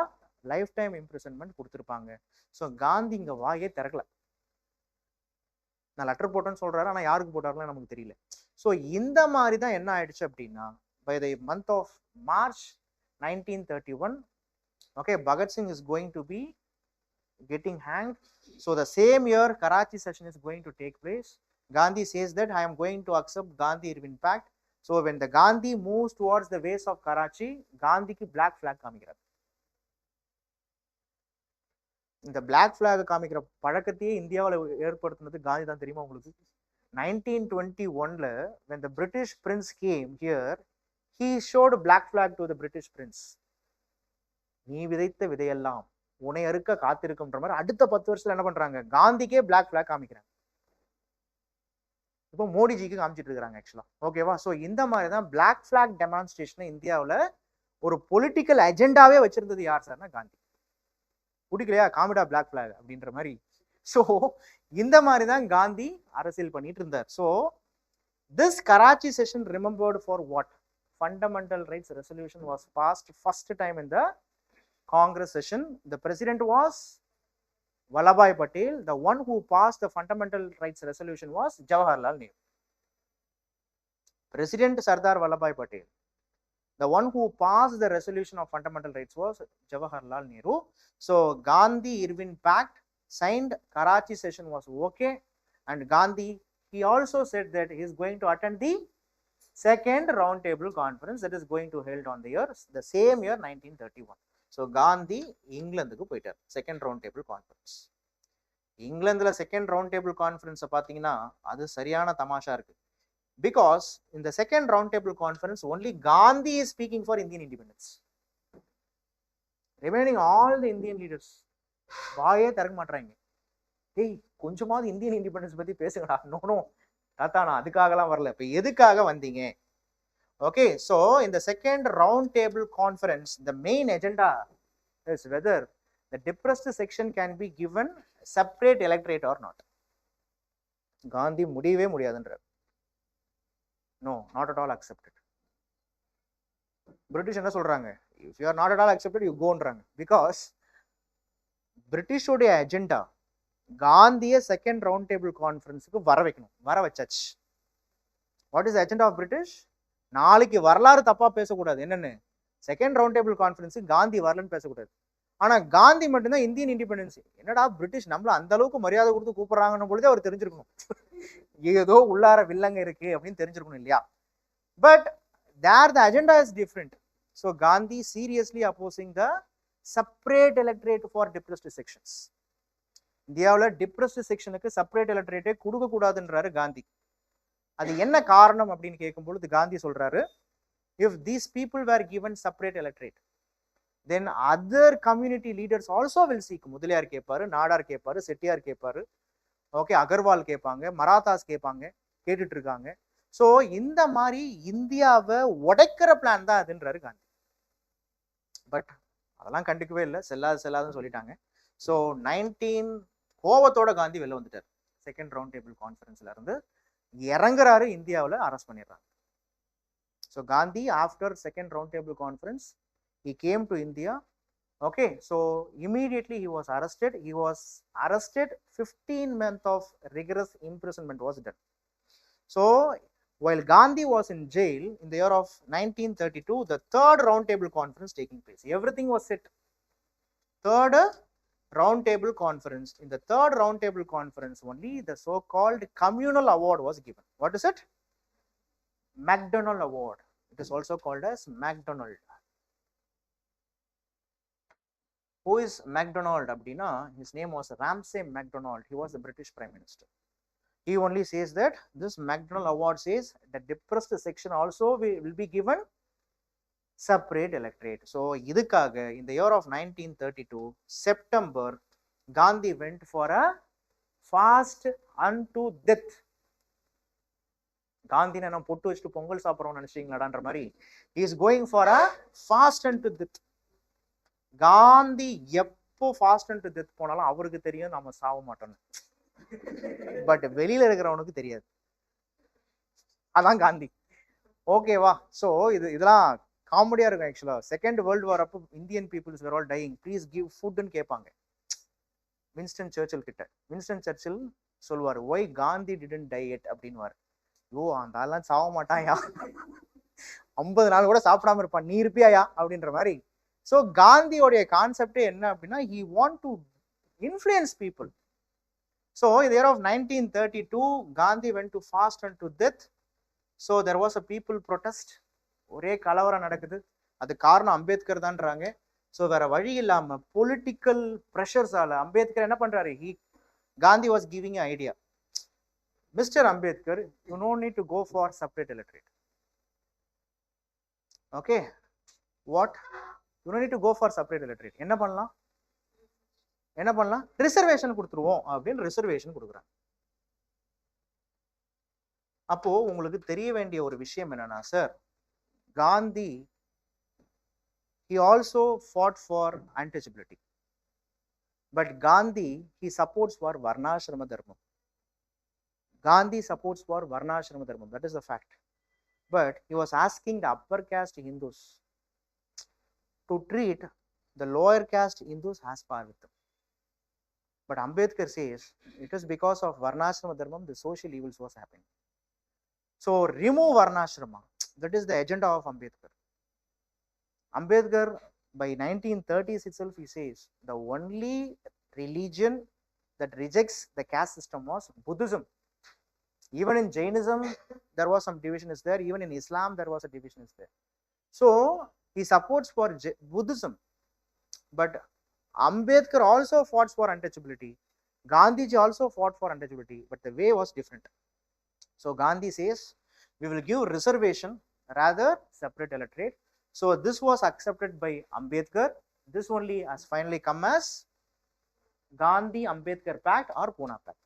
Speaker 1: life time imprisonment கொடுத்துருப்பாங்க. So Gandhi இங்க வாயே திறக்கல. நான் letter போட்டேன்னு சொல்றாரு, ஆனா யாருக்கு போட்டாருன்னு நமக்கு தெரியல. ஸோ இந்த மாதிரி தான் என்ன ஆயிடுச்சு அப்படின்னா, by the month of March 1931, okay, Bhagat Singh is going to be getting hanged. So the same year Karachi session is going to take place. Gandhi says that I am going to accept Gandhi-Irwin Pact. So when the Gandhi moves towards the ways of Karachi, Gandhi ki black flag காமிக்கிறார். இந்த black black காமிக்கிற பழக்கத்தையே இந்தியாவில் ஏற்படுத்தினது காந்தி தான், தெரியுமா உங்களுக்கு? 1921 when the British prince came here, he showed black flag to the British prince. நீ விதைத்த விதையெல்லாம் உன்னை அறுக்க காத்திருக்கும்ன்ற மாதிரி அடுத்த 10 வருஷத்துல என்ன பண்றாங்க? காந்திக்கே பிளாக் பிளாக் காமிக்கிறாங்க. இப்போ மோடிஜிக்கு காமிச்சிட்டு இருக்காங்க ஆக்சுவலா. ஓகேவா? ஸோ இந்த மாதிரி தான் பிளாக் பிளாக் டெமான்ஸ்ட்ரேஷனை இந்தியாவில் ஒரு பொலிட்டிக்கல் அஜெண்டாவே வச்சிருந்தது யார் சார்னா காந்தி. பிடிக்கலையா காமிடா பிளாக் பிளாக் அப்படின்ற மாதிரி. ஸோ இந்த மாதிரி தான் காந்தி அரசியல் பண்ணிட்டு இருந்தார். So this Karachi session remembered for what? Fundamental rights resolution was passed first time in the Congress session. The president was Vallabhbhai Patel. The one who passed the fundamental rights resolution was Jawaharlal Nehru. President Sardar Vallabhbhai Patel. The one who passed the resolution of fundamental rights was Jawaharlal Nehru. So Gandhi-Irwin Pact signed, Karachi session was okay, and Gandhi, he also said that he is going to attend the second round table conference that is going to held on the same year 1931. So Gandhi இங்கிலாந்துக்கு போயிட்டார், second round table conference. இங்கிலாந்துல second round table கான்ஃபரன்ஸை பார்த்தீங்கன்னா அது சரியான தமாஷா இருக்கு. Because இந்த second round table conference only Gandhi is speaking for Indian independence. Remaining all the Indian leaders வாயே திறக்க மாட்டாங்க. டேய் கொஞ்சமாவது இந்தியன் இண்டிபெண்டன்ஸ் பத்தி பேசுங்கடா. நோ தாத்தா நான் அதுக்காகலாம் வரல, இப்போ எதுக்காக வந்தீங்க? Okay, so in the second round table conference, the main agenda is whether the depressed section can be given separate electorate or not. Gandhi முடியவே முடியாதுன்றார். No, not at all accepted. British என்ன சொல்றாங்க? If you are not at all accepted, you go ன்றாங்க. Because British உடைய agenda காந்தியை second round table கான்ஃபரன்ஸுக்கு வர வைக்கணும், வர வச்சாச்சு. What is agenda of British? நாளைக்கு வரலாறு தப்பா பேசக்கூடாது. என்னன்னு? Second round table conference Gandhi வரலன்னு பேசக்கூடாது. ஆனா காந்தி மட்டும்தான் இந்தியன் இண்டிபெண்டன்ஸ். என்னடா பிரிட்டிஷ் நம்மள அந்த அளவுக்கு மரியாதை கொடுத்து கூப்பிடுறாங்கன்னு பொழுதே அவர் தெரிஞ்சிருக்கணும். ஏதோ உள்ளார வில்லங்க இருக்கு அப்படின்னு தெரிஞ்சிருக்கணும் இல்லையா? But there the agenda is different. So Gandhi seriously opposing the separate electorate for depressed sections. இந்தியாவில் டிப்ரெஸ்ட் செக்ஷனுக்கு செப்பரேட் எலக்டரேட்டே கொடுக்க கூடாதுன்றாரு காந்தி. அது என்ன காரணம் அப்படின்னு கேட்கும் பொழுது காந்தி சொல்றாரு, if these people were given separate electorate, then other community leaders also will seek. Mudaliar கேட்பாரு, நாடார் கேட்பாரு, செட்டியார் கேட்பாரு, ஓகே, அகர்வால் கேட்பாங்க, மராத்தாஸ் கேட்பாங்க, கேட்டுட்டு இருக்காங்க. ஸோ இந்த மாதிரி இந்தியாவை உடைக்கிற பிளான் தான் அதுன்றாரு காந்தி. பட் அதெல்லாம் கண்டுக்கவே இல்லை, செல்லாதுன்னு சொல்லிட்டாங்க. ஸோ 19 கோவத்தோட காந்தி வெளில வந்துட்டார். செகண்ட் ரவுண்ட் டேபிள் கான்ஃபரன்ஸ்ல இருந்து இறங்குறாரு, இந்தியாவில் அரெஸ்ட் பண்ணிடுறாங்க. So Gandhi after second round table conference he came to India. Okay, so immediately he was arrested. 15 months of rigorous imprisonment was done. So while Gandhi was in jail in the year of 1932, the third round table conference taking place. Everything was set. Third round table conference. In the third round table conference only, the so-called communal award was given. What is it? MacDonald Award. It is also called as MacDonald. Who is MacDonald? Abdina, his name was Ramsay MacDonald. He was the British Prime Minister. He only says that this MacDonald Award says that depressed section also will be given separate electorate. So, idukkaga in the year of 1932, September, Gandhi went for a fast unto death. Gandhi na pottu vechittu pongal saaprom nenichingladandra mari, he is going for a fast unto death. Gandhi எப்போ fast and death போனாலும் அவருக்கு தெரியும் நம்ம சாவ மாட்டோம், but வெளியில இருக்கிறவனுக்கு தெரியாது. அதான் காந்தி. ஓகேவா? ஸோ இதெல்லாம் காமெடியா இருக்கும். ஆக்சுவலா செகண்ட் வேர்ல்டு வார் அப்போ Indian peoples were all dying, please give ஃபுட்னு கேட்பாங்க வின்ஸ்டன் சர்ச்சில் கிட்ட. வின்ஸ்டன் சர்ச்சில் சொல்லுவார், why Gandhi didn't die it அப்படின்வாரு. ஓ அந்த ஆள்லாம் சாவ மாட்டாயா, 50 நாள் கூட சாப்பிடாம இருப்பான், நீ இருப்பியாயா அப்படின்ற மாதிரி. ஸோ காந்தியோடைய கான்செப்டே என்ன அப்படின்னா, he want to influence people. So in the year of 1932, Gandhi went to fast and to death. So there was a people protest. ஒரே கலவரம் நடக்குது. அது காரணம் அம்பேத்கர் தான்றாங்க. ஸோ வேற வழி இல்லாம பொலிட்டிக்கல் ப்ரெஷர்ஸால அம்பேத்கர் என்ன பண்றாரு, Gandhi was giving an idea. Mr. Ambedkar, you no need to go for separate electorate. Okay, what? You don't need to go for separate electorate. என்ன பண்ணலாம், ரிசர்வேஷன் கொடுத்துருவோம் அப்படின்னு ரிசர்வேஷன் கொடுக்குறாங்க. அப்போ உங்களுக்கு தெரிய வேண்டிய ஒரு விஷயம் என்னன்னா, sir, Gandhi he also fought for untouchability, but Gandhi he supports for varnashrama dharma. Gandhi supports for varnashrama dharma, that is the fact. But he was asking the upper caste Hindus to treat the lower caste Hindus as par with them. But Ambedkar says it is because of varnashrama dharma the social evils was happening. So remove varnashrama. That is the agenda of Ambedkar. Ambedkar by 1930s itself he says the only religion that rejects the caste system was Buddhism. Even in Jainism there was some division is there. Even in Islam there was a division is there. So he supports for Buddhism, but Ambedkar also fought for untouchability. Gandhiji also fought for untouchability, but the way was different. So Gandhi says we will give reservation rather separate electorate. So this was accepted by Ambedkar. This only has finally come as Gandhi Ambedkar Pact or Pune Pact.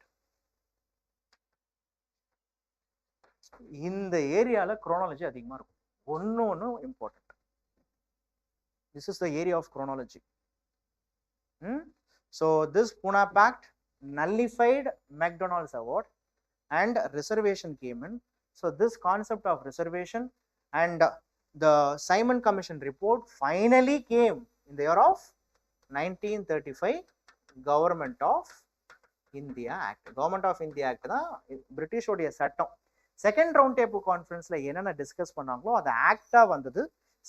Speaker 1: இந்த ஏரியால chronology அதிகமா இருக்கும். ஒன்னு important. This is the area of chronology. So this Pune Pact nullified MacDonald's Award and reservation came in. So this concept of reservation and the Simon Commission report finally came in the year of 1935 Government of India Act. Government of India Act தான் பிரிட்டிஷோடைய சட்டம். Second round table கான்ஃபரன்ஸ்ல என்னென்ன discuss பண்ணாங்களோ அது ஆக்டா வந்தது.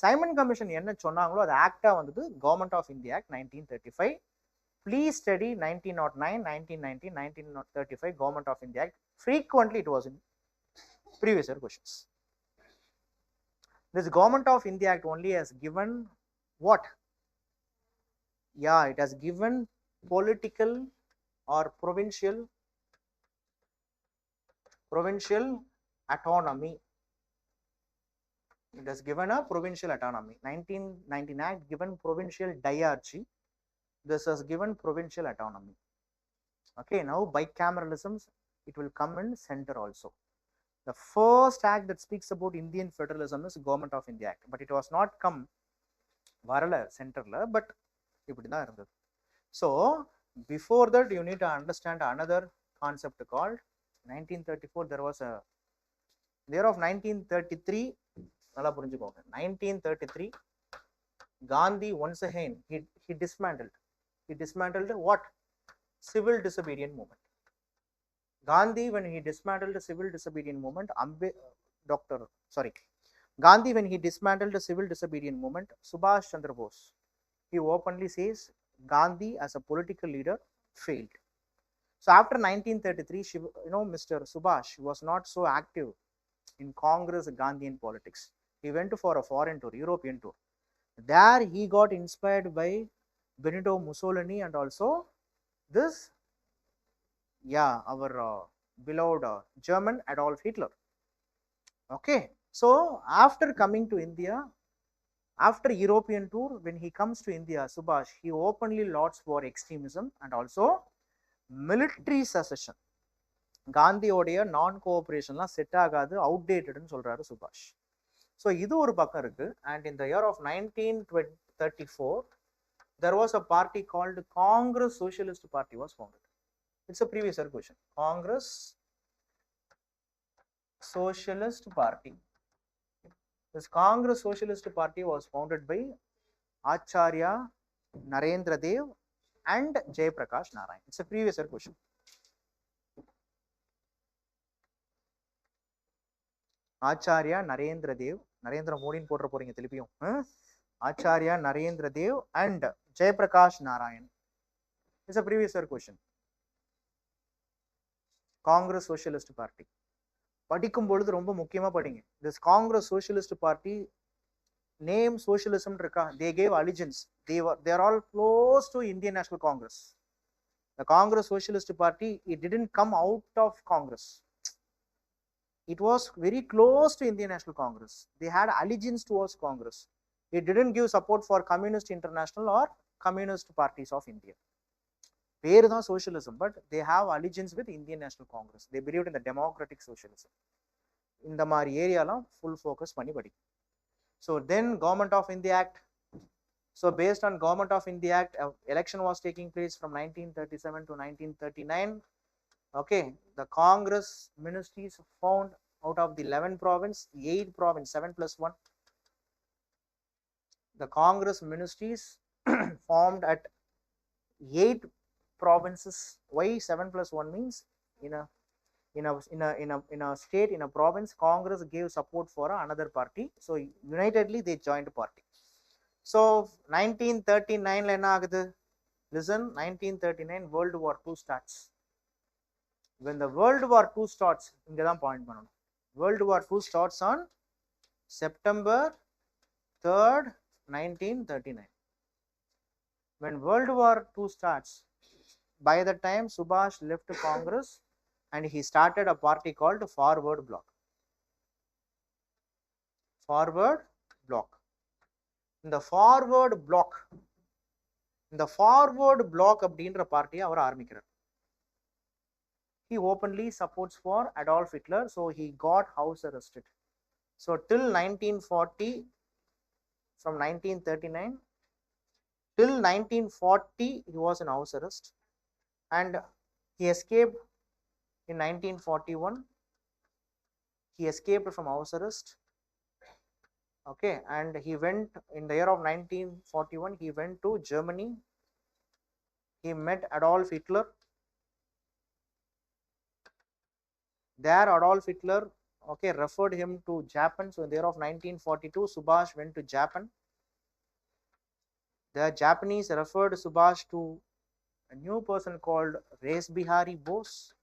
Speaker 1: Simon commission என்ன சொன்னாங்களோ அது ஆக்டா வந்தது. Government of India act 1935. Please study 1909, 1990, 1935 Government of India Act. Frequently it was in previous year questions. This Government of India Act only has given what? Yeah, it has given political or provincial autonomy. It has given a provincial autonomy. 1919 Act given provincial diarchy. This has given provincial autonomy. Okay, now bicameralism, it will come in center also. The first act that speaks about Indian federalism is Government of India Act, but it was not come varala center la, but இப்படி தான் இருந்தது. So before that you need to understand another concept called 1934. There was a year of 1933. நல்லா புரிஞ்சுக்கோங்க. 1933 Gandhi once again he dismantled what? Civil disobedient movement. Gandhi, when he dismantled the civil disobedient movement, Gandhi, when he dismantled the civil disobedient movement, Subhash Chandra Bose, he openly says Gandhi as a political leader failed. So after 1933, Mr. Subhash was not so active in Congress Gandhian politics. He went for a foreign tour, European tour. There he got inspired by Benito Mussolini and also this, our beloved German Adolf Hitler. Okay, so after coming to India, after European tour, when he comes to India, Subhash, he openly lauds for extremism and also military secession. Gandhi oடைய நான் கோஆபரேஷன்லாம் set ஆகாது, அவுடேட்டட்னு சொல்றாரு சுபாஷ். So இது ஒரு பக்கம் இருக்கு. And in the year of 1934 there was a party called Congress Socialist Party was founded. It's a previous year question. Congress Socialist Party. This Congress Socialist Party was founded by Acharya Narendra Dev and Jayaprakash Narayan. It's a previous year question. Acharya Narendra Dev, Narendra Modin போட்ற போறீங்க திருப்பியும். Acharya Narendra Dev and Jayaprakash Narayan. It's a previous year question. Congress Socialist Party. படிக்கும் பொழுது ரொம்ப முக்கியமா படிங்க. This Congress Socialist Party name socialism இருக்கா, they gave allegiance. They are all close to Indian National Congress. The Congress Socialist Party, it didn't come out of Congress. It was very close to Indian National Congress. They had allegiance towards Congress. It didn't give support for Communist International or Communist parties of India. பேரு தான் socialism, but they have allegiance with Indian National Congress. They believed in the democratic socialism. இந்த மாதிரி ஏரியாலாம் full focus பண்ணி படிக்கும். So then Government of India Act. So based on Government of India Act, election was taking place from 1937 to 1939. Okay, the Congress ministries found out of the 11 province, 8 province, 7 plus 1. The Congress ministries formed at 8 provinces. Why 7 plus 1 means in a state, in a province, Congress gave support for another party. So unitedly they joined party. So 1939 la enna agudhu? Listen, 1939 World War II starts. When the World War II starts, inga dhaan point pananum. World War II starts on September 3rd, 1939. When World War II starts, by the time Subhash left Congress and he started a party called Forward Bloc. Forward Bloc. In the Forward Bloc அப்படின்ற பார்ட்டியை அவர் ஆரம்பிக்கிறார். He openly supports for Adolf Hitler, so he got house arrested. So till 1940, from 1939 till 1940 he was in house arrest, and he escaped in 1941. He escaped from house arrest. Okay, and he went in the year of 1941, he went to Germany. He met Adolf Hitler. There Adolf Hitler okay, referred him to Japan. So in the year of 1942, Subhash went to Japan. The Japanese referred Subhash to a new person called Res Bihari Bose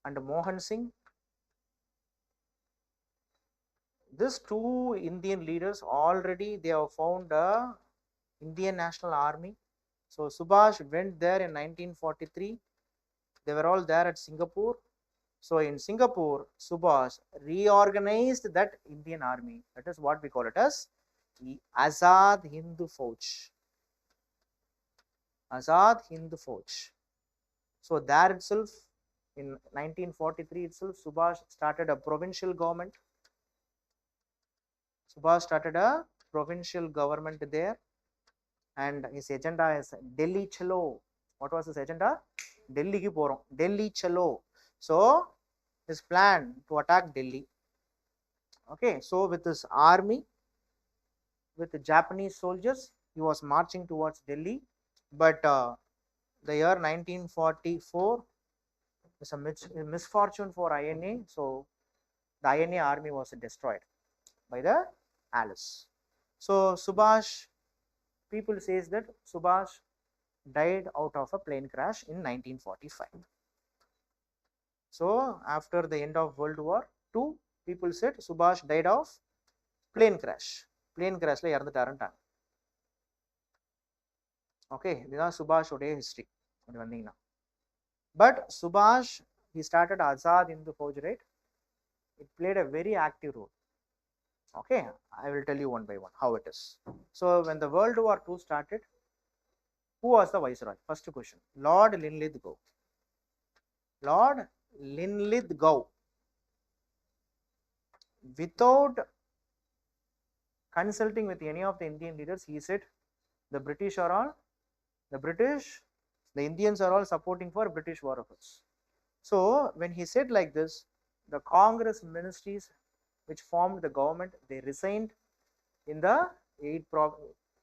Speaker 1: and Mohan Singh. These two Indian leaders already they have found a Indian National Army. So Subhash went there in 1943. They were all there at Singapore. So in Singapore, Subhash reorganized that Indian army. That is what we call it as the Azad Hindu Fauj. Azad Hindu Fauj. So there itself, in 1943 itself, Subhash started a provincial government. Subhash started a provincial government there, and his agenda is Delhi Chalo. What was his agenda? Delhi ki porom. Delhi Chalo. So his plan to attack Delhi. Okay, so with his army, with the Japanese soldiers, he was marching towards Delhi. But the year 1944 is a misfortune for INA. So the INA army was destroyed by the Allies. So Subhash, people says that Subhash died out of a plane crash in 1945. So after the end of World War II, people said Subhash died of plane crash. Plane crash la இறந்துட்டாருன்ட்டாங்க. Okay, இதுதான் சுபாஷோடைய history. அப்படி வந்தீங்கன்னா. But Subhash, he started Azad in the Fauj, right? It played a very active role. Okay, I will tell you one by one how it is. So when the World War II started, who was the viceroy? First question, Lord Linlithgow. Lord Linlithgow. Without consulting with any of the Indian leaders, he said the British are all, the Indians are all supporting for British war efforts. So when he said like this, the Congress ministries which formed the government, they resigned in the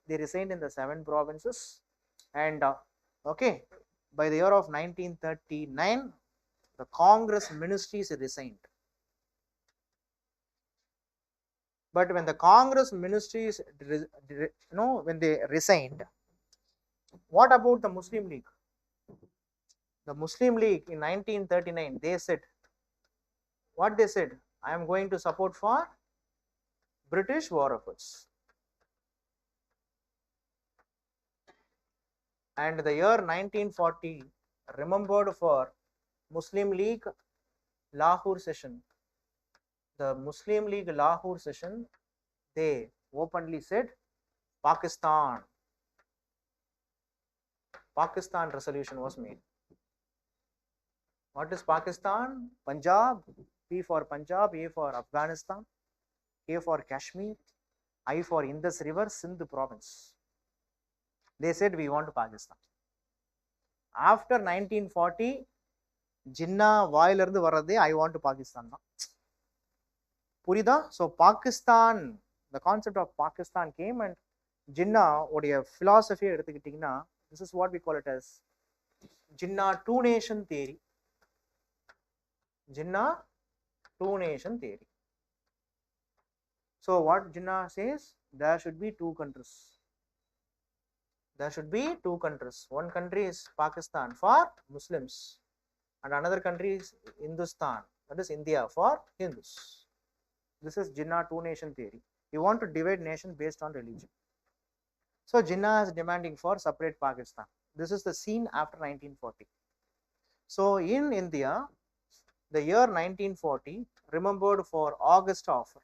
Speaker 1: they resigned in the 7 provinces, and okay, by the year of 1939, the Congress ministries resigned. But when the Congress ministries, when they resigned, what about the Muslim League? The Muslim League in 1939, they said, what they said? I am going to support for British war efforts. And the year 1940 remembered for Muslim League Lahore session. The Muslim League Lahore session, they openly said Pakistan. Pakistan resolution was made. What is Pakistan? Punjab. P for Punjab, A for Afghanistan, K for Kashmir, I for Indus River, Sindh province. They said we want Pakistan. After 1940, Jinnah வாயிலிருந்து வரதே I want Pakistan தான். புரியுதா? So Pakistan, the concept of Pakistan came, and Jinnah உடைய philosophy எடுத்துக்கிட்டீங்கன்னா, this is what we call it as Jinnah two nation theory. Jinnah two nation theory. So what Jinnah says, there should be 2 countries. There should be 2 countries. One country is Pakistan for Muslims, and another country is Hindustan, that is India, for Hindus. This is Jinnah two nation theory. You want to divide nation based on religion. So Jinnah is demanding for separate Pakistan. This is the scene after 1940. So in India, the year 1940 remembered for August offer.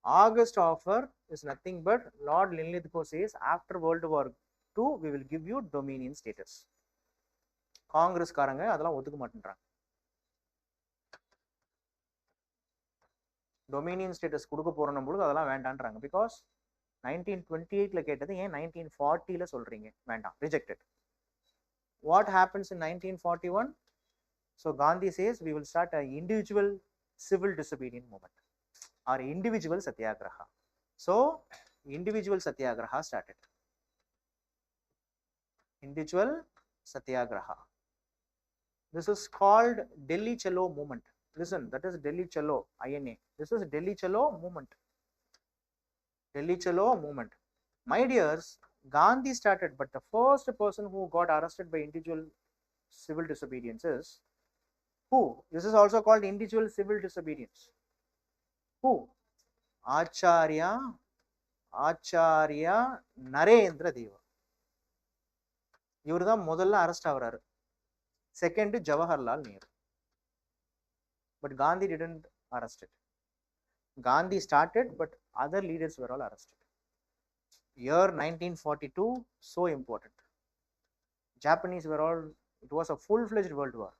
Speaker 1: August offer is nothing but Lord Linlithgow says, after World War II, we will give you dominion status. Congress காரங்க அதெல்லாம் ஒத்துக்க மாட்டேன்றாங்க. Dominion status கொடுக்க போறோம் பொழுது அதெல்லாம் வேண்டான்றாங்க. Because 1928ல கேட்டது ஏன் 1940ல சொல்றீங்க? வேண்டாம், rejected. What happens in 1941? So Gandhi says we will start an individual civil disobedience movement or individual satyagraha. So individual satyagraha started. Individual satyagraha. This is called Delhi Chalo movement. Listen, that is Delhi Chalo, INA. This is Delhi Chalo movement. Delhi Chalo movement. My dears, Gandhi started, but the first person who got arrested by individual civil disobedience is who? This is also called individual civil disobedience. Who? Acharya Narendra Deva. இவர் தான் முதல்ல arrest ஆகுறாரு. Second Jawaharlal Nehru. But Gandhi didn't arrest it. Gandhi started, but other leaders were all arrested. Year 1942, so important. Japanese were all, it was a full-fledged world war.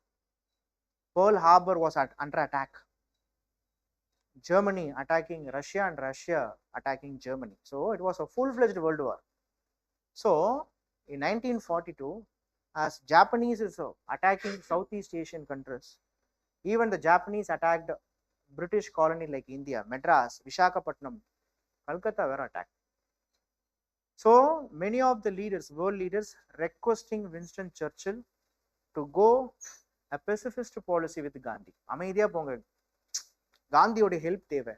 Speaker 1: Pearl Harbor was under attack. Germany attacking Russia and Russia attacking Germany. So it was a full-fledged world war. So in 1942, as Japanese is attacking Southeast Asian countries, even the Japanese attacked British colony like India, Madras, Visakhapatnam, Calcutta were attacked. So many of the leaders, world leaders, requesting Winston Churchill to go a pacifist policy with Gandhi. அமைதியா போங்க, காந்தியோட help தேவை.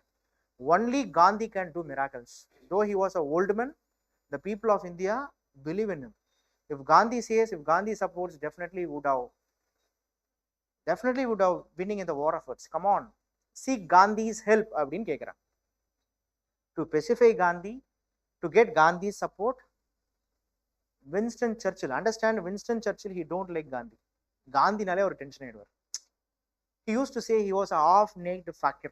Speaker 1: Only Gandhi can do miracles. Though he was an old man, the people of India believe in him. If Gandhi says, if Gandhi supports, definitely would have winning in the war efforts. Come on, seek Gandhi's help அப்படின்னு கேட்குறான். To pacify Gandhi, to get Gandhi's support, Winston Churchill, understand Winston Churchill, he don't like Gandhi. Gandhi-நாலே ஒரு tension ஆயிடுவார். He used to say he was a half-naked fakir,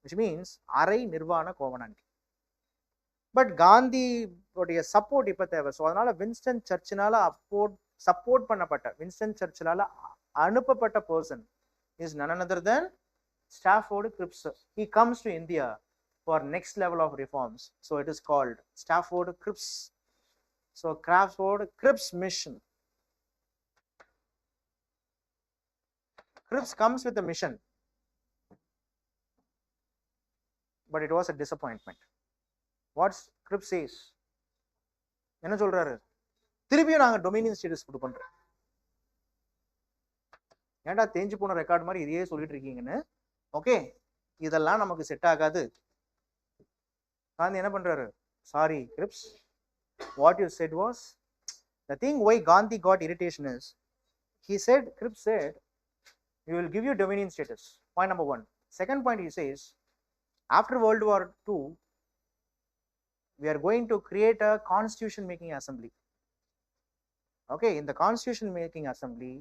Speaker 1: which means அரை நிர்வாண கோவணாண்டி. But Gandhi உடைய support இப்போ தேவை. So அதனால Winston சர்ச்சினால support பண்ணப்பட்ட, Winston சர்ச்சிலால அனுப்பப்பட்ட person is none other than Stafford Cripps. He comes to India for next level of reforms. So it is called Stafford Cripps. So Stafford Cripps mission. Cripps comes with a mission, but it was a disappointment. What Cripps says, என்ன சொல்றாரு, திருப்பியும் நாங்கள் Dominion status கொடு பண்றோம். ஏன்டா தேஞ்சு போன record மாதிரி இதையே சொல்லிட்டு இருக்கீங்கன்னு. ஓகே, இதெல்லாம் நமக்கு செட் ஆகாது. காந்தி என்ன பண்றாரு, sorry Cripps, what you said was, the thing why Gandhi got irritation is, he said, Cripps said, we will give you dominion status. Point number one. Second point, he says, after World War II, we are going to create a constitution making assembly. Okay, in the constitution making assembly,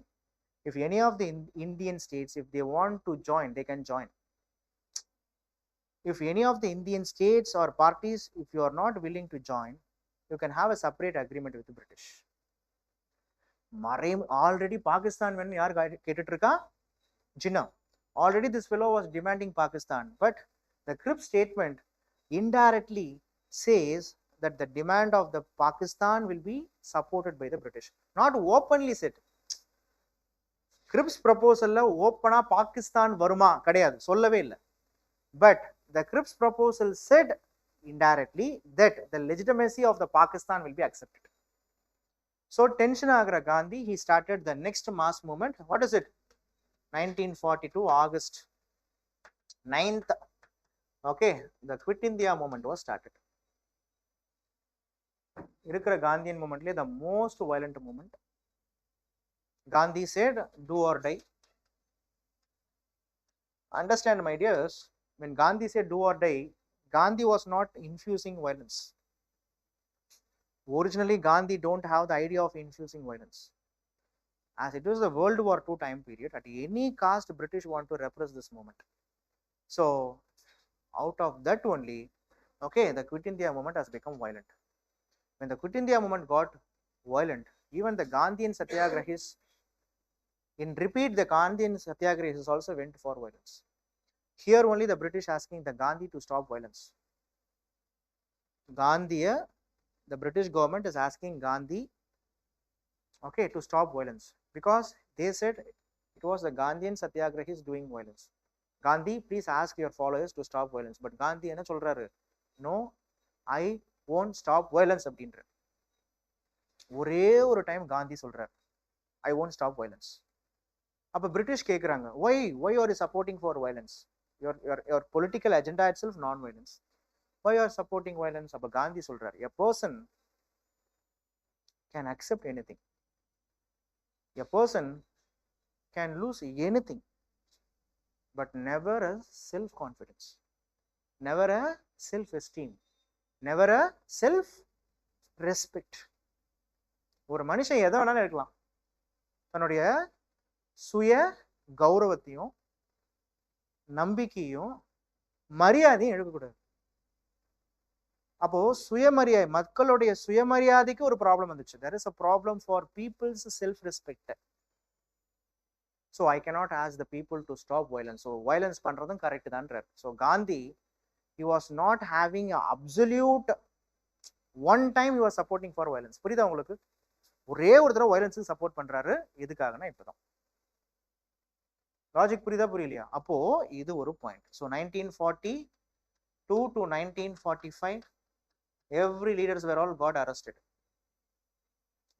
Speaker 1: if any of the Indian states, if they want to join, they can join. If any of the Indian states or parties, if you are not willing to join, you can have a separate agreement with the British. Already Pakistan, when yaar கேட்டுட்டு இருக்கா, Jinnah. Already this fellow was demanding Pakistan, but the Cripps statement indirectly says that the demand of the Pakistan will be supported by the British. Not openly said. Cripps proposal open Pakistan varuma kadayadu, sollave illa. But the Cripps proposal said indirectly that the legitimacy of the Pakistan will be accepted. So tension agra Gandhi, he started the next mass movement. What is it? 1942 August 9th. Okay, the Quit India movement was started. இருக்கிற Gandhian மூமெண்ட்லேயே the most violent movement. Gandhi said, do or die. Understand, my dears, when Gandhi said do or die, Gandhi was not infusing violence. Originally, Gandhi don't have the idea of infusing violence. As it was the World War II time period, at any cost, British want to repress this movement. So, out of that only, okay, the Quit India movement has become violent. When the Quit India movement got violent, even the Gandhian Satyagrahis, in repeat, the Gandhian Satyagrahis also went for violence. Here only the British asking the Gandhi to stop violence. Gandhi, the British government is asking Gandhi, okay, to stop violence, because they said it was the Gandhian Satyagrahis doing violence. Gandhi, please ask your followers to stop violence. But Gandhi என்ன சொல்றாரு, no, I won't stop violence அப்படின்ற. ஒரே ஒரு time Gandhi சொல்றாரு, I won't stop violence. அப்போ British கேட்குறாங்க, why are you supporting for violence? Your political agenda itself non-violence. Why you are supporting violence? அப்போ காந்தி சொல்றாரு, a person can accept anything. A person can lose anything, but never a self-confidence, never a self-esteem, never a self-respect. ஒரு மனுஷன் எதை வேணாலும் இருக்கலாம், தன்னுடைய சுய கௌரவத்தையும் நம்பிக்கையும் மரியாதையும் எழுதக்கூடாது. அப்போ சுயமரியாதை, மக்களுடைய சுயமரியாதைக்கு ஒரு ப்ராப்ளம் வந்துச்சு. there is a problem for people's self respect. so I cannot ask the people to stop violence. so violence பண்றதும் correct தான்றார். so Gandhi, he was not having a absolute one time he was supporting for violence. புரியுதா உங்களுக்கு? ஒரே ஒரு தடவை வயலன்ஸுக்கு support பண்றாரு. எதுக்காகனா இப்பதான். Logic புரியுதா புரியலையா? அப்போ இது ஒரு point. So 1942 to 1945 every leaders were all got arrested.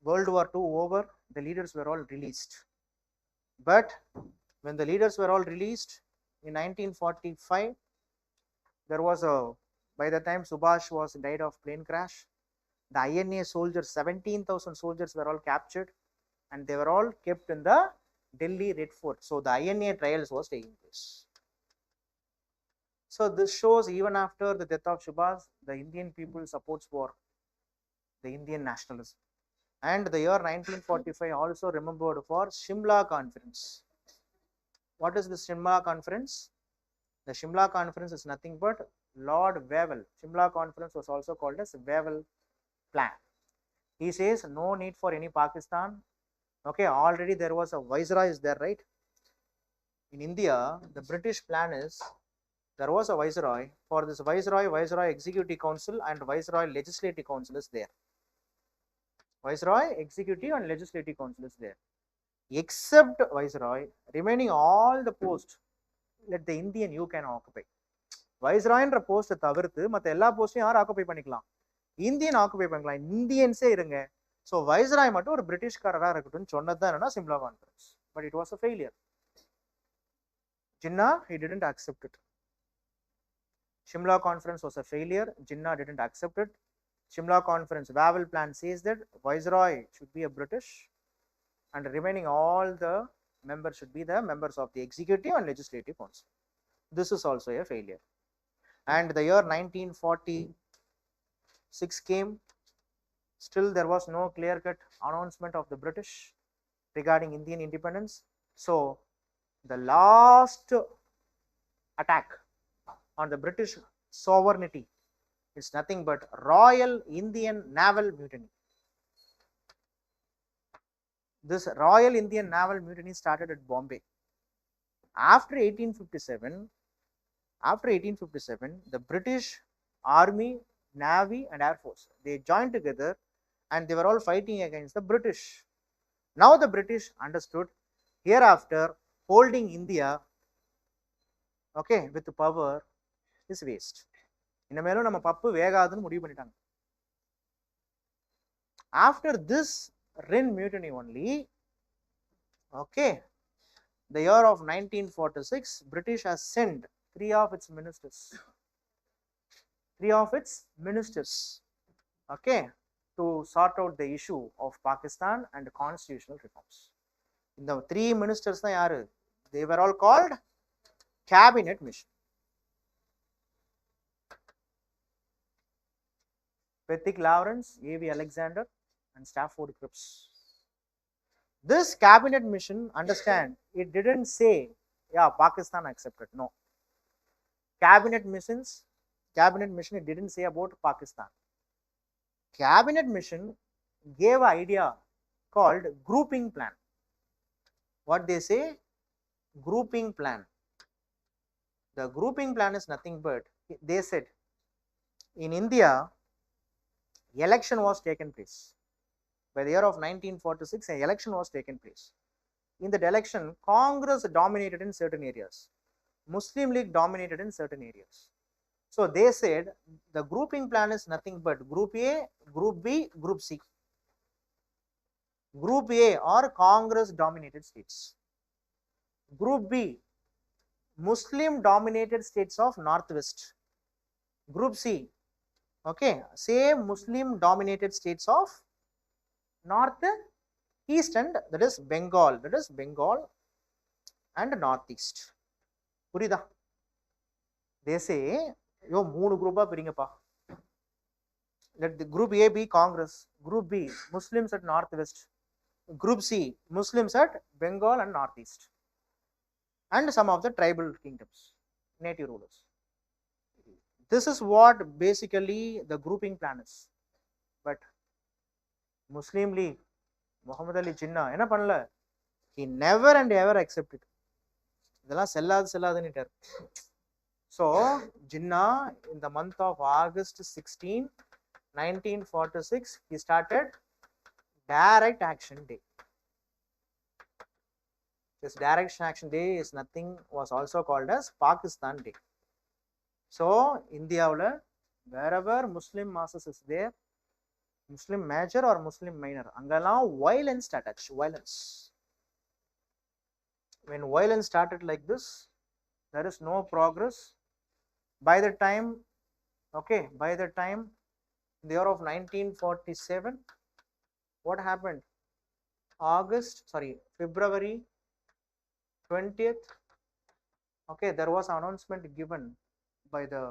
Speaker 1: World War II over, the leaders were all released. But when the leaders were all released in 1945, there was a, by the time Subhash was died of plane crash, the INA soldiers, 17,000 soldiers were all captured and they were all kept in the Delhi Red Fort. So the INA trials was taking place. So this shows even after the death of Subhash, the Indian people supports for the Indian nationalism. And the year 1945 also remembered for Shimla Conference. What is the Shimla Conference? The Shimla Conference is nothing but Lord Wavell. Shimla Conference was also called as Wavell Plan. He says no need for any Pakistan. Okay, already there was a viceroy is there, right? In India, the British plan is there was a viceroy. For this viceroy executive council and viceroy legislative council is there. Viceroy executive and legislative council is there. Except viceroy, remaining all the posts let the Indian you can occupy. Viceroy என்ற post தவிர்த்து மற்ற எல்லா போஸ்டையும் யார் occupy பண்ணிக்கலாம்? Indian occupy பண்ணிக்கலாம். இந்தியன்ஸே இருங்க. So viceroy மட்டும் ஒரு பிரிட்டிஷ்காரராக இருக்கட்டும் சொன்னது தான் என்னன்னா Shimla conference. But it was a failure. Jinnah, he didn't accept it. Shimla Conference was a failure. Jinnah didn't accept it. Shimla Conference, Wavell Plan says that Viceroy should be a British and remaining all the members should be the members of the Executive and Legislative Council. This is also a failure. And the year 1946 came. Still there was no clear-cut announcement of the British regarding Indian independence. So the last attack on the British sovereignty is nothing but Royal Indian Naval Mutiny. This Royal Indian Naval Mutiny started at Bombay. After 1857, the British Army, Navy and Air Force, they joined together and they were all fighting against the British. Now the British understood hereafter holding India, okay, with power is waste. இனிமேலும் நம்ம பப்பு வேகாதுன்னு முடிவு பண்ணிட்டாங்க. After this Rin mutiny only, okay, the year of 1946, British has sent three of its ministers, okay, to sort out the issue of Pakistan and constitutional reforms. In the three ministers na yaru, they were all called cabinet mission. Pethick Lawrence, A.V. Alexander and Stafford Cripps. This cabinet mission, understand, it didn't say, yeah, Pakistan accepted. No. Cabinet mission, it didn't say about Pakistan. Cabinet mission gave an idea called grouping plan. What they say? Grouping plan. The grouping plan is nothing but, they said, in India, election was taken place. By the year of 1946, an election was taken place. In that election, Congress dominated in certain areas. Muslim League dominated in certain areas. So they said the grouping plan is nothing but Group A, Group B, Group C. Group A or Congress dominated states. Group B, Muslim dominated states of Northwest. Group C, okay, same Muslim dominated states of Northeast, and that is Bengal, and Northeast. புரியுதா? They say, யோ 3 குரூப்பா பிரிங்கப்பா. Let the group A be Congress, group B Muslims at Northwest, group C Muslims at Bengal and Northeast, and some of the tribal kingdoms, native rulers. This is what basically the grouping plan is. But Muslim League, Muhammad Ali Jinnah என்ன பண்ணல, he never and ever accepted. இதெல்லாம் செல்லாதுன்னுட்டார். So Jinnah, in the month of August 16, 1946, he started direct action day. This direct action day is nothing, was also called as Pakistan Day. So India, wherever Muslim masses is there, Muslim major or Muslim minor, angalam violence attached, violence. When violence started like this, there is no progress. By the time, okay, by the time in the year of 1947, what happened? February 20th, okay, there was an announcement given by the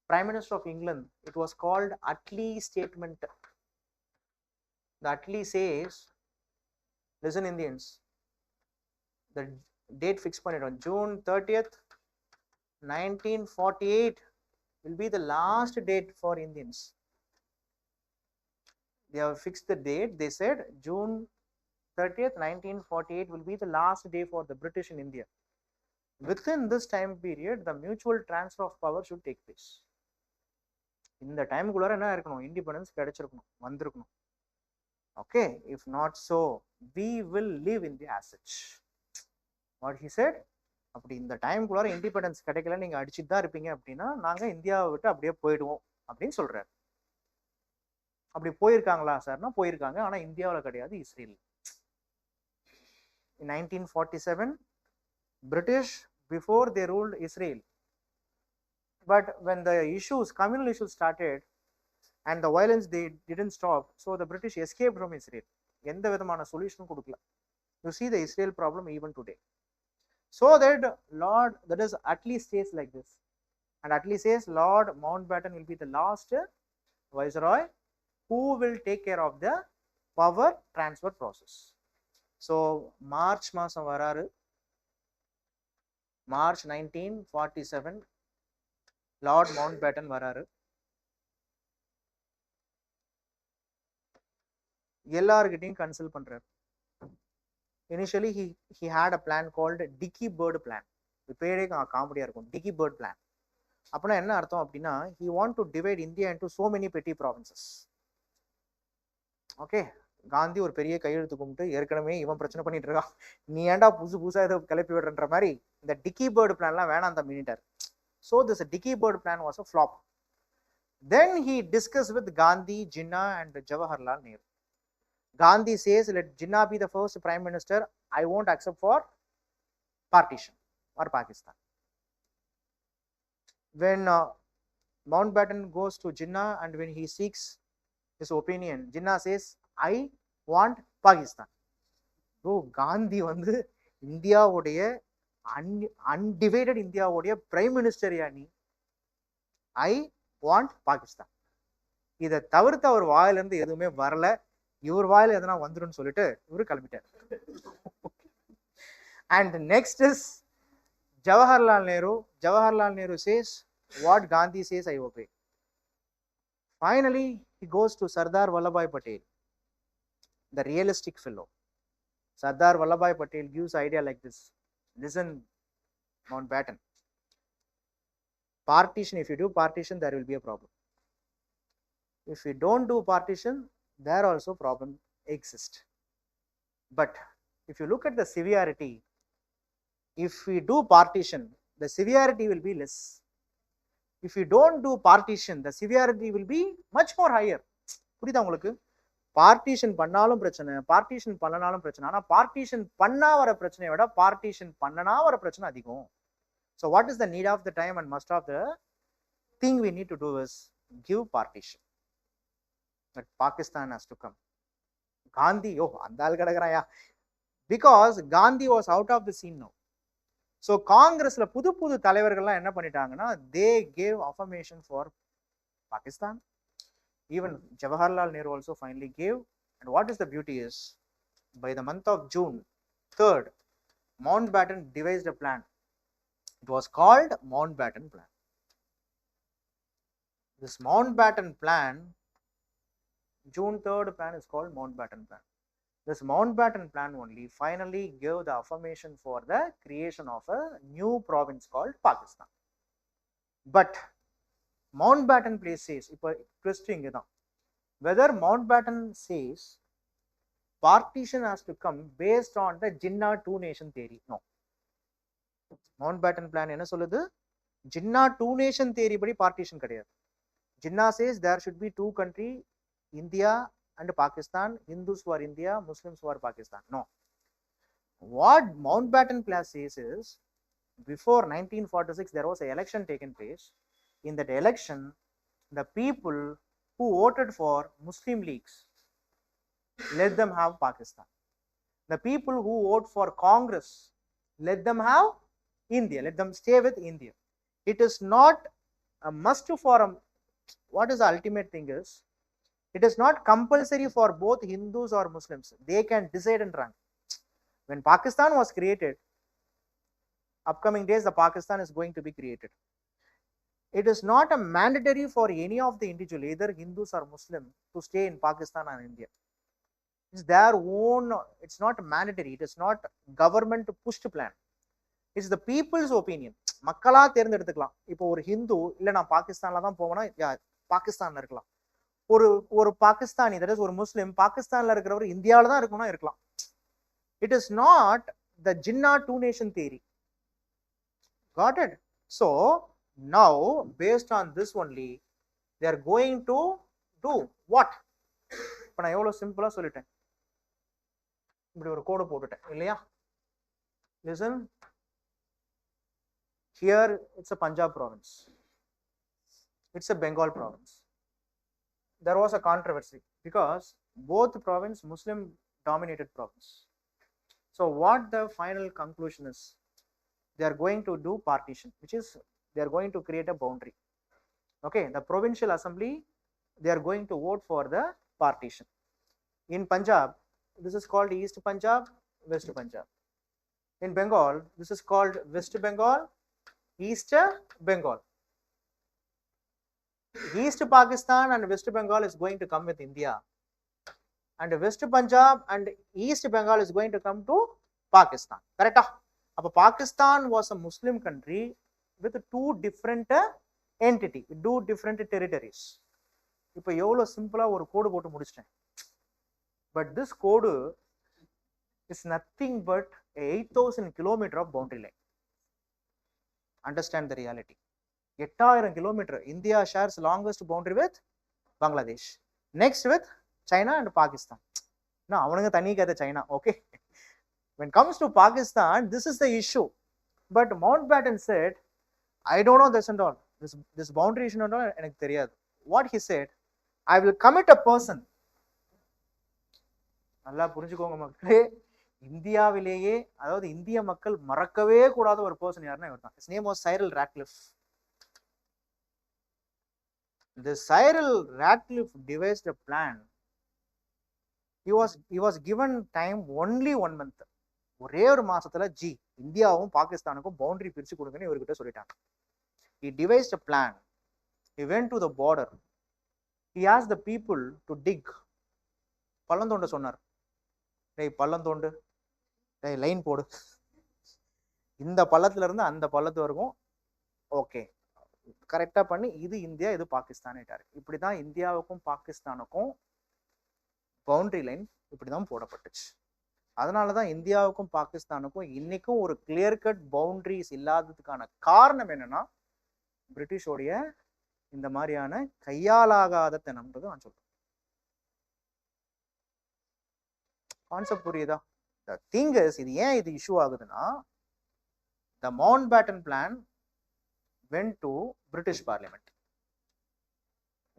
Speaker 1: Prime Minister of England. It was called Attlee Statement. The Attlee says, listen Indians, the date fixed பண்ணிட்டோம், June 30th, 1948 will be the last date for Indians. They have fixed the date. They said June 30th, 1948 will be the last day for the British in India. Within this time period, the mutual transfer of power should take place. இந்த டைமுக்குள்ளார என்ன இருக்கணும், independence கிடைச்சிருக்கணும், வந்திருக்கணும். Okay, if not so, we will live in the as such. What he said, அப்படி இந்த டைமுக்குள்ளார independence கிடைக்கல, நீங்க அடிச்சுட்டு தான் இருப்பீங்க அப்படின்னா நாங்க இந்தியாவை விட்டு அப்படியே போயிடுவோம் அப்படின்னு சொல்றாரு. அப்படி போயிருக்காங்களா சார்னா போயிருக்காங்க, ஆனா இந்தியாவில் கிடையாது, Israel. In 1947, British, before they ruled Israel, but when the issues, communal issues started and the violence, they didn't stop, so the British escaped from Israel. எந்த விதமான சொல்யூஷனும் கொடுக்கல. You see the Israel problem even today. So that Lord, that is Attlee says like this, and Attlee says Lord Mountbatten will be the last viceroy who will take care of the power transfer process. So March மாசம் வராரு, March 1947, Lord Mountbatten வராரு. எல்லார்கிட்டையும் consult பண்றாரு. Initially he had a plan called Dicky Bird plan. பேரே காமெடியா இருக்கும், Dicky Bird plan. அப்படின்னா என்ன அர்த்தம் அப்படின்னா, he want to divide India into so many petty provinces. Okay, Gandhi ஒரு பெரிய கையெழுத்து கும்பிட்டு ஏற்கனவே இவன் பிரச்சனை பண்ணிட்டு இருக்கான், நீ ஏன்டா புதுசா இதை கிளப்பி விடுறன்ற மாதிரி இந்த Dicky Bird பிளான்லாம் வேணாம் தான் மினிட்டார். So this Dicky Bird plan was a flop. Then he discussed with Gandhi, Jinnah and Jawaharlal Nehru. Gandhi says, let Jinnah be the first prime minister, I won't accept for partition or Pakistan. When Mountbatten goes to Jinnah and when he seeks his opinion, Jinnah says, I want Pakistan. So Gandhi வந்து இந்தியாவுடைய undivided இந்தியாவுடைய prime minister யானி, I want Pakistan. இதை தவிர்த்து அவர் வாயிலிருந்து எதுவுமே வரல, இவர் வாயில எதனா வந்துருன்னு சொல்லிட்டு இவரு கிளம்பிட்டார். And next is Jawaharlal Nehru. Jawaharlal Nehru says, what Gandhi says, I obey. Finally, he goes to Sardar Vallabhbhai Patel, the realistic fellow. Sardar Vallabhbhai Patel gives idea like this. Listen, Mountbatten. Partition, if you do partition, there will be a problem. If you don't do partition, there also problem exists. But if you look at the severity, if we do partition, the severity will be less. If you don't do partition, the severity will be much more higher. புரியுதா உங்களுக்கு? Partition பண்ணாலும் பிரச்சனை, partition பண்ணனாலும் பிரச்சனை. ஆனா partition பண்ணா வர பிரச்சனையை விட பார்ட்டிஷன் பண்ணனா வர பிரச்சனை அதிகம். So what is the need of the time and must of the thing we need to do is give partition. But Pakistan has to come. Gandhi, oh, andal kadagraya. Because Gandhi was out of the scene now. So Congress la pudu pudu தலைவர்கள்லாம் என்ன பண்ணிட்டாங்கன்னா, they gave affirmation for Pakistan. Even Jawaharlal Nehru also finally gave. And what is the beauty is, by the month of June 3rd, Mountbatten devised a plan. It was called Mountbatten Plan. This Mountbatten Plan, June 3rd plan is called Mountbatten Plan. This Mountbatten Plan only finally gave the affirmation for the creation of a new province called Pakistan. But Mountbatten place says, whether Mountbatten says partition has to come based on the Jinnah two nation theory. No. Mountbatten plan என்ன சொல்லுது? Jinnah two nation theory படி partition கிடையாது. Jinnah says there should be two country, India and Pakistan, Hindus for India, Muslims for Pakistan. No. What Mountbatten plan says is, before 1946 there was an election taken place. In that election, the people who voted for Muslim leagues, let them have Pakistan. The people who vote for Congress, let them have India, let them stay with India. It is not a must for a, what is the ultimate thing is, it is not compulsory for both Hindus or Muslims. They can decide and run. When Pakistan was created, upcoming days the Pakistan is going to be created. It is not a mandatory for any of the individual, either Hindus or Muslim, to stay in Pakistan or India. It's their own, it's not mandatory, it is not government pushed plan. It's the people's opinion. மக்களா தேர்ந்தெடுத்துக்கலாம். இப்போ ஒரு ஹிந்து இல்ல நான் பாகிஸ்தான்ல தான் போவேனா, பாகிஸ்தான்ல இருக்கலாம். ஒரு பாகிஸ்தானி, that is ஒரு முஸ்லிம் பாகிஸ்தான்ல இருக்கிறவர் இந்தியாவில தான் இருக்கணும்னா இருக்கலாம். It is not the Jinnah two nation theory. Got it? So now based on this only they are going to do what? இப்ப நான் எவ்வளவு சிம்பிளா சொல்லிட்டேன். இப்படி ஒரு கோடு போட்டுட்டேன் இல்லையா? Listen. Here it's a Punjab province. It's a Bengal province. There was a controversy because both province Muslim dominated province. So what the final conclusion is, they are going to do partition, which is they are going to create a boundary. Okay, the provincial assembly, they are going to vote for the partition. In Punjab, this is called East Punjab, West Punjab. In Bengal, this is called West Bengal, East Bengal. East Pakistan and West Bengal is going to come with India, and West Punjab and East Bengal is going to come to Pakistan. Correct? Appo Pakistan was a Muslim country with two different entity, two different territories. இப்போ எவ்வளவு சிம்பிளா ஒரு கோடு போட்டு முடிச்சிட்டேன். But this code is nothing but 8,000 kilometers of boundary line. Understand the reality. 8,000 kilometers. India shares longest boundary with Bangladesh. Next with China and Pakistan. Now, avanunga thani kada China. Okay. When it comes to Pakistan, this is the issue. But Mountbatten said, I don't know this and all. This boundary issue and all, எனக்கு தெரியாது. What he said, I will commit a person. நல்லா புரிஞ்சுக்கோங்க மக்களே, இந்தியாவிலேயே அதாவது இந்திய மக்கள் மறக்கவே கூடாத ஒரு பர்சன் யாருன்னா இவர் தான். His name was Cyril Ratcliffe. The Cyril Ratcliffe devised a plan. He was given time only 1 month. ஒரே ஒரு மாசத்துல இந்தியாவும் பாகிஸ்தானுக்கும் பவுண்டரி பிரிச்சு கொடுங்கன்னு இவர்கிட்ட சொல்லிட்டாங்க. He devised a plan. He went to the border. He asked the people to dig. பள்ளம் தோண்ட சொன்னார். டேய் பள்ளம் தோண்டு, டேய் லைன் போடு, இந்த பள்ளத்துல இருந்து அந்த பள்ளத்து வரைக்கும் ஓகே கரெக்டா பண்ணி இது இந்தியா இது பாகிஸ்தான் ஆயிட்டாரு. இப்படிதான் இந்தியாவுக்கும் பாகிஸ்தானுக்கும் பவுண்டரி லைன் இப்படிதான் போடப்பட்டுச்சு. அதனாலதான் இந்தியாவுக்கும் பாகிஸ்தானுக்கும் இன்னைக்கும் ஒரு கிளியர் கட் பவுண்டரிஸ் இல்லாததுக்கான காரணம் என்னன்னா பிரிட்டிஷோடைய இந்த மாதிரியான கையாலாகாத தனம்ன்றது நான் சொல்றேன். கான்செப்ட் புரியுதா? The thing is, இது ஏன் இது இஷ்யூ ஆகுதுன்னா, the Mountbatten plan went to British Parliament.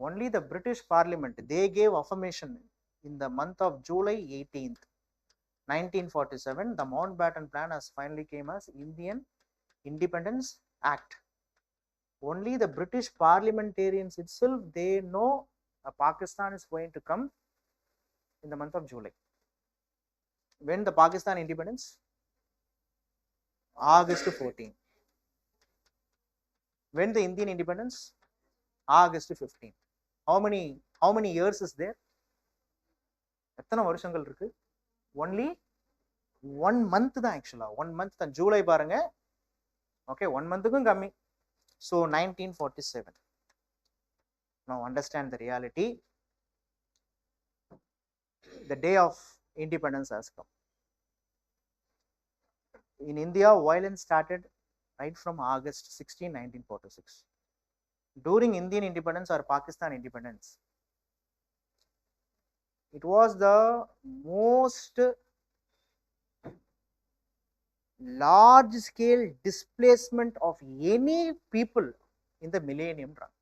Speaker 1: Only the British Parliament, they gave affirmation in the month of July 18th, 1947. The Mountbatten plan has finally came as Indian Independence Act. Only the British parliamentarians itself, they know Pakistan is going to come in the month of July. When the Pakistan independence? August 14. When the Indian independence? August 15. How many years is there? எத்தனை வருஷங்கள் இருக்கு? Only 1 month தான் ஆக்சுவலா. 1 month தான். ஜூலை பாருங்க. Okay, 1 monthக்கும் கம்மி. So 1947. Now understand the reality. The day of independence has come. In India, violence started right from August 16, 1946. During Indian independence or Pakistan independence, it was the most large scale displacement of any people in the millennium run.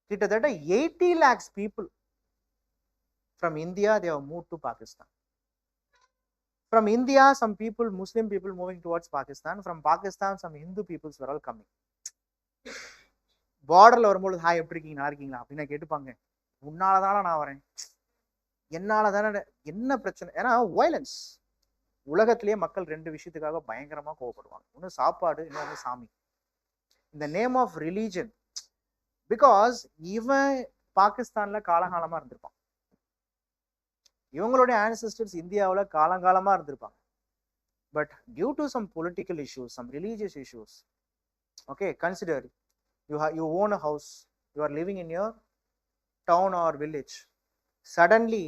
Speaker 1: கிட்டத்தட்ட 80 lakhs people from India, they have moved to Pakistan. From India, some people, Muslim people moving towards Pakistan. From Pakistan, some Hindu peoples were all coming. பார்டர்ல வரும்போது hi எப்படி இருக்கீங்க, நல்லா இருக்கீங்களா அப்படின்னு கேட்டுப்பாங்க. உன்னால தானே நான் வரேன், என்னால தானே, என்ன பிரச்சனை? ஏன்னா வயலன்ஸ். உலகத்திலேயே மக்கள் 2 விஷயத்துக்காக பயங்கரமா கோவப்படுவாங்க. ஒன்று சாப்பாடு, இன்னொன்று சாமி. இந்த நேம் ஆஃப் ரிலீஜன். பிகாஸ் இவன் பாகிஸ்தான்ல காலகாலமா இருந்திருப்பான், இவங்களுடைய ஆன்செஸ்டர்ஸ் இந்தியாவில் காலங்காலமா இருந்திருப்பாங்க. But due to some political issues, some religious issues, okay, consider you own a house, you are living in your town or village. Suddenly,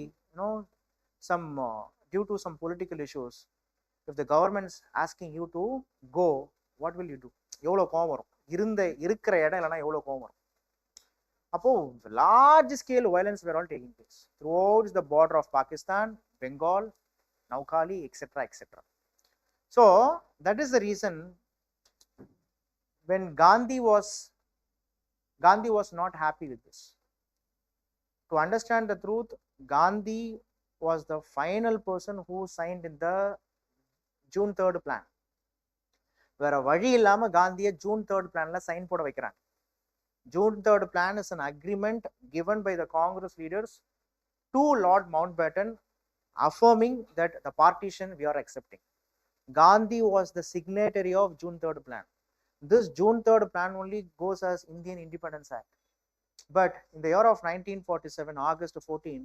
Speaker 1: some due to some political issues, if the government is asking you to go, what will you do? எவ்வளோ கோவம் வரும்? இருக்கிற இடம் இல்லைன்னா எவ்வளோ கோவம் வரும்? அப்போ large scale violence were all taking place throughout the border of Pakistan, Bengal, Naukali, etc., etc. So that is the reason when Gandhi was not happy with this. To understand the truth, Gandhi was the final person who signed in the June 3rd plan. வேற வழி இல்லாம காந்தியை June 3rd planல sign போட வைக்கிறாங்க. June 3rd plan is an agreement given by the Congress leaders to Lord Mountbatten, affirming that the partition we are accepting. Gandhi was the signatory of June 3rd plan. This June 3rd plan only goes as Indian Independence Act. But in the year of 1947, August 14,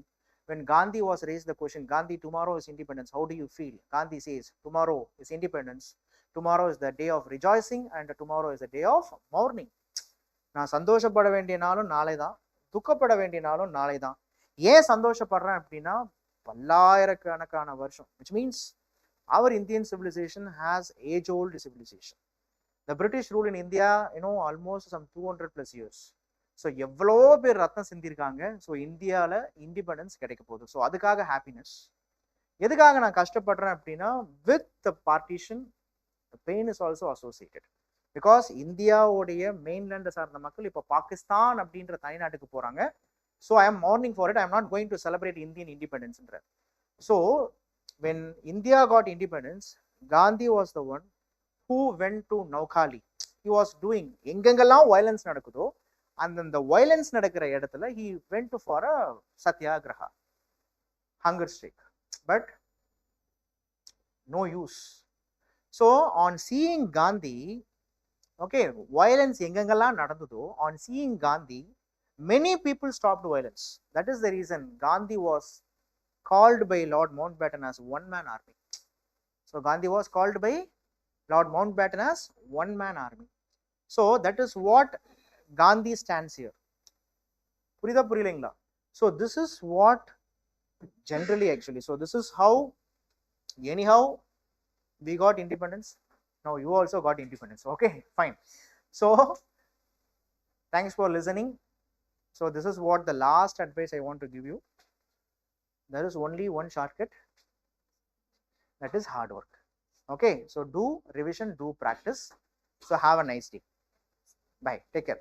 Speaker 1: when Gandhi was raised the question, Gandhi, tomorrow is independence, how do you feel? Gandhi says, tomorrow is independence, tomorrow is the day of rejoicing, and tomorrow is the day of mourning. நான் சந்தோஷப்பட வேண்டிய நாளும் நாளை தான், துக்கப்பட வேண்டிய நாளும் நாளை தான். ஏன் சந்தோஷப்படுறேன் அப்படின்னா, பல்லாயிரக்கணக்கான வருஷம், which means our Indian civilization has age-old civilization. The British rule in India, almost some 200 plus years. So எவ்வளோ பேர் ரத்தம் சிந்திருக்காங்க. ஸோ இந்தியாவில் இண்டிபெண்டன்ஸ் கிடைக்க போகுது. ஸோ அதுக்காக ஹாப்பினஸ். எதுக்காக நான் கஷ்டப்படுறேன் அப்படின்னா, with the partition pain is also associated. Because இந்தியாவுடைய மெயின்லேண்டை சார்ந்த மக்கள் இப்போ பாகிஸ்தான் அப்படின்ற தனிநாட்டுக்கு போகிறாங்க. So I am mourning for it. I am not going to celebrate Indian இண்டிபெண்டன்ஸ்ன்ற. So when India got independence, Gandhi was the one who went to Naukali. He was doing, எங்கெங்கெல்லாம் வயலன்ஸ் நடக்குதோ அந்தந்த வயலன்ஸ் நடக்கிற இடத்துல he went for a satyagraha, hunger strike, but no use. So on seeing Gandhi, okay, violence எங்கெங்கெல்லாம் நடந்ததோ, on seeing Gandhi, many people stopped violence. That is the reason Gandhi was called by Lord Mountbatten as one-man army. So Gandhi was called by Lord Mountbatten as one-man army. So that is what Gandhi stands here. புரியுதா புரியலைங்களா? So this is what generally actually. So this is how anyhow we got independence. Now you also got independence. Okay, fine. So thanks for listening. So this is what the last advice I want to give you. there is only one shortcut, that is hard work. Okay, so do revision, do practice. So have a nice day. Bye, take care.